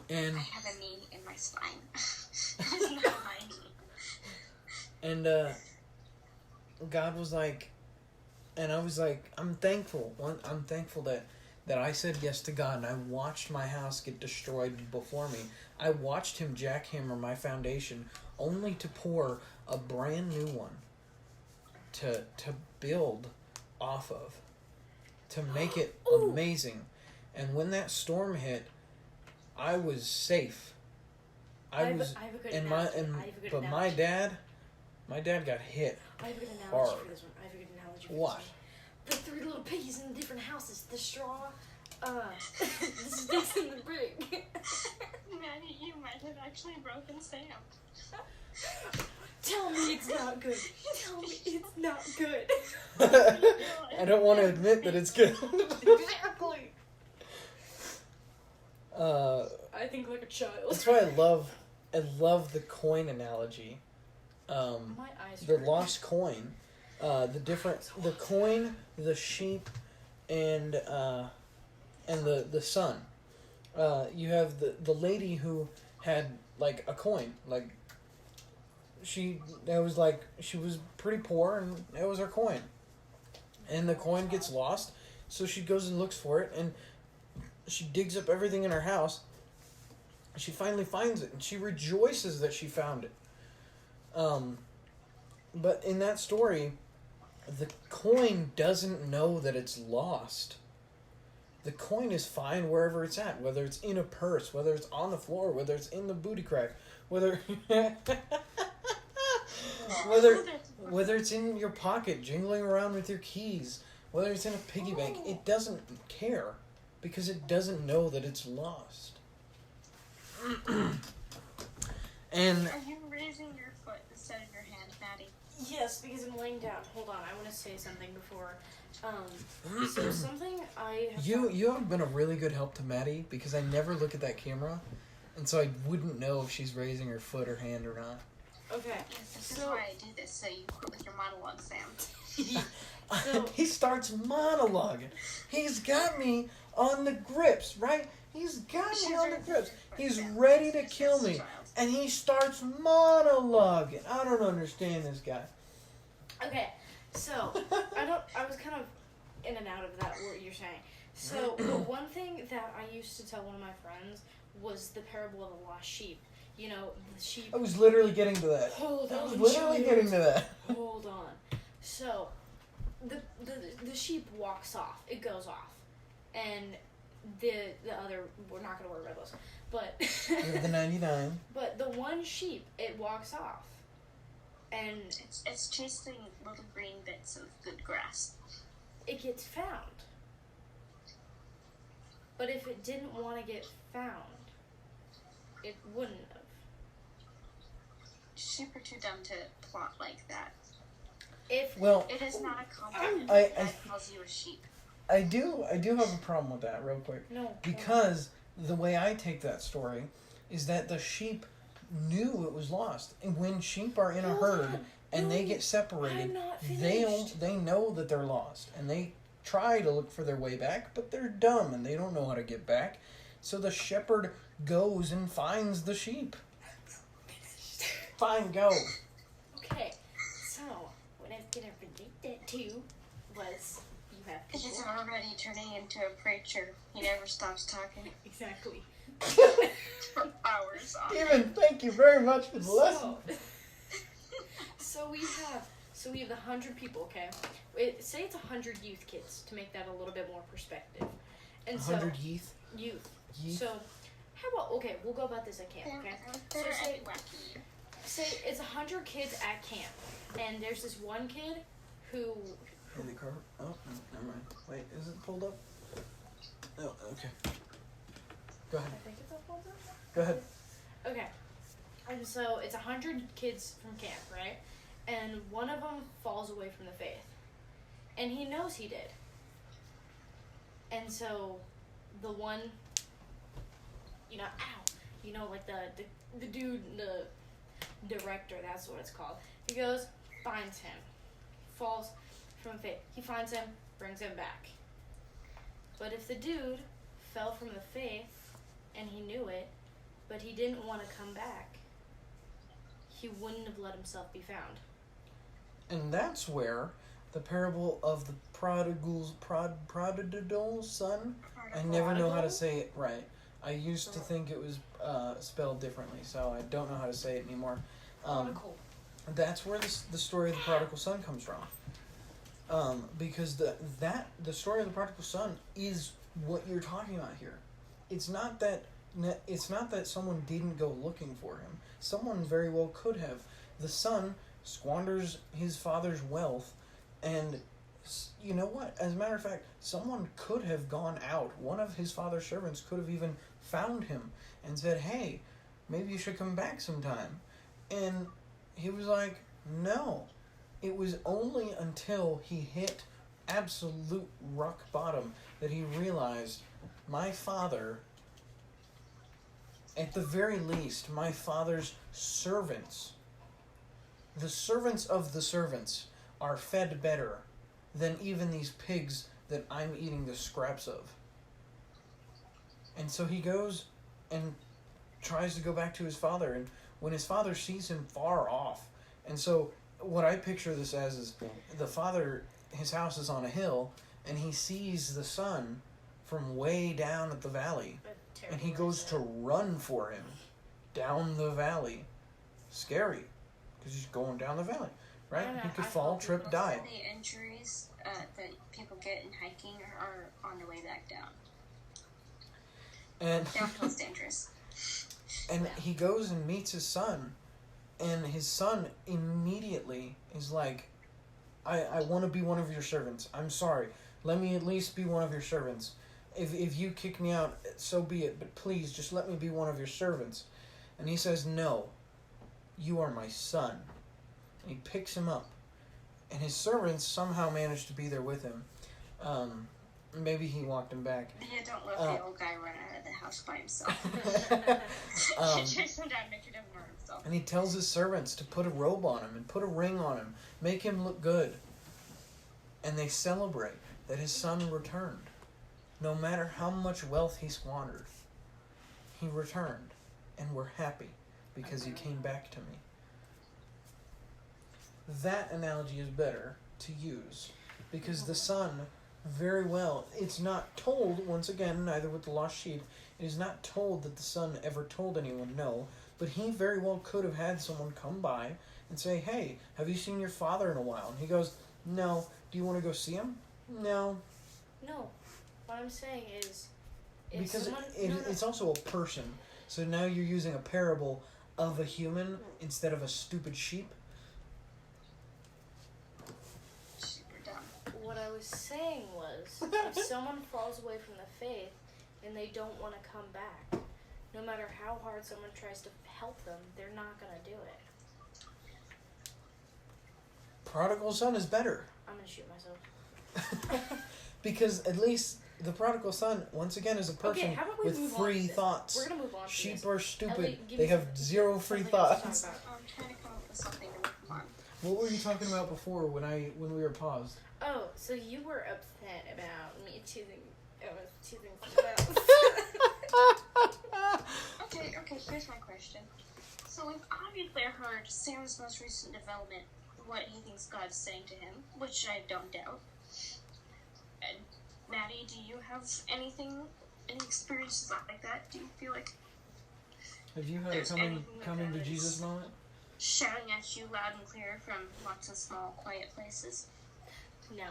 And I have a knee in my spine. It's not my knee. And God was like, and I was like, I'm thankful. I'm thankful that I said yes to God, and I watched my house get destroyed before me. I watched Him jackhammer my foundation, only to pour a brand new one to build off of, to make it amazing. And when that storm hit, I was safe. My dad got hit. I have a good analogy hard. for this one. What? The 3 little piggies in the different houses. The straw, the sticks and the brick. Maddie, you might have actually broken Sam. Tell me it's not good. Tell me it's not good. I don't want to admit that it's good. Exactly. I think like a child. That's why I love the coin analogy. My eyes The hurt. lost coin. The coin, the sheep, and the sun. You have the lady who had like a coin, like she was pretty poor, and it was her coin, and the coin gets lost, so she goes and looks for it, and she digs up everything in her house. She finally finds it, and she rejoices that she found it. But in that story, the coin doesn't know that it's lost. The coin is fine wherever it's at, whether it's in a purse, whether it's on the floor, whether it's in the booty crack, whether it's in your pocket jingling around with your keys, whether it's in a piggy bank. It doesn't care because it doesn't know that it's lost. And are you raising your foot instead of your hand, Maddie? Yes, because I'm laying down. Hold on, I want to say something before. So something I have You have been a really good help to Maddie because I never look at that camera, and so I wouldn't know if she's raising her foot or hand or not. Okay. Yes, this is why I do this, so you quit with your monologue, Sam. So- He starts monologuing. He's got me on the grips, right? He's got me on the grips. He's ready to kill me, and he starts monologuing. I don't understand this guy. Okay, so I was kind of in and out of that what you're saying. So the one thing that I used to tell one of my friends was the parable of the lost sheep. You know, the sheep. I was literally getting to that. Hold I was on, literally child. getting to that. Hold on. So the sheep walks off. It goes off, and the other, we're not gonna worry about those, but The 99. but the one sheep, it walks off, and It's chasing little green bits of good grass. it gets found. But if it didn't want to get found, it wouldn't have. Sheep are too dumb to plot like that. If Well, It is not a compliment I- that calls you a sheep. I do have a problem with that real quick. no, Because the way I take that story is that the sheep knew it was lost. And when sheep are in a Hold herd on. and they No, get separated, I'm not they finished. know that they're lost. And they try to look for their way back, but they're dumb and they don't know how to get back. So the shepherd goes and finds the sheep. Fine, go. Okay, so what I was gonna relate that to was you have He's people. already turning into a preacher. He never stops talking Exactly. for hours on Steven, thank you very much for the lesson. So we have the 100 people. Okay, say it's 100 youth kids to make that a little bit more perspective. And 100 so yeeth. youth. Yeeth. So how about we'll go about this at camp. Okay, so say it's 100 kids at camp, and there's this one kid who Hey, the car. Oh, no, never mind. Wait, is it pulled up? Oh, okay. Go ahead. I think it's up on there. Go ahead. Okay. And so it's 100 kids from camp, right? And one of them falls away from the faith. And he knows he did. And so the one, like the dude, the director, that's what it's called. He goes, finds him, falls from faith. He finds him, brings him back. But if the dude fell from the faith and he knew it, but he didn't want to come back, he wouldn't have let himself be found. And that's where the parable of the prodigal son. I never know how to say it right. I used to think it was spelled differently, so I don't know how to say it anymore. That's where the story of the prodigal son comes from. Because the story of the prodigal son is what you're talking about here. It's not that someone didn't go looking for him. Someone very well could have. The son squanders his father's wealth, and you know what? As a matter of fact, someone could have gone out. One of his father's servants could have even found him and said, "Hey, maybe you should come back sometime." And he was like, "No." It was only until he hit absolute rock bottom that he realized, my father, at the very least, my father's servants, the servants of the servants, are fed better than even these pigs that I'm eating the scraps of. And so he goes and tries to go back to his father, and when his father sees him far off, and so what I picture this as is the father, his house is on a hill, and he sees the son from way down at the valley, and he goes to run for him down the valley. Scary, because he's going down the valley, right? He could fall, trip, die. The injuries that people get in hiking are on the way back down. And Downhill's dangerous. And he goes and meets his son, and his son immediately is like, I want to be one of your servants. I'm sorry. Let me at least be one of your servants. If you kick me out, so be it. But please, just let me be one of your servants. And he says, "No, you are my son." and he picks him up, and his servants somehow managed to be there with him. Maybe he walked him back. Yeah, don't let the old guy run out of the house by himself. Chase him down, make sure he doesn't hurt himself. And he tells his servants to put a robe on him and put a ring on him, make him look good. And they celebrate that his son returned. No matter how much wealth he squandered, he returned, and we're happy because he came back to me. That analogy is better to use because the son, very well, it's not told, once again, neither with the lost sheep, it is not told that the son ever told anyone no, but he very well could have had someone come by and say, hey, have you seen your father in a while? And he goes, no. Do you want to go see him? No. No. What I'm saying is... Because it's also a person. So now you're using a parable of a human instead of a stupid sheep. Super dumb. What I was saying was, if someone falls away from the faith and they don't want to come back, no matter how hard someone tries to help them, they're not going to do it. Prodigal son is better. I'm going to shoot myself. Because at least the prodigal son, once again, is a person with free thoughts. We're going to move on. Sheep are stupid. Ellie, they have zero free thoughts. I'm trying to come up with something to move on. What were you talking about before when we were paused? Oh, so you were upset about me choosing Okay, here's my question. So we've obviously heard Sam's most recent development, what he thinks God's saying to him, which I don't doubt. And Maddie, do you have any experiences like that? Do you feel like Have you had a coming to Jesus moment? Shouting at you loud and clear from lots of small, quiet places? No.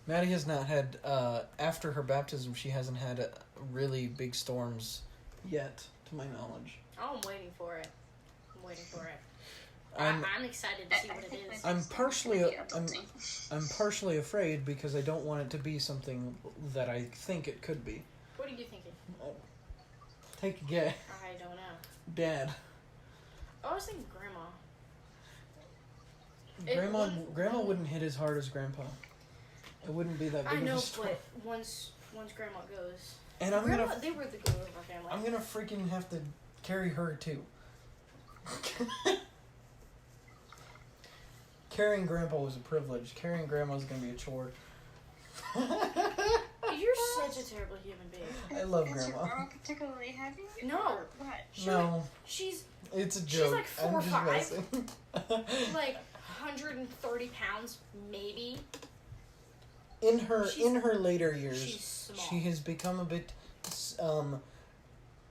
Maddie has not had, after her baptism, she hasn't had really big storms yet, to my knowledge. Oh, I'm waiting for it. I'm excited to see what it is. I'm partially afraid because I don't want it to be something that I think it could be. What are you thinking? Take a guess. I don't know. Dad. I was thinking Grandma. Grandma wouldn't hit as hard as Grandpa. It wouldn't be that big of a storm. But once Grandma goes, and they were the glue of our family. I'm gonna freaking have to carry her too. Carrying Grandpa was a privilege. Carrying Grandma's gonna be a chore. You're such a terrible human being. I love Is Grandma. your grandma particularly heavy? No. Or what? No. It's a joke. She's like 4 or I'm just 5. messing. Like 130 pounds, maybe. In her later years, she's small. she has become a bit,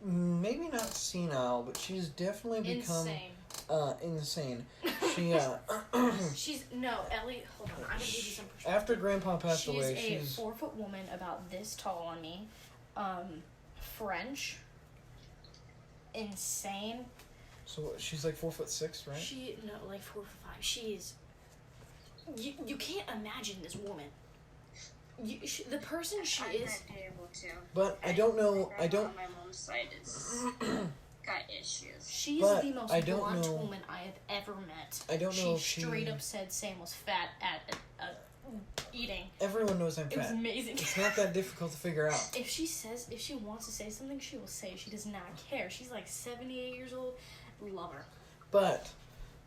maybe not senile, but she's definitely become insane. She she's Ellie. Hold on, I'm gonna give you some perspective. After Grandpa passed away, she's a 4-foot woman about this tall on me, French, insane. So she's like 4'6", right? Like 4'5". She is. You can't imagine this woman. The person she is. I'm not able to. But I don't know. My mom's side is got issues. She's the most blunt woman I have ever met. I don't know. She straight up said Sam was fat at eating. Everyone knows I'm fat. It was amazing. It's not that difficult to figure out. If she wants to say something, she will say. She does not care. She's like 78 years old. Love her. But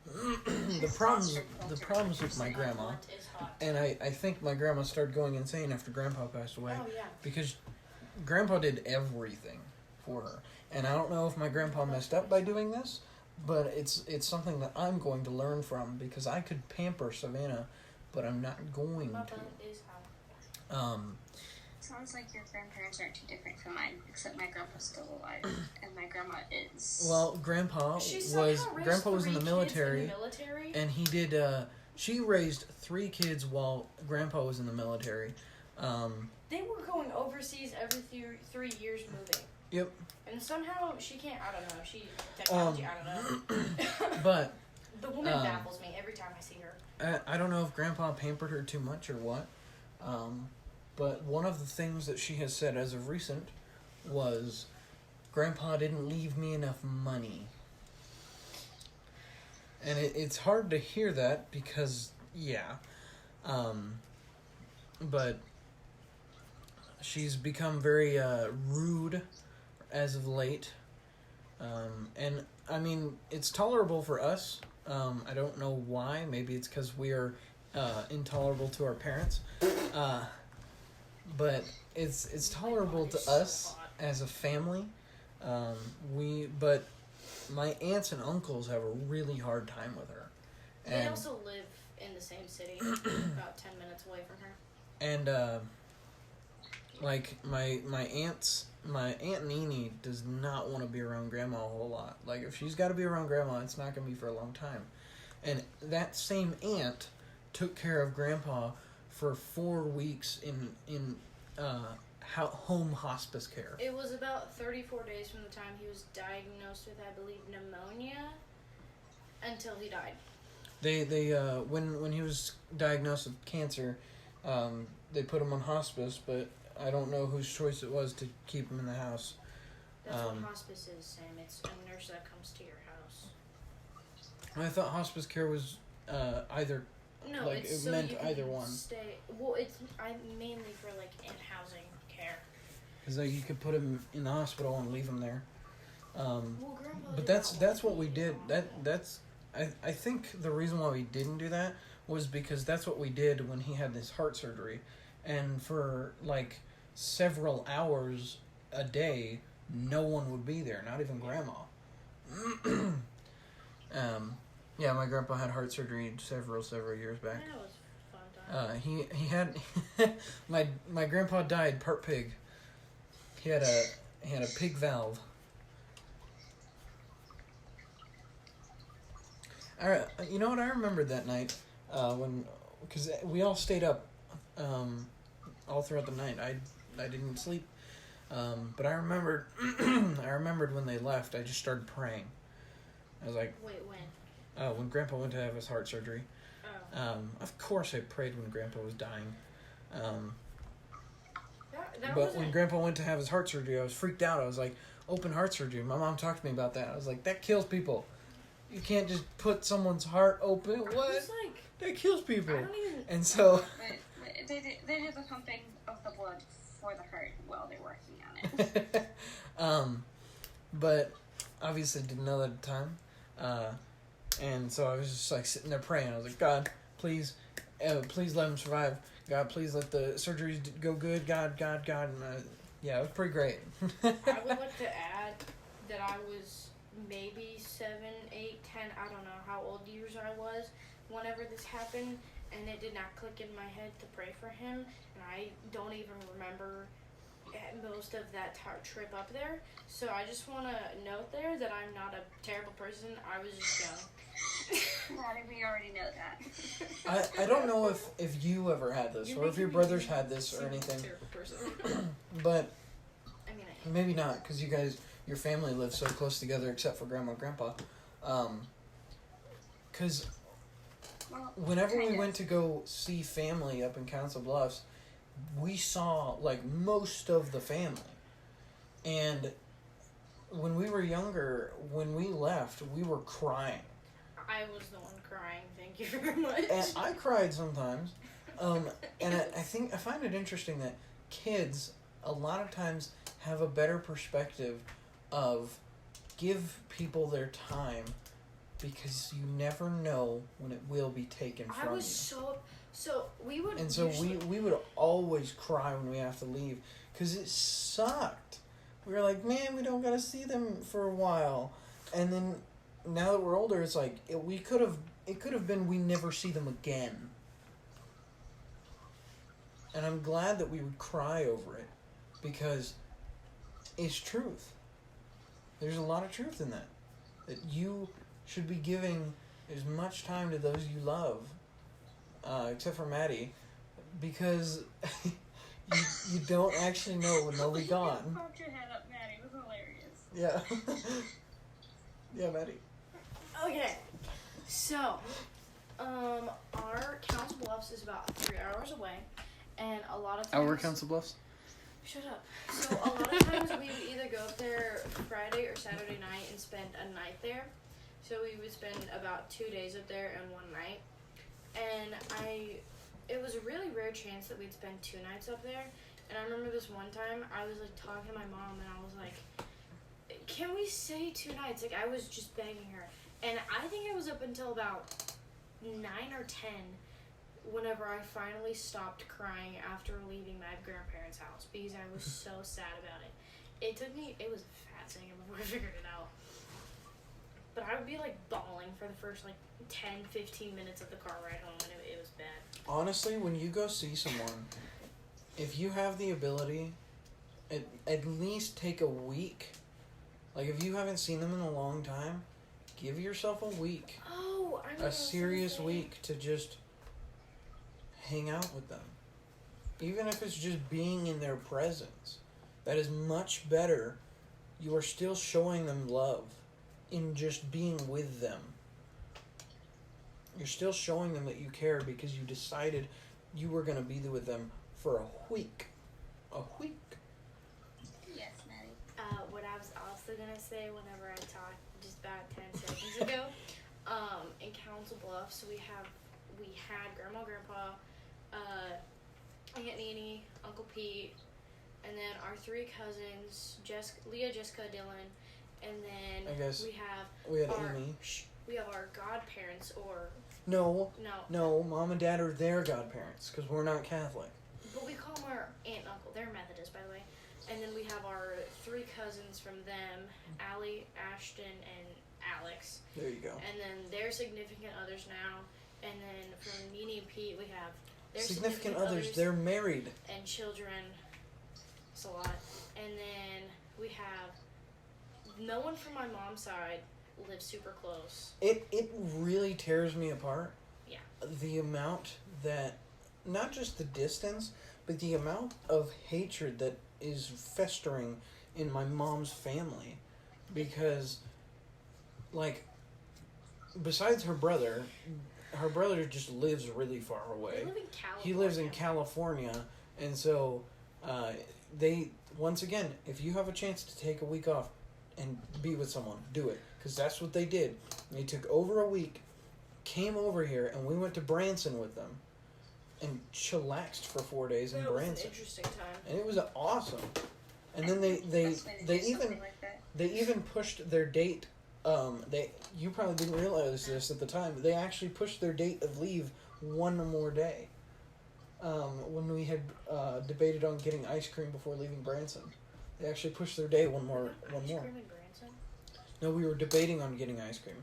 the problems with my grandma, and I think my grandma started going insane after Grandpa passed away. Oh, yeah. Because Grandpa did everything for her. And I don't know if my grandpa messed up by doing this, but it's something that I'm going to learn from because I could pamper Savannah, but I'm not going to. Sounds like your grandparents aren't too different from mine, except my grandpa's still alive, and my grandma is. Well, Grandpa was in the military, and he did. She raised 3 kids while Grandpa was in the military. They were going overseas every 3 years, moving. Yep. And somehow she can't. I don't know. Technology. I don't know. But the woman baffles me every time I see her. I don't know if Grandpa pampered her too much or what. But one of the things that she has said as of recent was, Grandpa didn't leave me enough money. And it's hard to hear that because, yeah. But she's become very rude as of late. And, I mean, it's tolerable for us. I don't know why. Maybe it's because we are intolerable to our parents. But it's tolerable to us as a family. But my aunts and uncles have a really hard time with her. They And, also live in the same city, about 10 minutes away from her. and like my Aunt Nene does not want to be around Grandma a whole lot. Like if she's got to be around Grandma, it's not going to be for a long time. And that same aunt took care of Grandpa for 4 weeks in home hospice care. It was about 34 days from the time he was diagnosed with, I believe, pneumonia until he died. They when he was diagnosed with cancer, they put him on hospice, but I don't know whose choice it was to keep him in the house. That's what hospice is, Sam. It's a nurse that comes to your house. I thought hospice care was either. No, Like, it's it so meant you can either one. stay. Well, it's mainly for like in-housing care. Because like you could put him in the hospital and leave him there. Well, Grandpa But did that's not want what to we be did. in the That's I think the reason why we didn't do that was because that's what we did when he had his heart surgery, and for like several hours a day, no one would be there, not even Grandma. Yeah, my grandpa had heart surgery several years back. That was a fun time. He had my grandpa died part pig. He had a pig valve. You know what? I remembered that night because we all stayed up all throughout the night. I didn't sleep, but I remembered when they left. I just started praying. I was like, Wait, when? when Grandpa went to have his heart surgery. Oh. Of course, I prayed when Grandpa was dying. That But wasn't... when Grandpa went to have his heart surgery, I was freaked out. I was like, open heart surgery. My mom talked to me about that. I was like, that kills people. You can't just put someone's heart open. I What? was like, That kills people. I don't even... And so... They did the pumping of the blood for the heart while they're working on it. But obviously didn't know that at the time. And so I was just like sitting there praying. I was like, God, please let him survive. God, please let the surgeries go good. God. And yeah, it was pretty great. I would like to add that I was maybe 7, 8, 10, I don't know how old years I was whenever this happened, and it did not click in my head to pray for him, and I don't even remember most of that trip up there. So I just want to note there that I'm not a terrible person. I was just young. Maddie, we already know that. I don't know if you ever had this or if your brothers had this or anything, Terrible person. but I mean, I am. maybe not because your family lives so close together except for Grandma and Grandpa. Because whenever we went to go see family up in Council Bluffs, we saw like most of the family. And when we were younger, when we left, we were crying. I was the one crying. Thank you very much. And I cried sometimes. And I find it interesting that kids a lot of times have a better perspective of give people their time because you never know when it will be taken from you. I was so we would And so usually, we would always cry when we have to leave because it sucked. We were like, man, we don't got to see them for a while. And then now that we're older, it's like it could have been we never see them again. And I'm glad that we would cry over it because it's truth. There's a lot of truth in that. That you should be giving as much time to those you love, except for Maddie, because you don't actually know when they'll be gone. Popped your head up, Maddie. It was hilarious. Yeah. Yeah, Maddie. Okay, so our Council Bluffs is about 3 hours away, and a lot of times. Our Council Bluffs? Shut up. So a lot of times we would either go up there Friday or Saturday night and spend a night there. So we would spend about 2 days up there and 1 night. And it was a really rare chance that we'd spend 2 nights up there. And I remember this one time, I was like talking to my mom and I was like, can we stay 2 nights? Like I was just begging her. And I think it was up until about 9 or 10 whenever I finally stopped crying after leaving my grandparents' house because I was so sad about it. It was a fat second before I figured it out. But I would be like bawling for the first like 10, 15 minutes of the car ride home and it was bad. Honestly, when you go see someone, if you have the ability, at least take a week. Like if you haven't seen them in a long time, give yourself a week. Oh, I know. A serious week to just hang out with them. Even if it's just being in their presence. That is much better. You are still showing them love in just being with them. You're still showing them that you care because you decided you were going to be there with them for a week. A week. Yes, Maddie. What I was also gonna say whenever I talked just about 10 seconds ago, in Council Bluffs we had Grandma, Grandpa, Aunt Nene, Uncle Pete, and then our 3 cousins, Leah, Jessica, Dylan, and then I guess we had our, Amy. We have our godparents, or No, Mom and Dad are their godparents because we're not Catholic. but we call them our aunt and uncle. They're Methodist, by the way. And then we have our 3 cousins from them, Allie, Ashton, and Alex. There you go. And then their significant others now. And then from Nene and Pete, we have their Significant others, they're married. and children. It's a lot. And then we have no one from my mom's side lives super close. It really tears me apart. Yeah. The amount that, not just the distance, but the amount of hatred that is festering in my mom's family. Because, like, besides her brother just lives really far away. They live in California. He lives in California, and so they, once again, if you have a chance to take a week off and be with someone, do it. Because that's what they did. They took over a week, came over here, and we went to Branson with them, and chillaxed for 4 days in That was Branson. an interesting time. And it was awesome. And then they even pushed their date. You probably didn't realize this at the time, but they actually pushed their date of leave 1 more day. When we had debated on getting ice cream before leaving Branson, they actually pushed their day one more. Ice cream in Branson? No, we were debating on getting ice cream.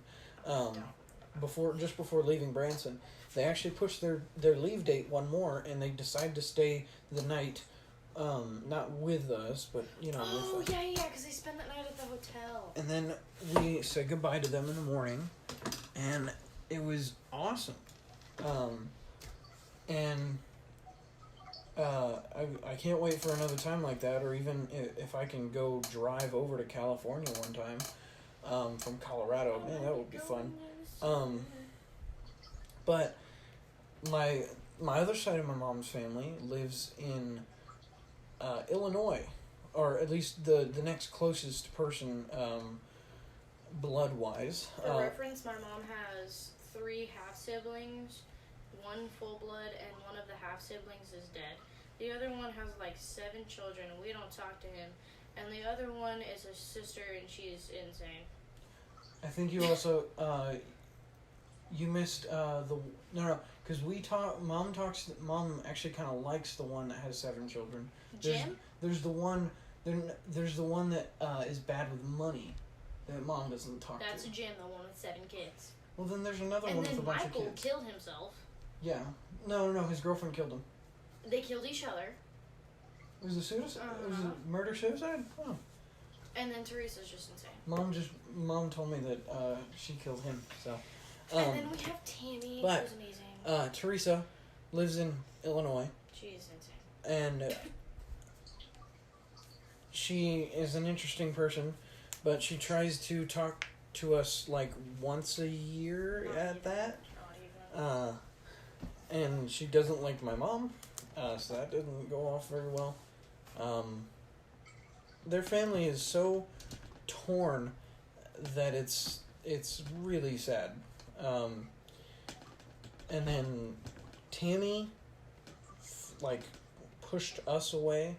Before leaving Branson, they actually pushed their leave date 1 more, and they decided to stay the night. Not with us, but with us. Oh, yeah, because they spent that night at the hotel. And then we said goodbye to them in the morning, and it was awesome. I can't wait for another time like that, or even if I can go drive over to California one time from Colorado. Man, that would be fun. But my other side of my mom's family lives in Illinois, or at least the next closest person blood-wise. For reference, my mom has 3 half-siblings, 1 full-blood, and one of the half-siblings is dead. The other one has like 7 children, and we don't talk to him. And the other one is a sister, and she's insane. I think you also you missed because Mom actually kind of likes the one that has 7 children. Jim? There's the one that is bad with money that Mom doesn't talk to. That's Jim, the one with 7 kids. Well, then there's another And one with a then bunch Michael of kids. killed himself. Yeah. No, his girlfriend killed him. They killed each other. It was a suicide? It was Uh-huh. a murder-suicide? Oh. And then Teresa's just insane. Mom told me that she killed him, so. And then we have Tammy, but, who's amazing. Teresa lives in Illinois, She's insane. and she is an interesting person, but she tries to talk to us like once a year at that. Not even. And she doesn't like my mom, so that didn't go off very well. Their family is so torn that it's It's really sad. And then Tammy, pushed us away.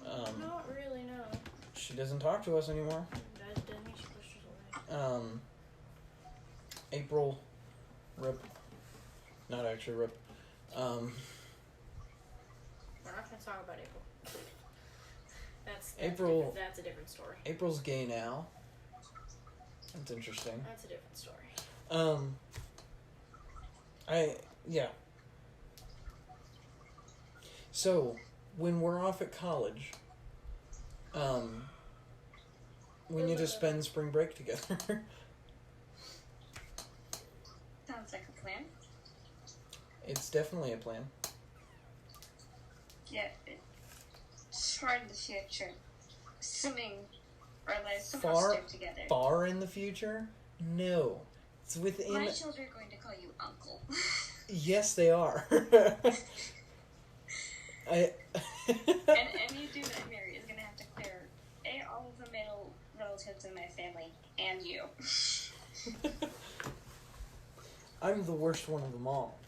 Not really, no. She doesn't talk to us anymore. Doesn't mean she pushed us away. April, rip. Not actually rip. We're not gonna talk about April. April. That's a different story. April's gay now. That's interesting. That's a different story. Yeah. So, when we're off at college, we need to spend spring break together. Sounds like a plan. It's definitely a plan. Yeah, it's far in the future. Assuming our lives somehow Far, stick together. far in the future? No. It's within... My children are going to call you uncle. Yes, they are. and any dude I marry is going to have to clear all of the male relatives in my family and you. I'm the worst one of them all.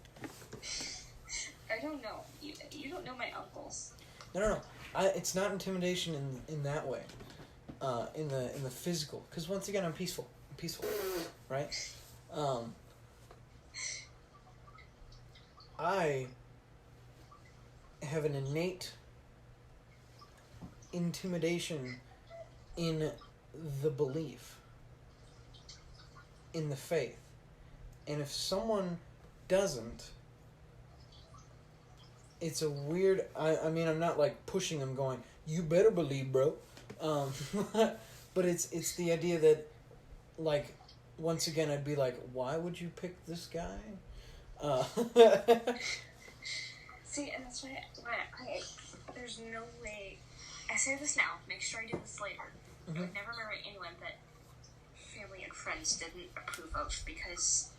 I don't know. You don't know my uncles. No. It's not intimidation in that way. In the physical. Because once again, I'm peaceful. Right? I have an innate intimidation in the belief, in the faith. And if someone doesn't, it's a weird... I mean, I'm not pushing them going, you better believe, bro. But it's the idea that, once again, I'd be like, why would you pick this guy? See, and that's why I there's no way. I say this now. Make sure I do this later. Mm-hmm. I would never marry anyone that family and friends didn't approve of because,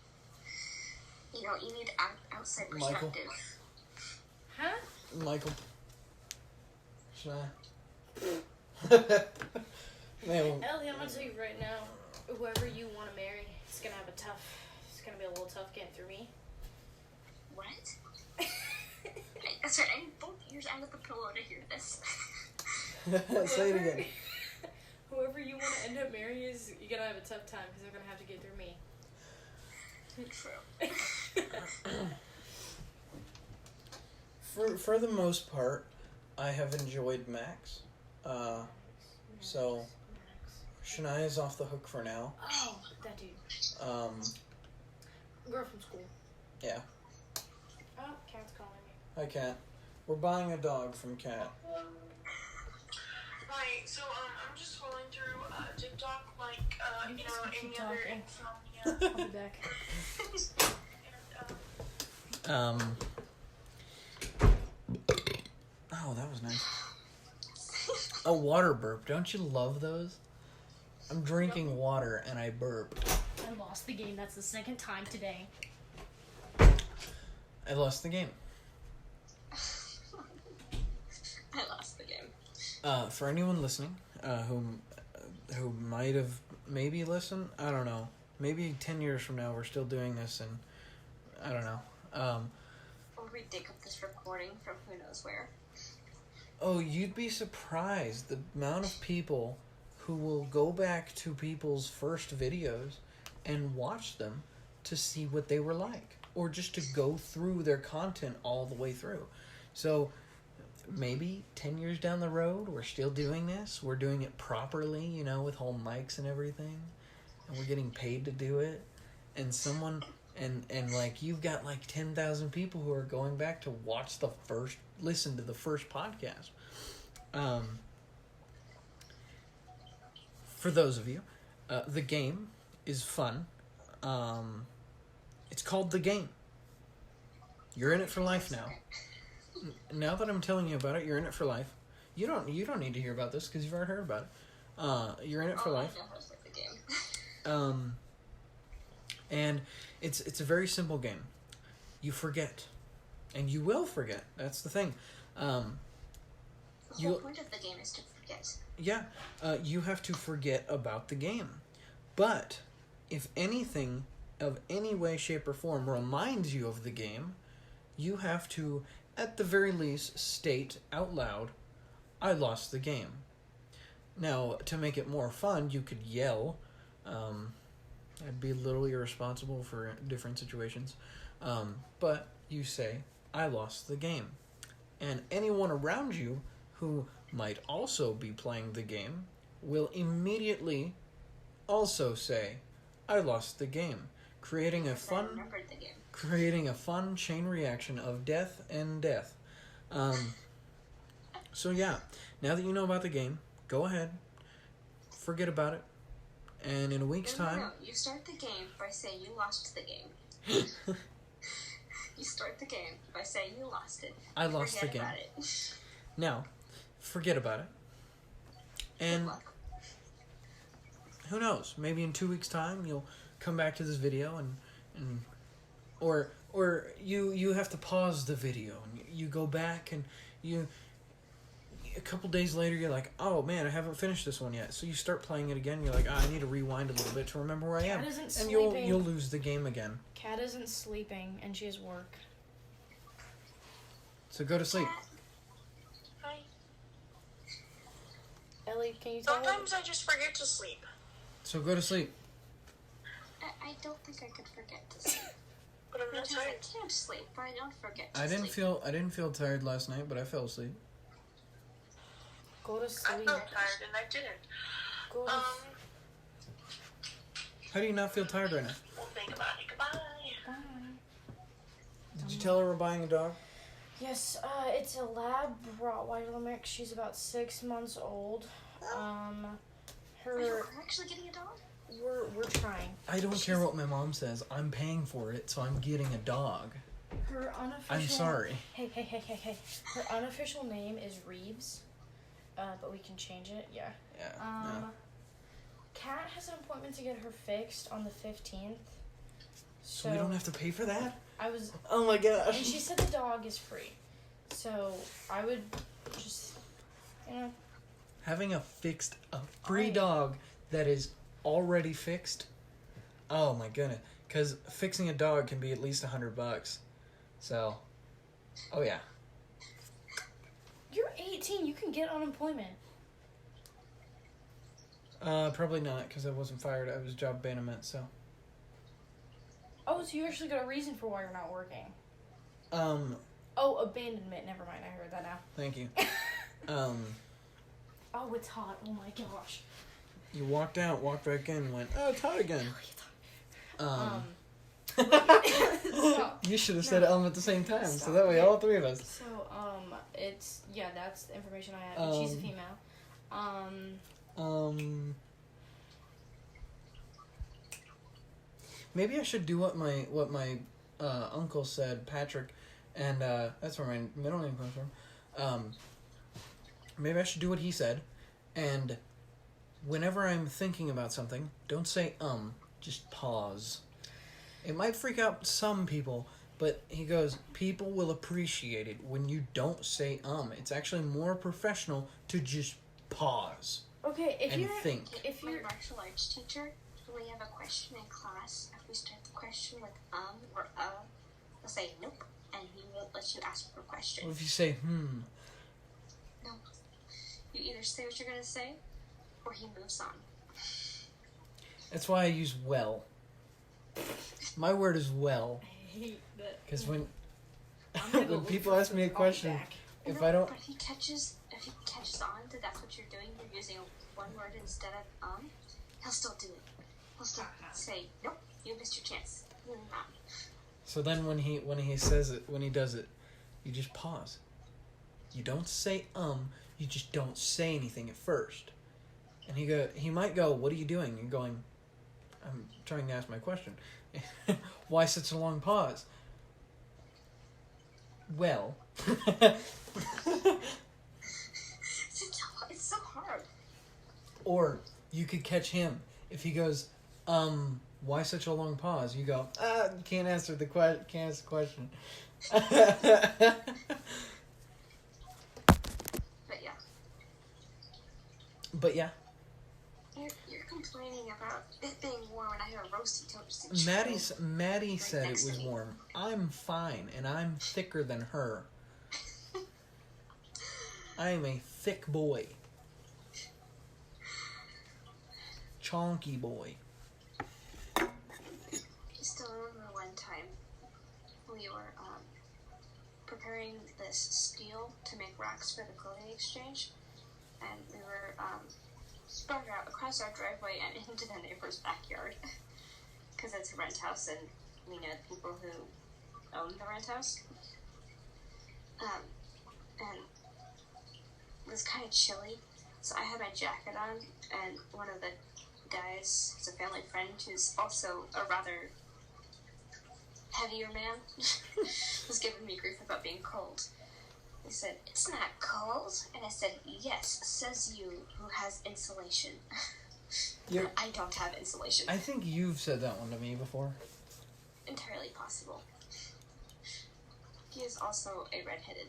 you need outside perspective. Michael. Huh? Michael. Should I? Man, Ellie, I'm gonna tell you right now, whoever you want to marry, it's gonna be a little tough getting through me. What? That's right. I need both ears out of the pillow to hear this. say it again. Whoever you want to end up marrying you're gonna have a tough time because they're gonna have to get through me. True. For the most part, I have enjoyed Max. So Shania's off the hook for now. Oh, that dude. Girl from school. Yeah. Oh, Cat's calling me. Hi, Cat. We're buying a dog from Cat. Hi, so I'm just scrolling through TikTok any other insomnia. I'll be back. Oh, that was nice. A water burp. Don't you love those? I'm drinking water and I burped. I lost the game. That's the second time today. I lost the game. I lost the game. For anyone listening, who might have maybe listened, I don't know. Maybe 10 years from now we're still doing this, and I don't know. Or we dig up this recording from who knows where. Oh, you'd be surprised the amount of people who will go back to people's first videos and watch them to see what they were like, or just to go through their content all the way through. So maybe 10 years down the road, we're still doing this. We're doing it properly, with whole mics and everything, and we're getting paid to do it. And someone, and you've got 10,000 people who are going back to listen to the first podcast. For those of you, the game is fun. It's called The Game. You're in it for life now. Now that I'm telling you about it, you're in it for life. You don't need to hear about this because you've already heard about it. You're in it for life. I know how to play the game. And it's a very simple game. You forget, and you will forget. That's the thing. The whole point of the game is to forget. Yeah, you have to forget about the game, but if anything of any way, shape, or form reminds you of the game, you have to, at the very least, state out loud, I lost the game. Now, to make it more fun, you could yell. I'd be a little irresponsible for different situations. But you say, I lost the game. And anyone around you who might also be playing the game will immediately also say, I lost the game. Creating a fun chain reaction of death and death. So yeah, now that you know about the game, go ahead, forget about it, and in a week's time... No, you start the game by saying you lost the game. You start the game by saying you lost it. I lost the game. Forget about it. Now, forget about it. And who knows, maybe in 2 weeks' time you'll come back to this video or you have to pause the video and you go back and a couple days later you're like, oh man, I haven't finished this one yet. So you start playing it again. You're like, I need to rewind a little bit to remember where I am. And you'll lose the game again. Kat isn't sleeping and she has work. So go to sleep. Hi. Ellie, can you tell me? Sometimes I just forget to sleep. So go to sleep. I don't think I could forget to sleep. But I'm not Sometimes tired. I can't sleep, but I don't forget to I sleep. didn't feel tired last night, but I fell asleep. Go to I sleep. felt tired and I didn't. Go to How do you not feel tired right now? We'll think about it. Goodbye. Did you tell her we're buying a dog? Yes, it's a lab Rottweiler mix. She's about 6 months old. Are Her you actually getting a dog? we're trying. I don't care what my mom says. I'm paying for it, so I'm getting a dog. Her unofficial. I'm sorry. Hey. Her unofficial name is Reeves, but we can change it. Yeah. Yeah. No. Kat has an appointment to get her fixed on the 15th. So we don't have to pay for that? I was. Oh my And gosh. she said the dog is free, so I would just, Having a free dog that is already fixed. Oh my goodness. Because fixing a dog can be at least $100. So, oh yeah. You're 18. You can get unemployment. Probably not, because I wasn't fired. I was job abandonment, so. Oh, so you actually got a reason for why you're not working. Oh, abandonment. Never mind. I heard that now. Thank you. Oh, it's hot. Oh my gosh. You walked out, walked back in, and went, oh, it's hot again. Stop. You should have said at the same time, so that way all three of us. So, it's, yeah, that's the information I had. She's a female. Maybe I should do what my uncle said, Patrick, and that's where my middle name comes from. Maybe I should do what he said, and whenever I'm thinking about something, don't say just pause. It might freak out some people, but he goes, people will appreciate it when you don't say It's actually more professional to just pause. Okay, if and you're think. If My you're martial arts teacher, when we have a question in class, if we start the question with or he'll say nope, and he won't let you ask for a question. What if you say No. You either say what you're gonna say, or he moves on. That's why I use well. My word is well. I hate that. Because when I'm gonna go when look people for ask me a some question, back. if No, I don't... But if he catches on that that's what you're doing, you're using one word instead of he'll still do it. He'll still say, nope, you missed your chance. So then when he says it, when he does it, you just pause. You don't say you just don't say anything at first. And he might go, what are you doing? You're going, I'm trying to ask my question. Why such a long pause? Well. It's so hard. Or you could catch him. If he goes, why such a long pause? You go, you can't answer the question. But yeah. But yeah. You're complaining about it being warm and I have a roasty toasty. Maddie said it next was to me. warm. I'm fine, and I'm thicker than her. I am a thick boy. Chonky boy. I still remember one time we were preparing this steel to make racks for the clothing exchange, and we were spread out across our driveway and into the neighbor's backyard because it's a rent house and we know the people who own the rent house. And it was kind of chilly, so I had my jacket on, and one of the guys, who's a family friend who's also a rather heavier man, was giving me grief about being cold. He said, "It's not cold," and I said, "Yes, says you who has insulation." I don't have insulation. I think you've said that one to me before. Entirely possible. He is also a redheaded,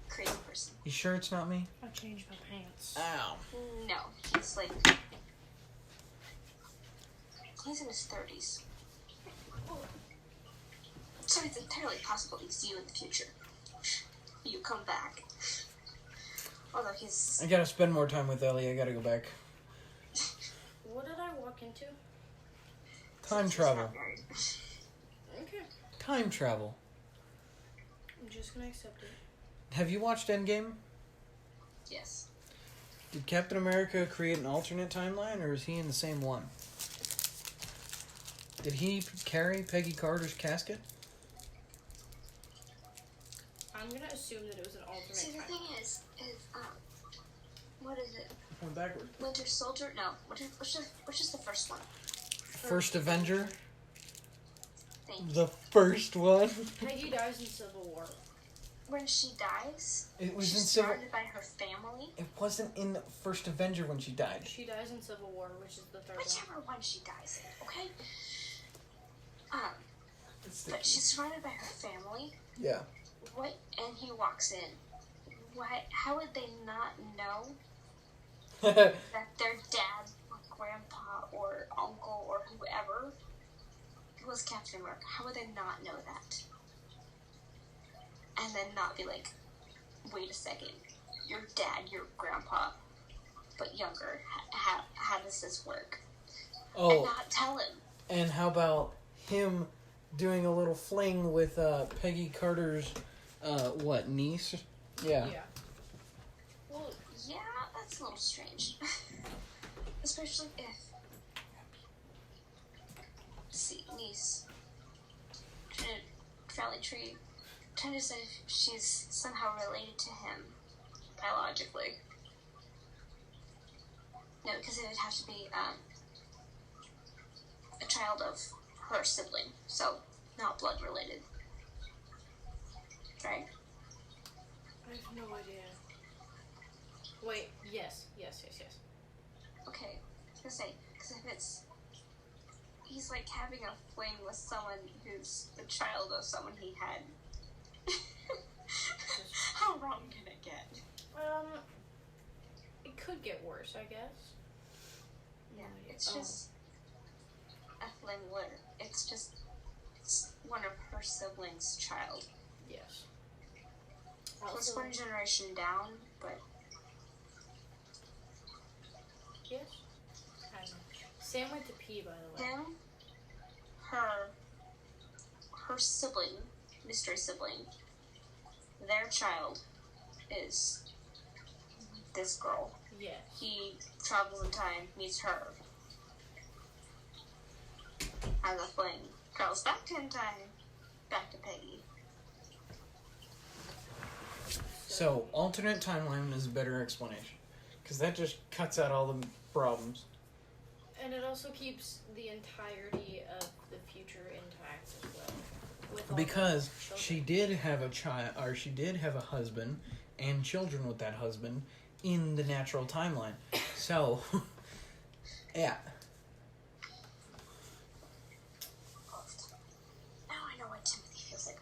crazy person. You sure it's not me? I changed my pants. Ow. No, he's like... He's in his 30s. So it's entirely possible he's you in the future. You come back. Although he's... I gotta spend more time with Ellie. I gotta go back. What did I walk into? Time he's travel. not married. Okay. Time travel. I'm just gonna accept it. Have you watched Endgame? Yes. Did Captain America create an alternate timeline, or is he in the same one? Did he carry Peggy Carter's casket? I'm gonna assume that it was an alternate See, the time. thing is, what is it? Went backward. Winter Soldier? No. Which is the first one? First Avenger? Thank you. The first one? Peggy dies in Civil War. When she dies, It was in she's Civil... surrounded by her family. It wasn't in the First Avenger when she died. She dies in Civil War, which is the third one. Whichever one she dies in, okay? But she's surrounded by her family. Yeah. What? And he walks in. Why? How would they not know that their dad or grandpa or uncle or whoever was Captain America? How would they not know that? And then not be like, wait a second, your dad, your grandpa, but younger. How does this work? And Oh, not tell him. and how about him doing a little fling with Peggy Carter's, niece? Yeah. Yeah. Well, yeah, that's a little strange. Especially if... See, niece. Family tree. Trying to say if she's somehow related to him. Biologically. No, because it would have to be, a child of her sibling. So, not blood related. Right? I have no idea. Wait, yes. Okay, I was gonna say, because if it's... He's like having a fling with someone who's the child of someone he had. How wrong can it get? It could get worse, I guess. Yeah, it's just a fling with... It's one of her siblings' child. Yes. Plus one generation down, but... Yes. I don't know. Sam went to pee, by the way. Him, her sibling, mystery sibling, their child is this girl. Yeah. He travels in time, meets her, has a fling, travels back in time, back to Peggy. So, alternate timeline is a better explanation. Because that just cuts out all the problems. And it also keeps the entirety of the future intact as well. With all Because the children. she did have a child, or she did have a husband and children with that husband in the natural timeline. So, yeah. Now I know what Timothy feels like.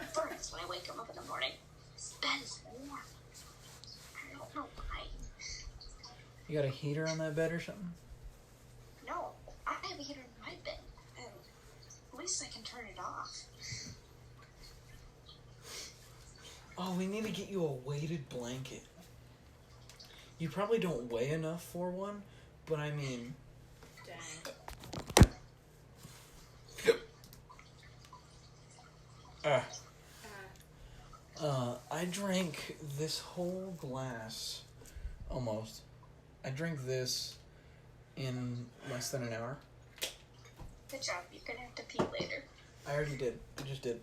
It burns when I wake him up in the morning. His bed is warm. I don't know why. You got a heater on that bed or something? voice, I can turn it off. Oh, we need to get you a weighted blanket. You probably don't weigh enough for one, but I mean... Dang. I drank this whole glass, almost. I drank this in less than an hour. Good job. You're gonna have to pee later. I already did. I just did.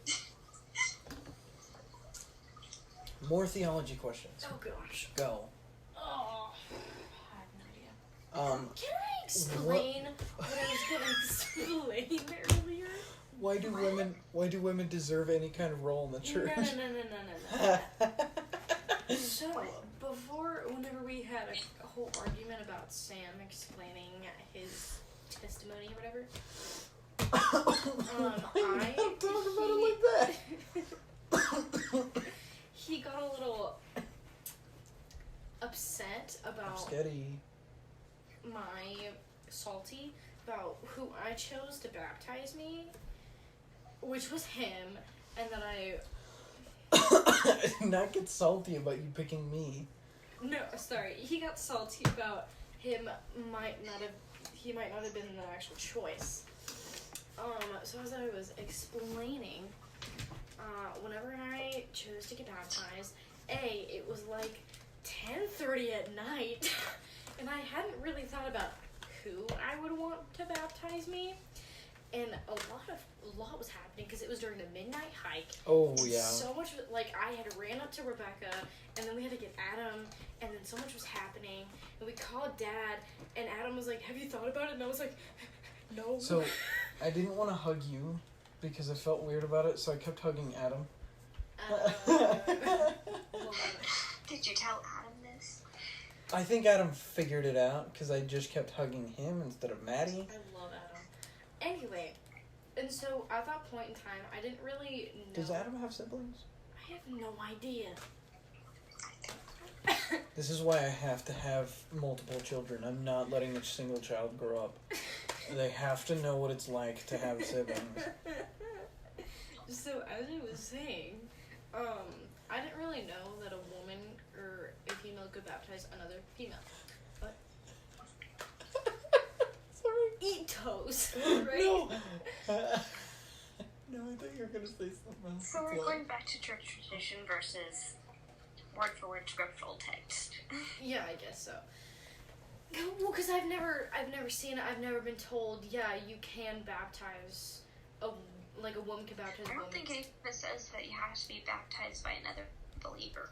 More theology questions. Oh gosh. Go. Oh, I have no idea. Can I explain what I was gonna explain earlier? Why do women deserve any kind of role in the church? No. So, whenever we had a whole argument about Sam explaining his testimony or whatever, Don't talk about it like that. he got a little upset about Steady. my salty about who I chose to baptize me, which was him, and then I Not get salty about you picking me. no, sorry, he got salty about he might not have been an actual choice. So as I was explaining, whenever I chose to get baptized, it was like 10:30 at night, and I hadn't really thought about who I would want to baptize me, and a lot was happening because it was during the midnight hike. Oh, and yeah. so much, like, I had ran up to Rebecca, and then we had to get Adam, and then so much was happening, and we called Dad, and Adam was like, "Have you thought about it?" And I was like, "No." So, I didn't want to hug you because I felt weird about it, so I kept hugging Adam. Did you tell Adam this? I think Adam figured it out because I just kept hugging him instead of Maddie. I love Adam. Anyway, and so at that point in time, I didn't really know. Does Adam have siblings? I have no idea. This is why I have to have multiple children. I'm not letting a single child grow up. They have to know what it's like to have siblings. So as I was saying, I didn't really know that a woman or a female could baptize another female. But Sorry. eat toast, right? No. No, I thought you were going to say something else. So we're going back to church tradition versus word-for-word scriptural text. Yeah, I guess so. Well, because I've never seen it. I've never been told, yeah, you can baptize a woman can baptize a I woman. don't think anything says that you have to be baptized by another believer.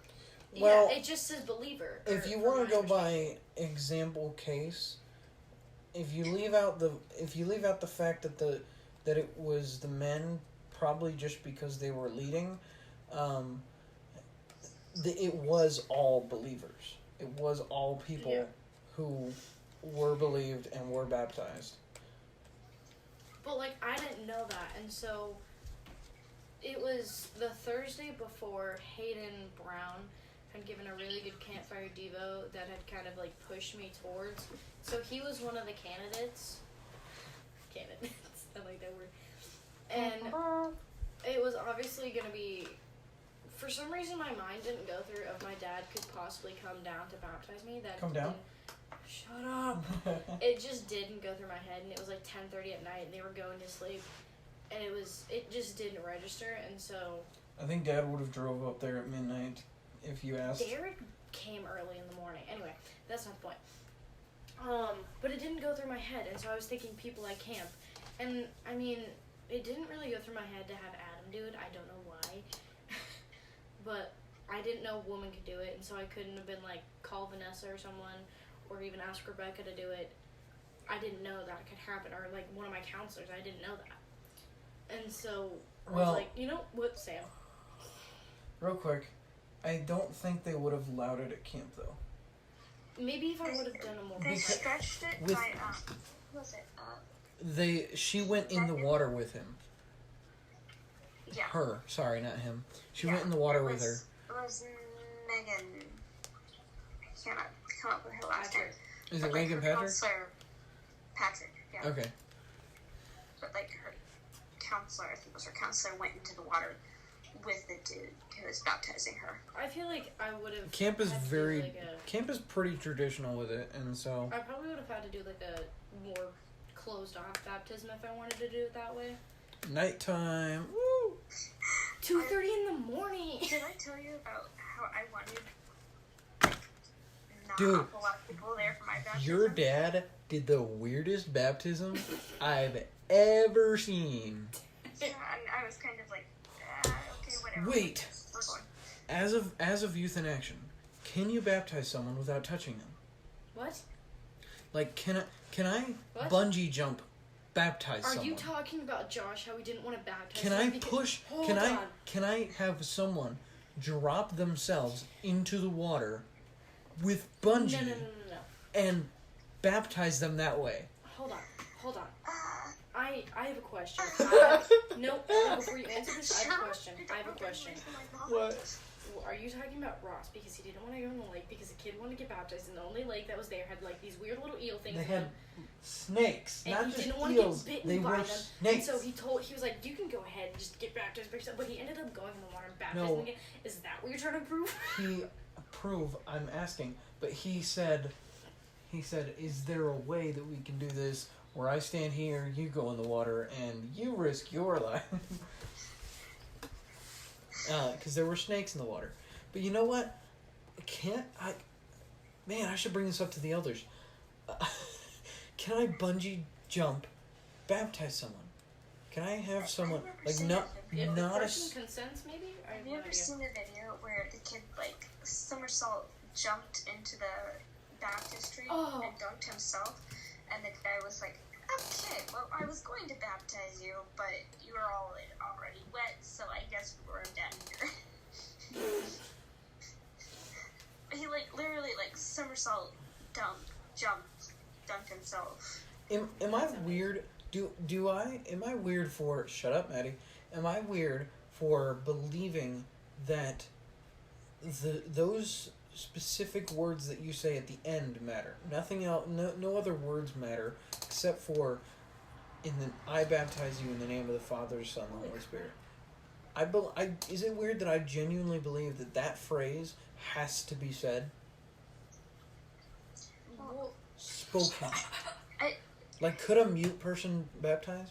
Well, yeah, it just says believer. If you want to go by example case, if you leave out the fact that it was the men, probably just because they were leading, it was all believers. It was all people who were believed and were baptized. But, like, I didn't know that, and so it was the Thursday before Hayden Brown had given a really good campfire devo that had kind of, like, pushed me towards. So he was one of the candidates. I like that word. And it was obviously going to be... For some reason, my mind didn't go through if my dad could possibly come down to baptize me. Come down? Shut up. It just didn't go through my head, and it was like 10:30 at night, and they were going to sleep, and it just didn't register, and so... I think Dad would have drove up there at midnight if you asked. Derek came early in the morning. Anyway, that's not the point. But it didn't go through my head, and so I was thinking people at camp, and, I mean, it didn't really go through my head to have Adam do it. I don't know why. But I didn't know a woman could do it, and so I couldn't have been like, call Vanessa or someone, or even ask Rebecca to do it. I didn't know that could happen, or like one of my counselors, I didn't know that. And so I was like, you know what, Sam? Real quick, I don't think they would have allowed it at camp though. Maybe if I would have done a more... They stretched it with- by, what was it, She went in the water with him. yeah. Her, sorry, not him. She went in the water with her. It was Megan. I cannot come up with her last name. Is But, it like, Megan her Patrick? counselor, Patrick, yeah. Okay. But like her counselor, I think it was her counselor, went into the water with the dude who was baptizing her. I feel like I would have. Camp is camp is pretty traditional with it, and so I probably would have had to do like a more closed off baptism if I wanted to do it that way. nighttime. Woo! 2:30 in the morning. Did I tell you about how I wanted not Dude, a whole lot of people there for my baptism? Your dad did the weirdest baptism I've ever seen. Yeah, and I was kind of like, okay, whatever. Wait. We're going. As of Youth in Action, can you baptize someone without touching them? What? Like, can I What? bungee jump baptize Are someone? you talking about Josh? How he didn't want to baptize? Can him I because- push? Hold Can on. I have someone drop themselves into the water with bungee No. and baptize them that way? Hold on. Ah. I have a question. No, before you answer this, I have a question. What? Are you talking about Ross because he didn't want to go in the lake because a kid wanted to get baptized and the only lake that was there had like these weird little eel things They in had them, snakes, and not he just didn't want eels. to get They bitten by were them. snakes. And so he was like, you can go ahead and just get baptized by yourself, but he ended up going in the water and baptizing No. again. Is that what you're trying to prove? He prove I'm asking, but he said, is there a way that we can do this where I stand here, you go in the water, and you risk your life? Because there were snakes in the water. But you know what? Man, I should bring this up to the elders. Can I bungee jump, baptize someone? Can I have someone like not If the not a person consents, maybe. I Have have you no ever idea. seen the video where the kid like somersault jumped into the baptistry Oh. and dunked himself, and the guy was like, "Okay, well, I was going to baptize you, but you were all already wet, so I guess we're done here." He like literally like somersault dunked himself. Am I weird? Am I weird for shut up, Maddie? Am I weird for believing that those specific words that you say at the end matter? Nothing else. No other words matter except for I baptize you in the name of the Father, Son, and Holy Spirit. Is it weird that I genuinely believe that phrase has to be said? Well, Spoken. I- Like, could a mute person baptize?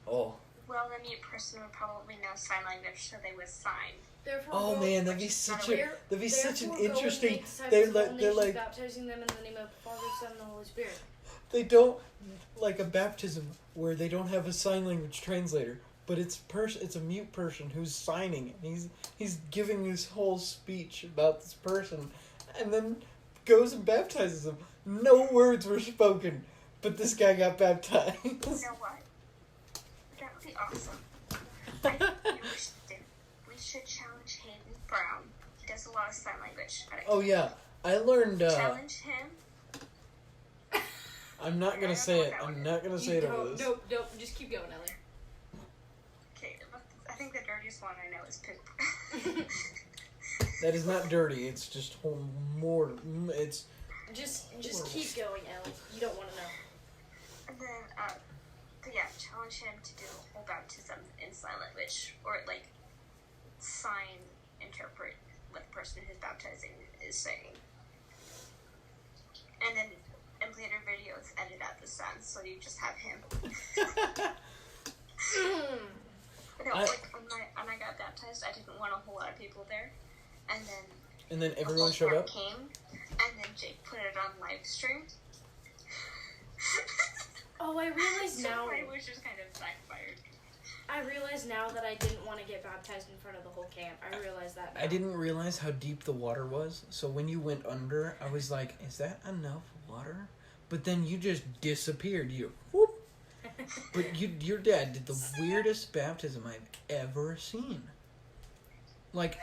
Oh. Well, the mute person would probably know sign language, so they would sign. therefore, Oh go- man, that'd be such an therefore, go and interesting. make disciples They're of all like nations, baptizing them in the name of the Father, Son, and the Holy Spirit. they don't like a baptism where they don't have a sign language translator, but it's a mute person who's signing. He's giving this whole speech about this person, and then goes and baptizes them. No words were spoken, but this guy got baptized. You know what? That would be awesome. I think we should challenge Hayden Brown. He does a lot of sign language. Oh yeah, I learned. Challenge him. I'm not gonna say it. I'm not gonna say it over this. No, just keep going, Ellie. Okay, I think the dirtiest one I know is poop. That is not dirty. It's just more. It's Just keep going, Ellie. You don't want to know. And then, but yeah, challenge him to do a whole baptism in sign language, or like interpret what the person who's baptizing is saying. And then in later videos, edit out the sound, so you just have him. But no, like when I got baptized, I didn't want a whole lot of people there, and then everyone the showed whole up. came, and then Jake put it on live stream. Oh, I realize So now. my wish just kind of backfired. I realize now that I didn't want to get baptized in front of the whole camp. I realize that now. I didn't realize how deep the water was, so when you went under, I was like, "Is that enough water?" But then you just disappeared. You, whoop. But your dad did the weirdest baptism I've ever seen. Like,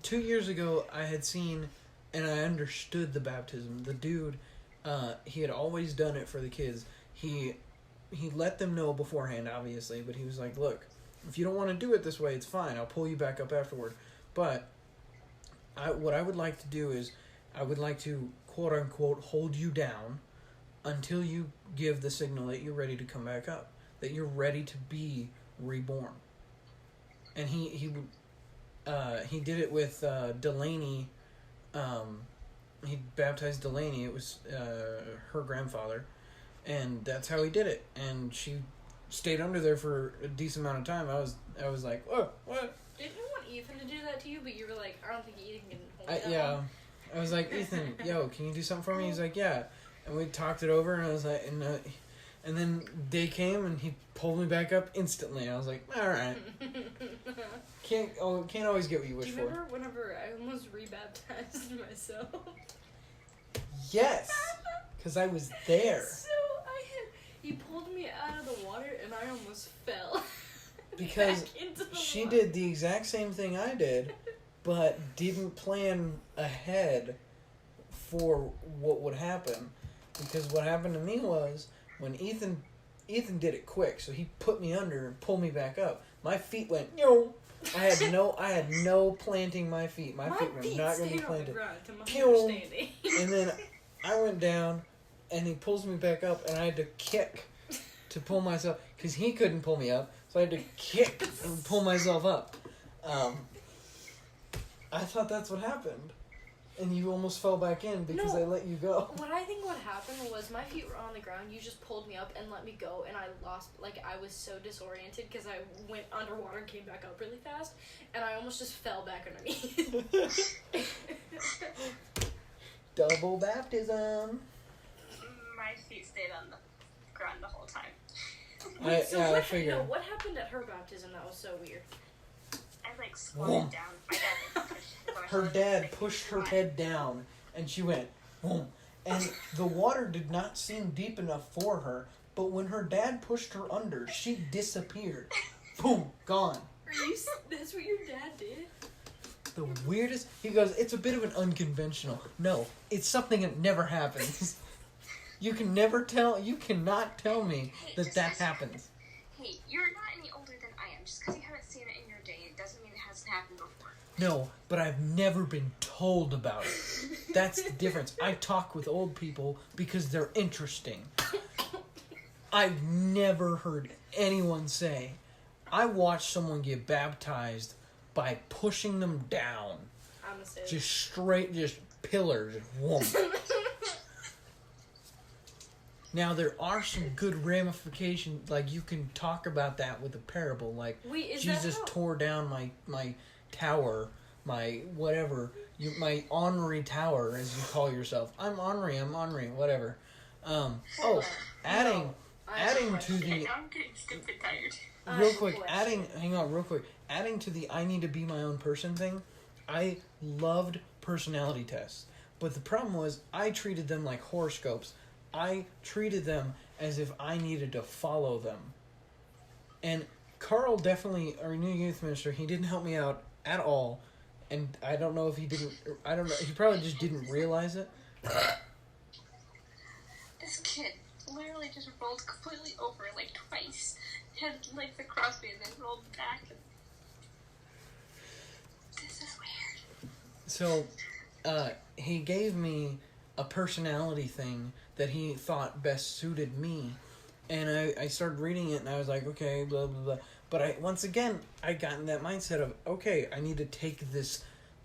2 years ago, I had seen, and I understood the baptism. The dude, he had always done it for the kids. He let them know beforehand, obviously, but he was like, "Look, if you don't want to do it this way, it's fine. I'll pull you back up afterward." But what I would like to do is, I would like to, quote-unquote, hold you down until you give the signal that you're ready to come back up. that you're ready to be reborn. And he did it with Delaney. He baptized Delaney. It was her grandfather, and that's how he did it. And she stayed under there for a decent amount of time. I was like, oh, what? Didn't you want Ethan to do that to you? But you were like, I don't think Ethan can hold that Yeah. one. I was like, Ethan, yo, can you do something for me? He's like, yeah. And we talked it over, and I was like, and then day came, and he pulled me back up instantly. I was like, all right. Can't always get what you wish Do you for. remember whenever I almost rebaptized myself? Yes, because I was there. So he pulled me out of the water and I almost fell. Because back into the she water. did the exact same thing I did, but didn't plan ahead for what would happen. Because what happened to me was when Ethan did it quick, so he put me under and pulled me back up. My feet went, yo. I had no planting my feet. My feet were not going to be planted. Pew! And then I went down, and he pulls me back up, and I had to kick to pull myself, because he couldn't pull me up, so I had to kick and pull myself up. I thought that's what happened, and you almost fell back in because I let you go. What I think what happened was my feet were on the ground, you just pulled me up and let me go, and I lost, I was so disoriented because I went underwater and came back up really fast, and I almost just fell back underneath. Double baptism. My feet stayed on the ground the whole time. I figured. No, what happened at her baptism that was so weird? I squatted down. Her dad pushed her head down, and she went, boom. And the water did not seem deep enough for her, but when her dad pushed her under, she disappeared. Boom, gone. That's what your dad did? The weirdest. He goes, it's a bit of an unconventional. No, it's something that never happens. You cannot tell me that happens. Hey, you're not any older than I am. Just because you haven't seen it in your day, it doesn't mean it hasn't happened before. No, but I've never been told about it. That's the difference. I talk with old people because they're interesting. I've never heard anyone say, I watched someone get baptized by pushing them down. I'm a sis. Just straight, just pillars. Whoom. Now, there are some good ramifications, you can talk about that with a parable, Wait, Jesus tore down my tower, my whatever, my ornery tower, as you call yourself. I'm ornery, whatever. Adding to the... I'm getting stupid tired. Real quick, adding to the I need to be my own person thing, I loved personality tests. But the problem was, I treated them like horoscopes. I treated them as if I needed to follow them. And Carl definitely, our new youth minister, he didn't help me out at all. And I don't know if he didn't, I don't know, he probably just didn't realize it. This kid literally just rolled completely over twice. Had legs across me and then rolled back. This is weird. So, he gave me a personality thing that he thought best suited me. And I started reading it and I was like, okay, blah, blah, blah. But once again, I got in that mindset of, okay, I need to take this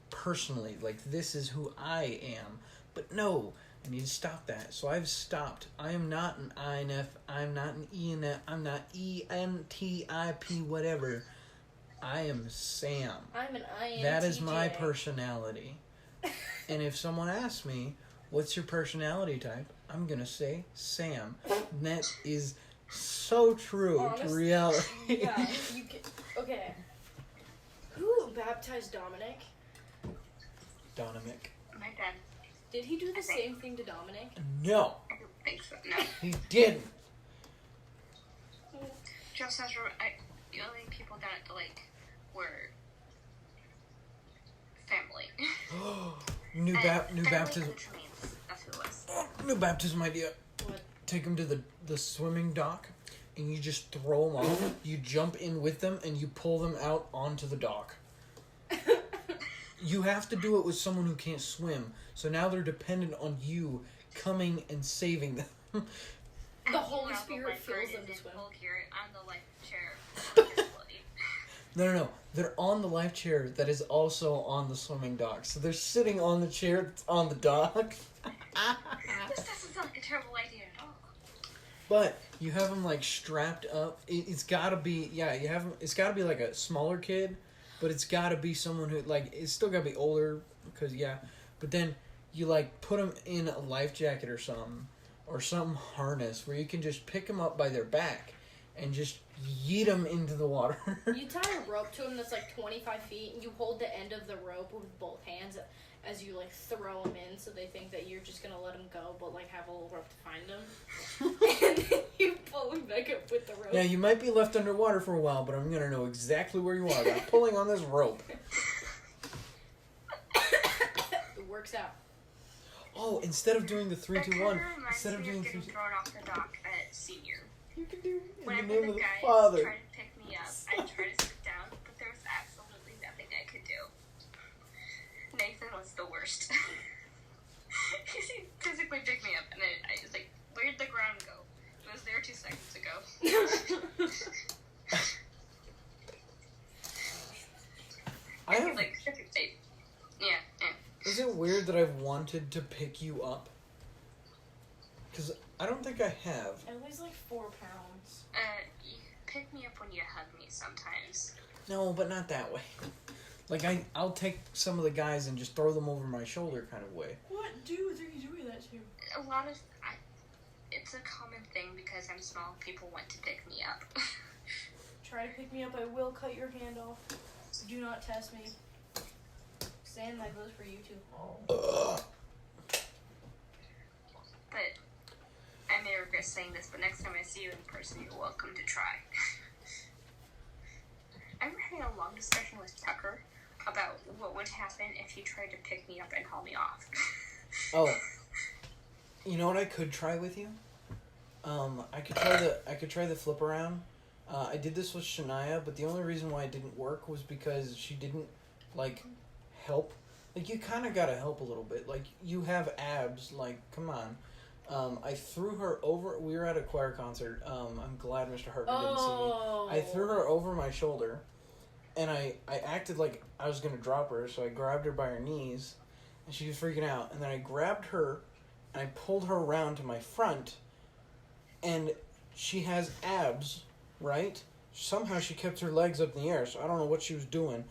personally. This is who I am. But no, I need to stop that. So I've stopped. I am not an INF. I'm not an ENF. I'm not ENTIP, whatever. I am Sam. I'm an INTJ. That is my personality. And if someone asks me, what's your personality type? I'm going to say Sam. And that is so true to reality. Yeah, you can, okay. Who baptized Dominic? Dominic. My dad. Did he do the same thing to Dominic? No, I don't think so. No. he didn't. Just as the only people down at the lake were family. New baptism. That's who it was. New baptism idea. What? Take them to the swimming dock, and you just throw them off. You jump in with them, and you pull them out onto the dock. You have to do it with someone who can't swim, so now they're dependent on you coming and saving them. The Holy Meanwhile, Spirit lifeguard fills them to is in swim. full gear on the life chair. No. They're on the life chair that is also on the swimming dock. So they're sitting on the chair that's on the dock. This doesn't sound like a terrible idea at all. But you have them like strapped up. It's gotta be, you have them, it's gotta be like a smaller kid, but it's gotta be someone who, like, it's still gotta be older, because, but then you like put them in a life jacket or some harness where you can just pick them up by their back and just yeet them into the water. You tie a rope to them that's like 25 feet, and you hold the end of the rope with both hands as you like throw them in, so they think that you're just gonna let them go, but like have a little rope to find them. And then you pull them back up with the rope. Yeah, you might be left underwater for a while, but I'm gonna know exactly where you are by pulling on this rope. It works out. Oh, instead of doing the 3, 2, 1, instead of doing 3, getting 2, thrown off the dock at senior. you can do in Whenever the name the of the guys Father. tried to pick me up, I tried to sit down, but there was absolutely nothing I could do. Nathan was the worst. He physically picked me up, and then I was like, "Where'd the ground go? It was there 2 seconds ago." I have. like, yeah. Is it weird that I've wanted to pick you up? Because I don't think I have. I weighs like 4 pounds. You pick me up when you hug me sometimes. No, but not that way. Like, I'll take some of the guys and just throw them over my shoulder kind of way. What dudes are you doing that to? A lot of it's a common thing because I'm small. People want to pick me up. Try to pick me up, I will cut your hand off. Do not test me. Stan, that goes for you too. But I may regret saying this, but next time I see you in person, you're welcome to try. I'm having a long discussion with Tucker about what would happen if you tried to pick me up and haul me off. Oh, you know what I could try with you? I could try the flip around. I did this with Shania, but the only reason why it didn't work was because she didn't like help. Like, you kind of gotta help a little bit. Like, you have abs. Like, come on. I threw her over. We were at a choir concert. I'm glad Mr. Hartman didn't see me. I threw her over my shoulder, and I acted like I was gonna drop her. So I grabbed her by her knees, and she was freaking out. And then I grabbed her, and I pulled her around to my front, and she has abs, right? Somehow she kept her legs up in the air, so I don't know what she was doing.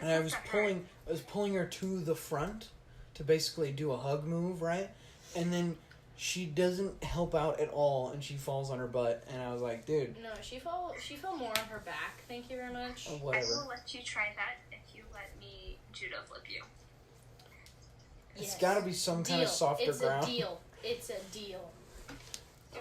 And I was pulling her to the front to basically do a hug move, right? And then she doesn't help out at all, and she falls on her butt. And I was like, dude. No, she fell more on her back. Thank you very much. Oh, whatever. I will let you try that if you let me judo flip you. It's got to be some kind of softer ground. It's a deal.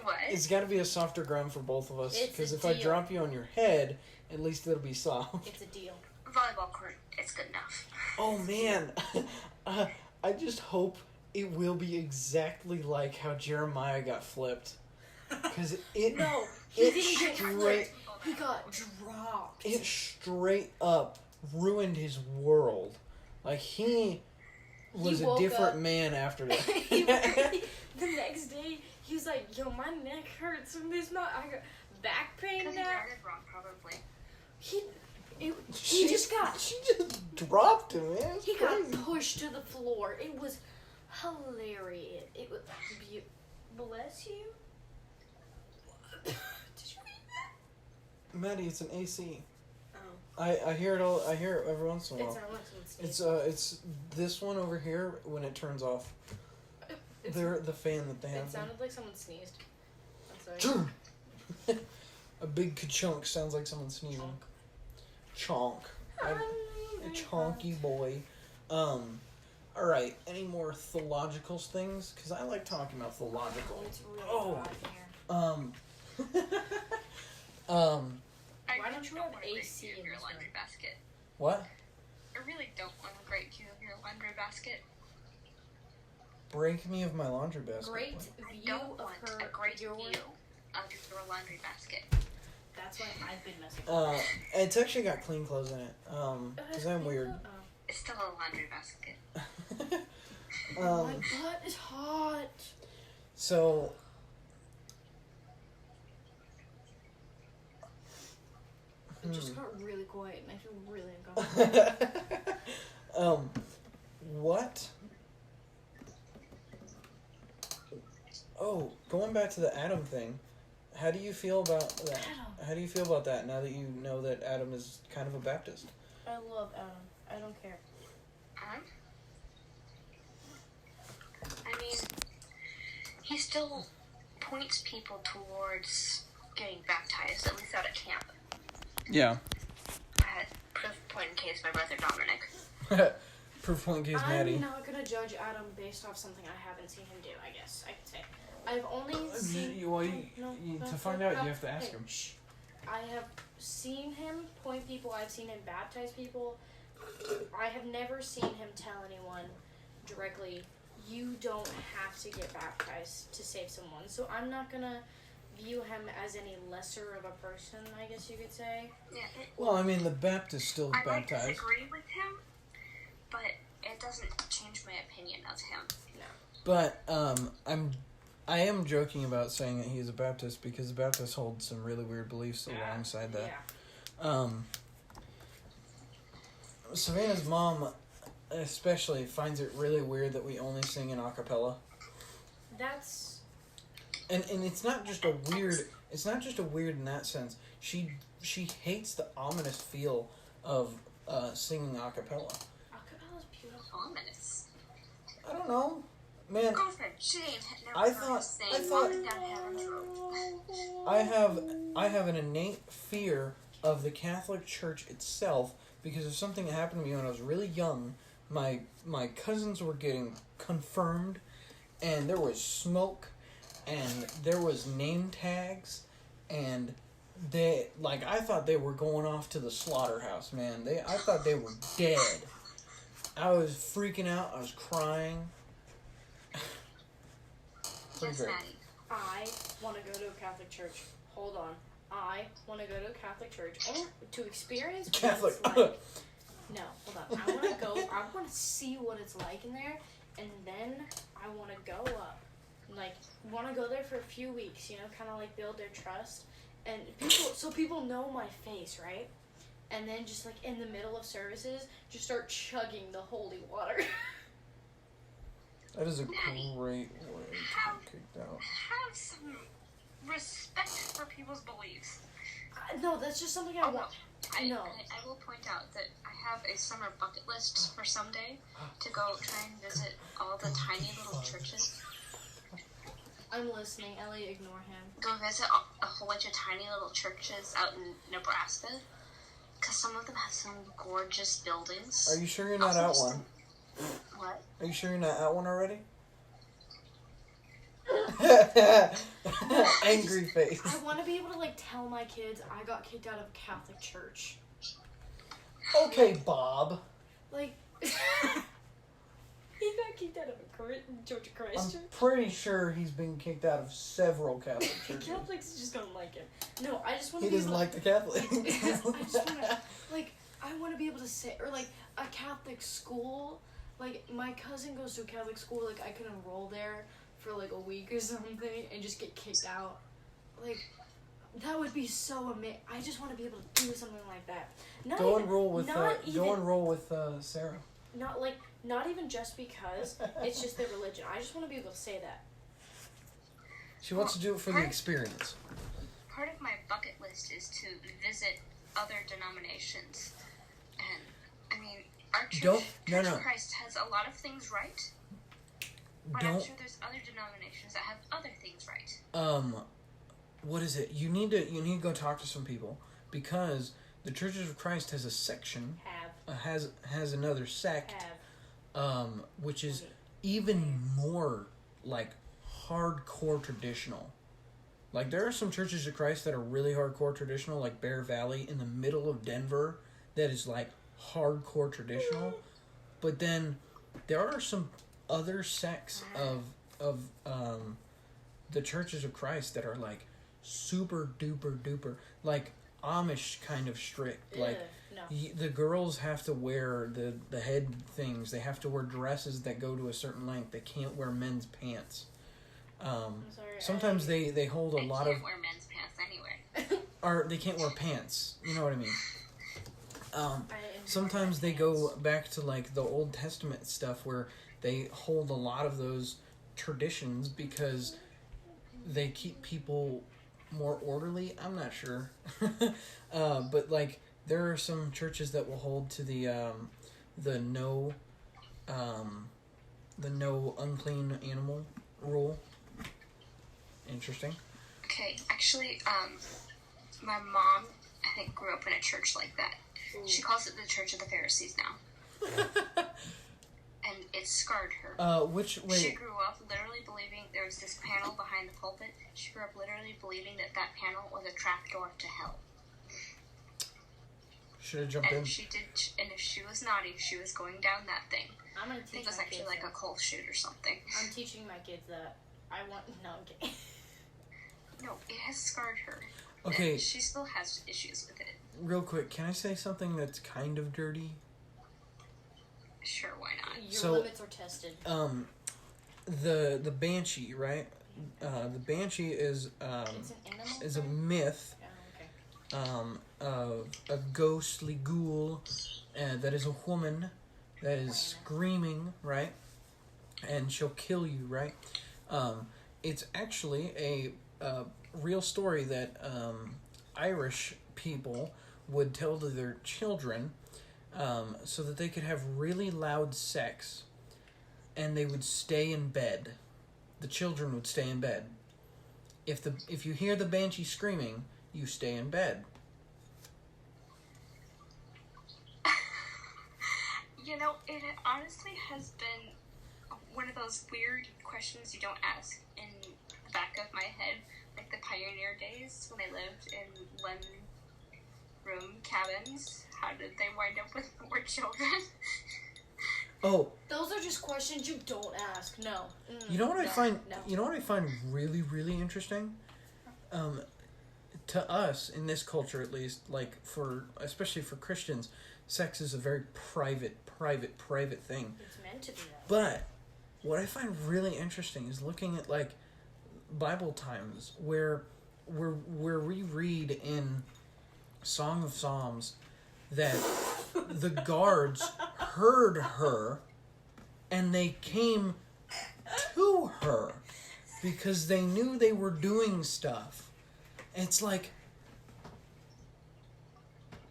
What? It's got to be a softer ground for both of us. It's Because a if I deal. drop you on your head, at least it'll be soft. It's a deal. Volleyball court, it's good enough. Oh, man. I just hope it will be exactly like how Jeremiah got flipped. Because He didn't get flipped. He got dropped. It straight up ruined his world. Like, he was a woke different up. man after that. The next day, he was like, "Yo, my neck hurts from this. I got back pain Because he now." got it wrong, probably. She just dropped him, man. It's He crazy. got pushed to the floor. It was hilarious. It was bless you. Did you eat that? Maddie, it's an AC. Oh. I hear it all. I hear it every once in a It's while. our Lexington. It's this one over here when it turns off. They're the fan that they have. It sounded like someone sneezed. I'm sorry. A big ka-chunk sounds like someone sneezing. Chonk. A chonky boy. Alright, any more theological things? Because I like talking about theological. It's really hot in here. Why don't you have AC in your this laundry room? basket? What? I really don't want a great view of your laundry basket. Break me of my laundry basket. Great I view don't of want her. a great view your of work. your laundry basket. That's why I've been messing with It's actually got clean clothes in it. Because I'm weird. It's still a laundry basket. My butt is hot. So, It just got really quiet, and I feel really uncomfortable. What? Oh, going back to the Adam thing, how do you feel about that? Adam. How do you feel about that now that you know that Adam is kind of a Baptist? I love Adam. I don't care. I mean, he still points people towards getting baptized, at least out at camp. Yeah. Proof point in case my brother Dominic. Proof point in case Maddie. I'm not gonna judge Adam based off something I haven't seen him do, I guess I could say. I've only seen... To find out, you have to ask him. Shh. I have seen him point people, I've seen him baptize people. I have never seen him tell anyone directly, you don't have to get baptized to save someone. So I'm not gonna view him as any lesser of a person, I guess you could say. Yeah. Well, I mean, the Baptist still I baptized. might disagree with him, but it doesn't change my opinion of him. No. But I am joking about saying that he is a Baptist because the Baptists hold some really weird beliefs alongside that. Yeah. Savannah's mom especially finds it really weird that we only sing in a cappella. That's... And it's not just a weird in that sense. She hates the ominous feel of singing a cappella. Acapella's beautiful. Ominous. I don't know. Man, Girlfriend, she ain't never I heard thought- us sing I thought- Walking Down Heaven's Road. I have an innate fear of the Catholic Church itself because of something that happened to me when I was really young. My cousins were getting confirmed, and there was smoke, and there was name tags, and I thought they were going off to the slaughterhouse, man. I thought they were dead. I was freaking out. I was crying. Pretty Yes, great. Maddie. I want to go to a Catholic church. Hold on. I want to go to a Catholic church. I want to experience what Catholic. it's like. No, hold on. I want to go. I want to see what it's like in there, and then I want to go up. Like, want to go there for a few weeks, kind of like build their trust, and people know my face, right? And then just like in the middle of services, just start chugging the holy water. That is a great way to get kicked out. Have some respect for people's beliefs. No, that's just something I want. I know. I will point out that I have a summer bucket list for someday to go try and visit all the tiny little churches. I'm listening. Ellie, ignore him. Go visit a whole bunch of tiny little churches out in Nebraska. Because some of them have some gorgeous buildings. Are you sure you're not out one? What? Are you sure you're not out one already? Angry face. I want to be able to tell my kids I got kicked out of a Catholic church. Okay, Bob. He got kicked out of a Church of Christ I'm church. pretty sure he's been kicked out of several Catholic churches. Catholics just don't like him. No, I just want He to be doesn't able like the Catholics. I just want to, I want to be able to say, or a Catholic school. My cousin goes to a Catholic school. I could enroll there for a week or something and just get kicked out. That would be so amazing. I just want to be able to do something like that. Go enroll with Sarah. Not even just because it's just their religion. I just want to be able to say that. She wants to do it for the experience. Part of my bucket list is to visit other denominations. And, I mean, our church, Church of Christ has a lot of things right. But I'm sure there's other denominations that have other things right. What is it? You need to go talk to some people because the Churches of Christ has a section. Has another sect. Which is even more hardcore traditional. There are some Churches of Christ that are really hardcore traditional, like Bear Valley in the middle of Denver, that is hardcore traditional. But then there are some other sects of the Churches of Christ that are super duper duper Amish kind of strict. No. The girls have to wear the head things. They have to wear dresses that go to a certain length. They can't wear men's pants. I'm sorry, Sometimes they hold a lot of... I can't wear men's pants anyway. they can't wear pants. You know what I mean? I enjoy Sometimes my they go pants. back to like the Old Testament stuff where they hold a lot of those traditions because they keep people more orderly. I'm not sure, but like there are some churches that will hold to the no unclean animal rule. Interesting. Okay, actually, my mom, I think, grew up in a church like that. She calls it the Church of the Pharisees now. And it scarred her. She Wait, grew up literally believing there was this panel behind the pulpit. She grew up literally believing that panel was a trapdoor to hell. should have jumped in. And and if she was naughty, she was going down that thing. I'm gonna I teach think it was my actually kids like a that. coal chute or something. I'm teaching my kids that. No, I'm kidding. No, it has scarred her. Okay. And she still has issues with it. Real quick, can I say something that's kind of dirty? Sure, why not? Your So- limits are tested. The banshee, right? The banshee is It's an animal. is a myth Oh, okay. of a ghostly ghoul that is a woman that is screaming, right? And she'll kill you, right? It's actually a real story that Irish people would tell to their children so that they could have really loud sex, and they would stay in bed. The children would stay in bed. If you hear the banshee screaming, you stay in bed. You know, it honestly has been one of those weird questions you don't ask in the back of my head. Like the pioneer days when they lived in one-room cabins. How did they wind up with more children? Oh, Those are just questions you don't ask. No. you know what I find? No. You know what I find really, really interesting? To us in this culture, at least, like especially for Christians, sex is a very private thing. It's meant to be that. But what I find really interesting is looking at like Bible times where we read in Song of Psalms that the guards heard her and they came to her because they knew they were doing stuff. And it's like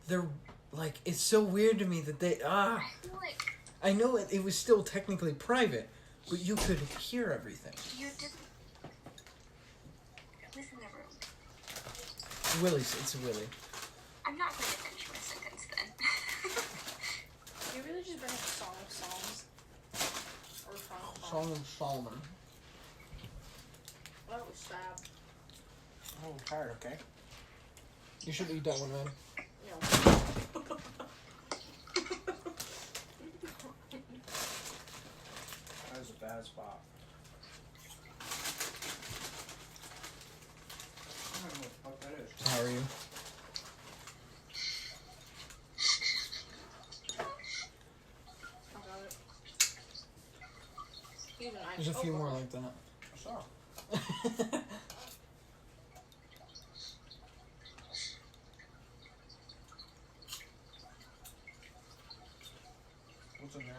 they're like, it's so weird to me that they I feel like I know it was still technically private, but you could hear everything. you didn't. Listen, everyone. Willie's, it's a Willie. I'm not going to finish my sentence then. You really just bring up Song of Psalms? Or Song of Song of Solomon. That was sad. Oh, I'm tired, okay? You should eat that one, man. No. That was a bad spot. I don't know what the fuck that is. How are you? I got it. Even I. There's a few oh, more God. like that. I saw. What's in there?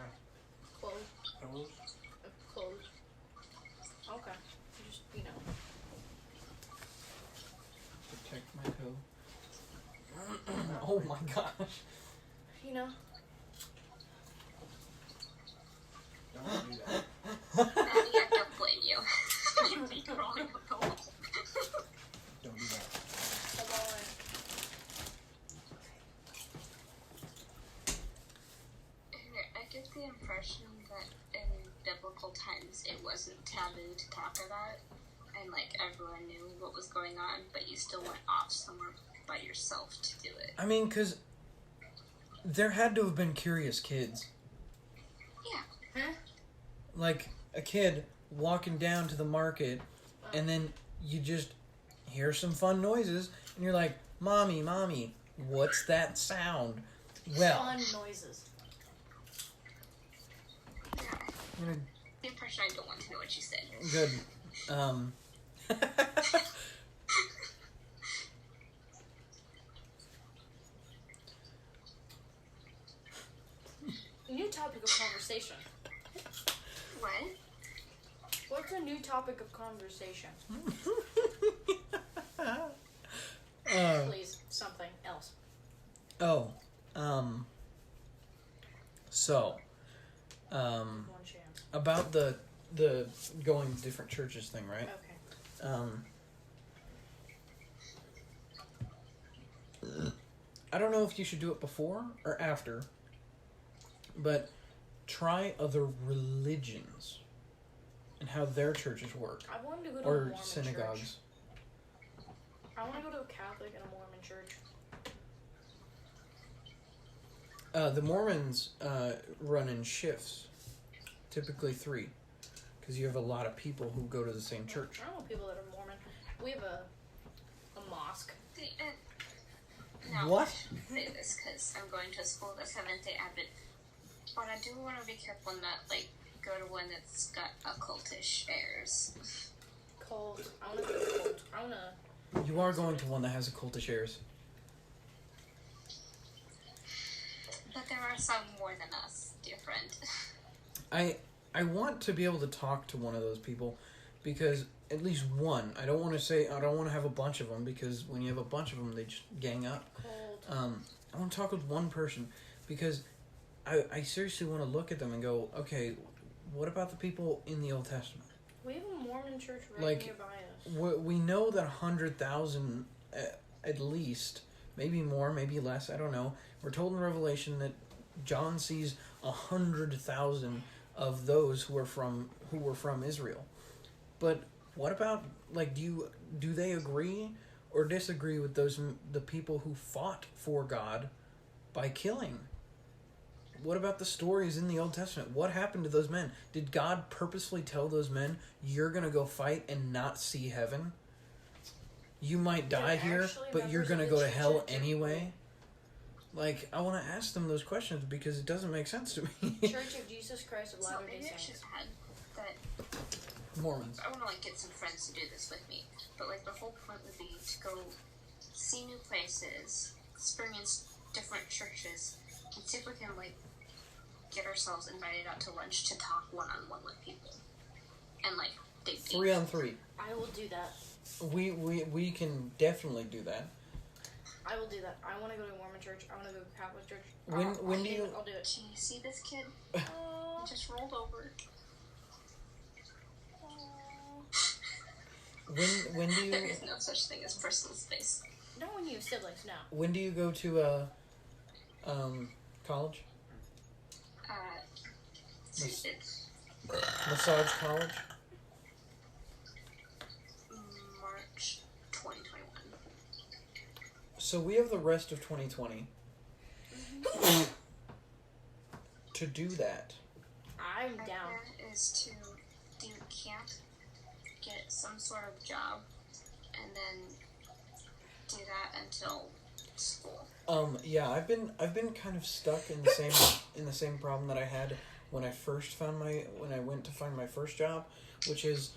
Clothes. Pillows? Clothes. Okay. Just, Protect my toe. Oh my gosh. you know. Don't do that. Yeah, don't blame you. You'd be crawling up the wall. Don't do that. Come on. I get the impression that in biblical times it wasn't taboo to talk about, and like everyone knew what was going on, but you still went off somewhere by yourself to do it. I mean, because there had to have been curious kids. Yeah. Huh? Like a kid walking down to the market, and then you just hear some fun noises, and you're like, Mommy, what's that sound? Well, Fun noises. you know, The impression I don't want to know what you said. good. conversation? What? What's a new topic of conversation? Please, something else. One chance. About the going to different churches thing, right? Okay. I don't know if you should do it before or after, but try other religions and how their churches work, I wanted to go to a or Mormon synagogues. church. I want to go to a Catholic and a Mormon church. The Mormons run in shifts, typically 3, because you have a lot of people who go to the same church. I don't know people that are Mormon. We have a mosque. No, What? I shouldn't say this because I'm going to a school that's Seventh-day Advent. But I do want to be careful and not, go to one that's got occultish airs. Cult. I want to go to cult. I want to... You are going to one that has occultish airs. But there are some more than us, dear friend. I want to be able to talk to one of those people, because at least one. I don't want to have a bunch of them, because when you have a bunch of them, they just gang up. Cult. I want to talk with one person, because I seriously want to look at them and go, okay, what about the people in the Old Testament? We have a Mormon church right nearby us. We know that 100,000 at least, maybe more, maybe less, I don't know. We're told in Revelation that John sees 100,000 of those who were from Israel. But what about, do they agree or disagree with the people who fought for God by killing? What about the stories in the Old Testament? What happened to those men? Did God purposefully tell those men, you're going to go fight and not see heaven? You might die here, but you're going to go to hell anyway? I want to ask them those questions because it doesn't make sense to me. Church of Jesus Christ of So Latter-day maybe I should Saints. add that Mormons. I want to get some friends to do this with me. But the whole point would be to go see new places, experience different churches, and see if we can get ourselves invited out to lunch to talk one-on-one with people. And dig deep. 3 on 3. I will do that. We can definitely do that. I will do that. I want to go to a Mormon church. I want to go to a Catholic church. When do you... I'll do it. Can you see this kid? He just rolled over. When do you... There is no such thing as personal space. Not when you have siblings, no. When do you go to college? It's Massage college? March 2021. So we have the rest of 2020 to do that. I'm My down. plan is to do camp, get some sort of job, and then do that until school. Yeah, I've been kind of stuck in the same problem that I had when I went to find my first job, which is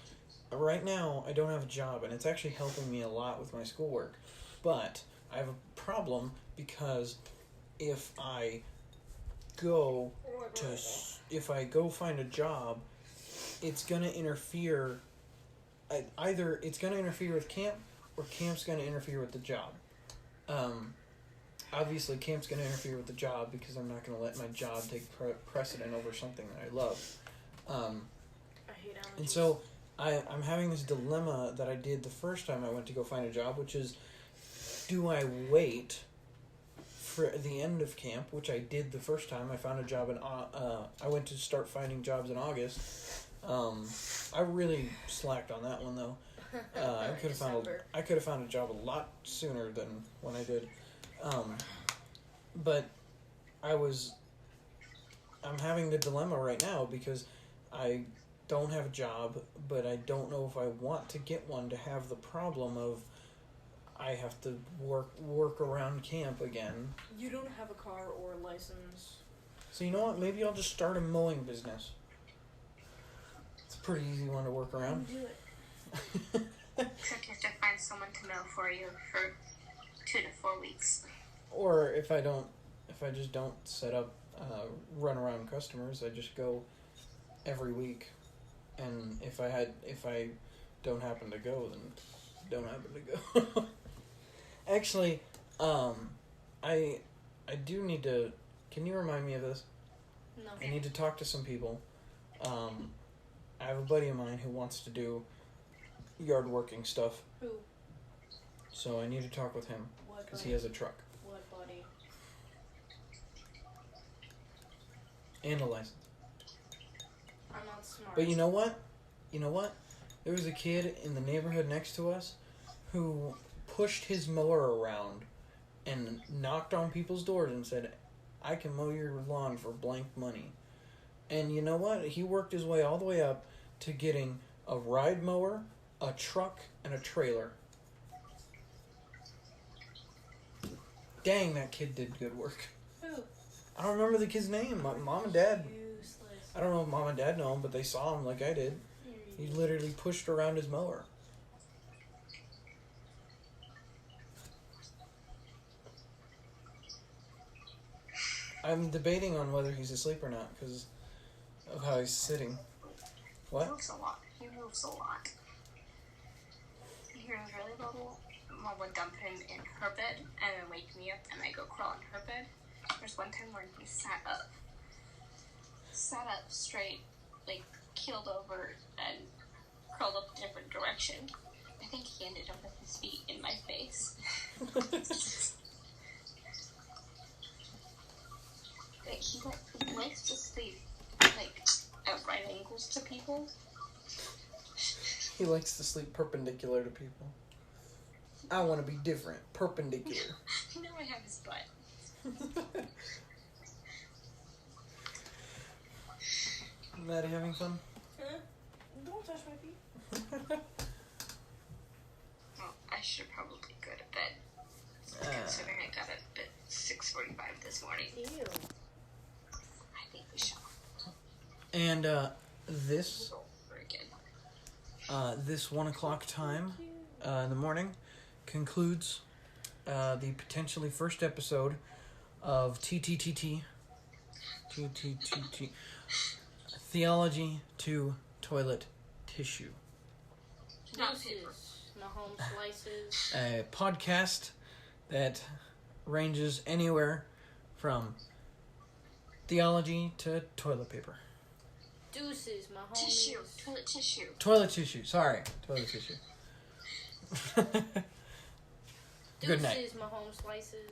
right now I don't have a job, and it's actually helping me a lot with my schoolwork. But I have a problem because if I go find a job, it's gonna interfere. Either it's gonna interfere with camp, or camp's gonna interfere with the job. Obviously, camp's going to interfere with the job because I'm not going to let my job take precedent over something that I love. I hate allergies. And so I'm having this dilemma that I did the first time I went to go find a job, which is, do I wait for the end of camp, which I did the first time. I found a job I went to start finding jobs in August. I really slacked on that one though. I could have found a job a lot sooner than when I did. But I'm having the dilemma right now because I don't have a job, but I don't know if I want to get one to have the problem of I have to work around camp again. You don't have a car or a license. So you know what? Maybe I'll just start a mowing business. It's a pretty easy one to work around. Do it. Except you have to find someone to mow for you for 2 to 4 weeks. Or if I just don't set up run around customers. I just go every week, and if I don't happen to go, then don't happen to go. Actually, I do need to. Can you remind me of this? No. I need to talk to some people. I have a buddy of mine who wants to do yard working stuff. Who? So I need to talk with him What because buddy? he has a truck What buddy? and a license. I'm not smart. But you know what? There was a kid in the neighborhood next to us who pushed his mower around and knocked on people's doors and said, "I can mow your lawn for blank money." And you know what? He worked his way all the way up to getting a ride mower, a truck, and a trailer. Dang, that kid did good work. Who? I don't remember the kid's name. My mom and dad. Useless. I don't know if mom and dad know him, but they saw him like I did. He literally pushed around his mower. I'm debating on whether he's asleep or not because of how he's sitting. What? He moves a lot. He was really little. Mom would dump him in her bed and then wake me up and I go crawl in her bed. There's one time where he sat up straight, like keeled over and crawled up a different direction. I think he ended up with his feet in my face. Like he likes to sleep like at right angles to people. He likes to sleep perpendicular to people. I want to be different. Perpendicular. Now I have his butt. Maddie having fun? Huh? Don't touch my feet. Well, I should probably go to bed. Considering I got up at 6:45 this morning. Ew. I think we shall. And this Go over again. this 1 o'clock time in the morning concludes the potentially first episode of TTTT Theology to Toilet Tissue, Deuces. Mahomes slices. a podcast that ranges anywhere from theology to toilet paper. Deuces. Mahomes. Tissue. Toilet tissue. Toilet tissue, sorry. Toilet tissue. Good night. Deuces. Mahomes slices.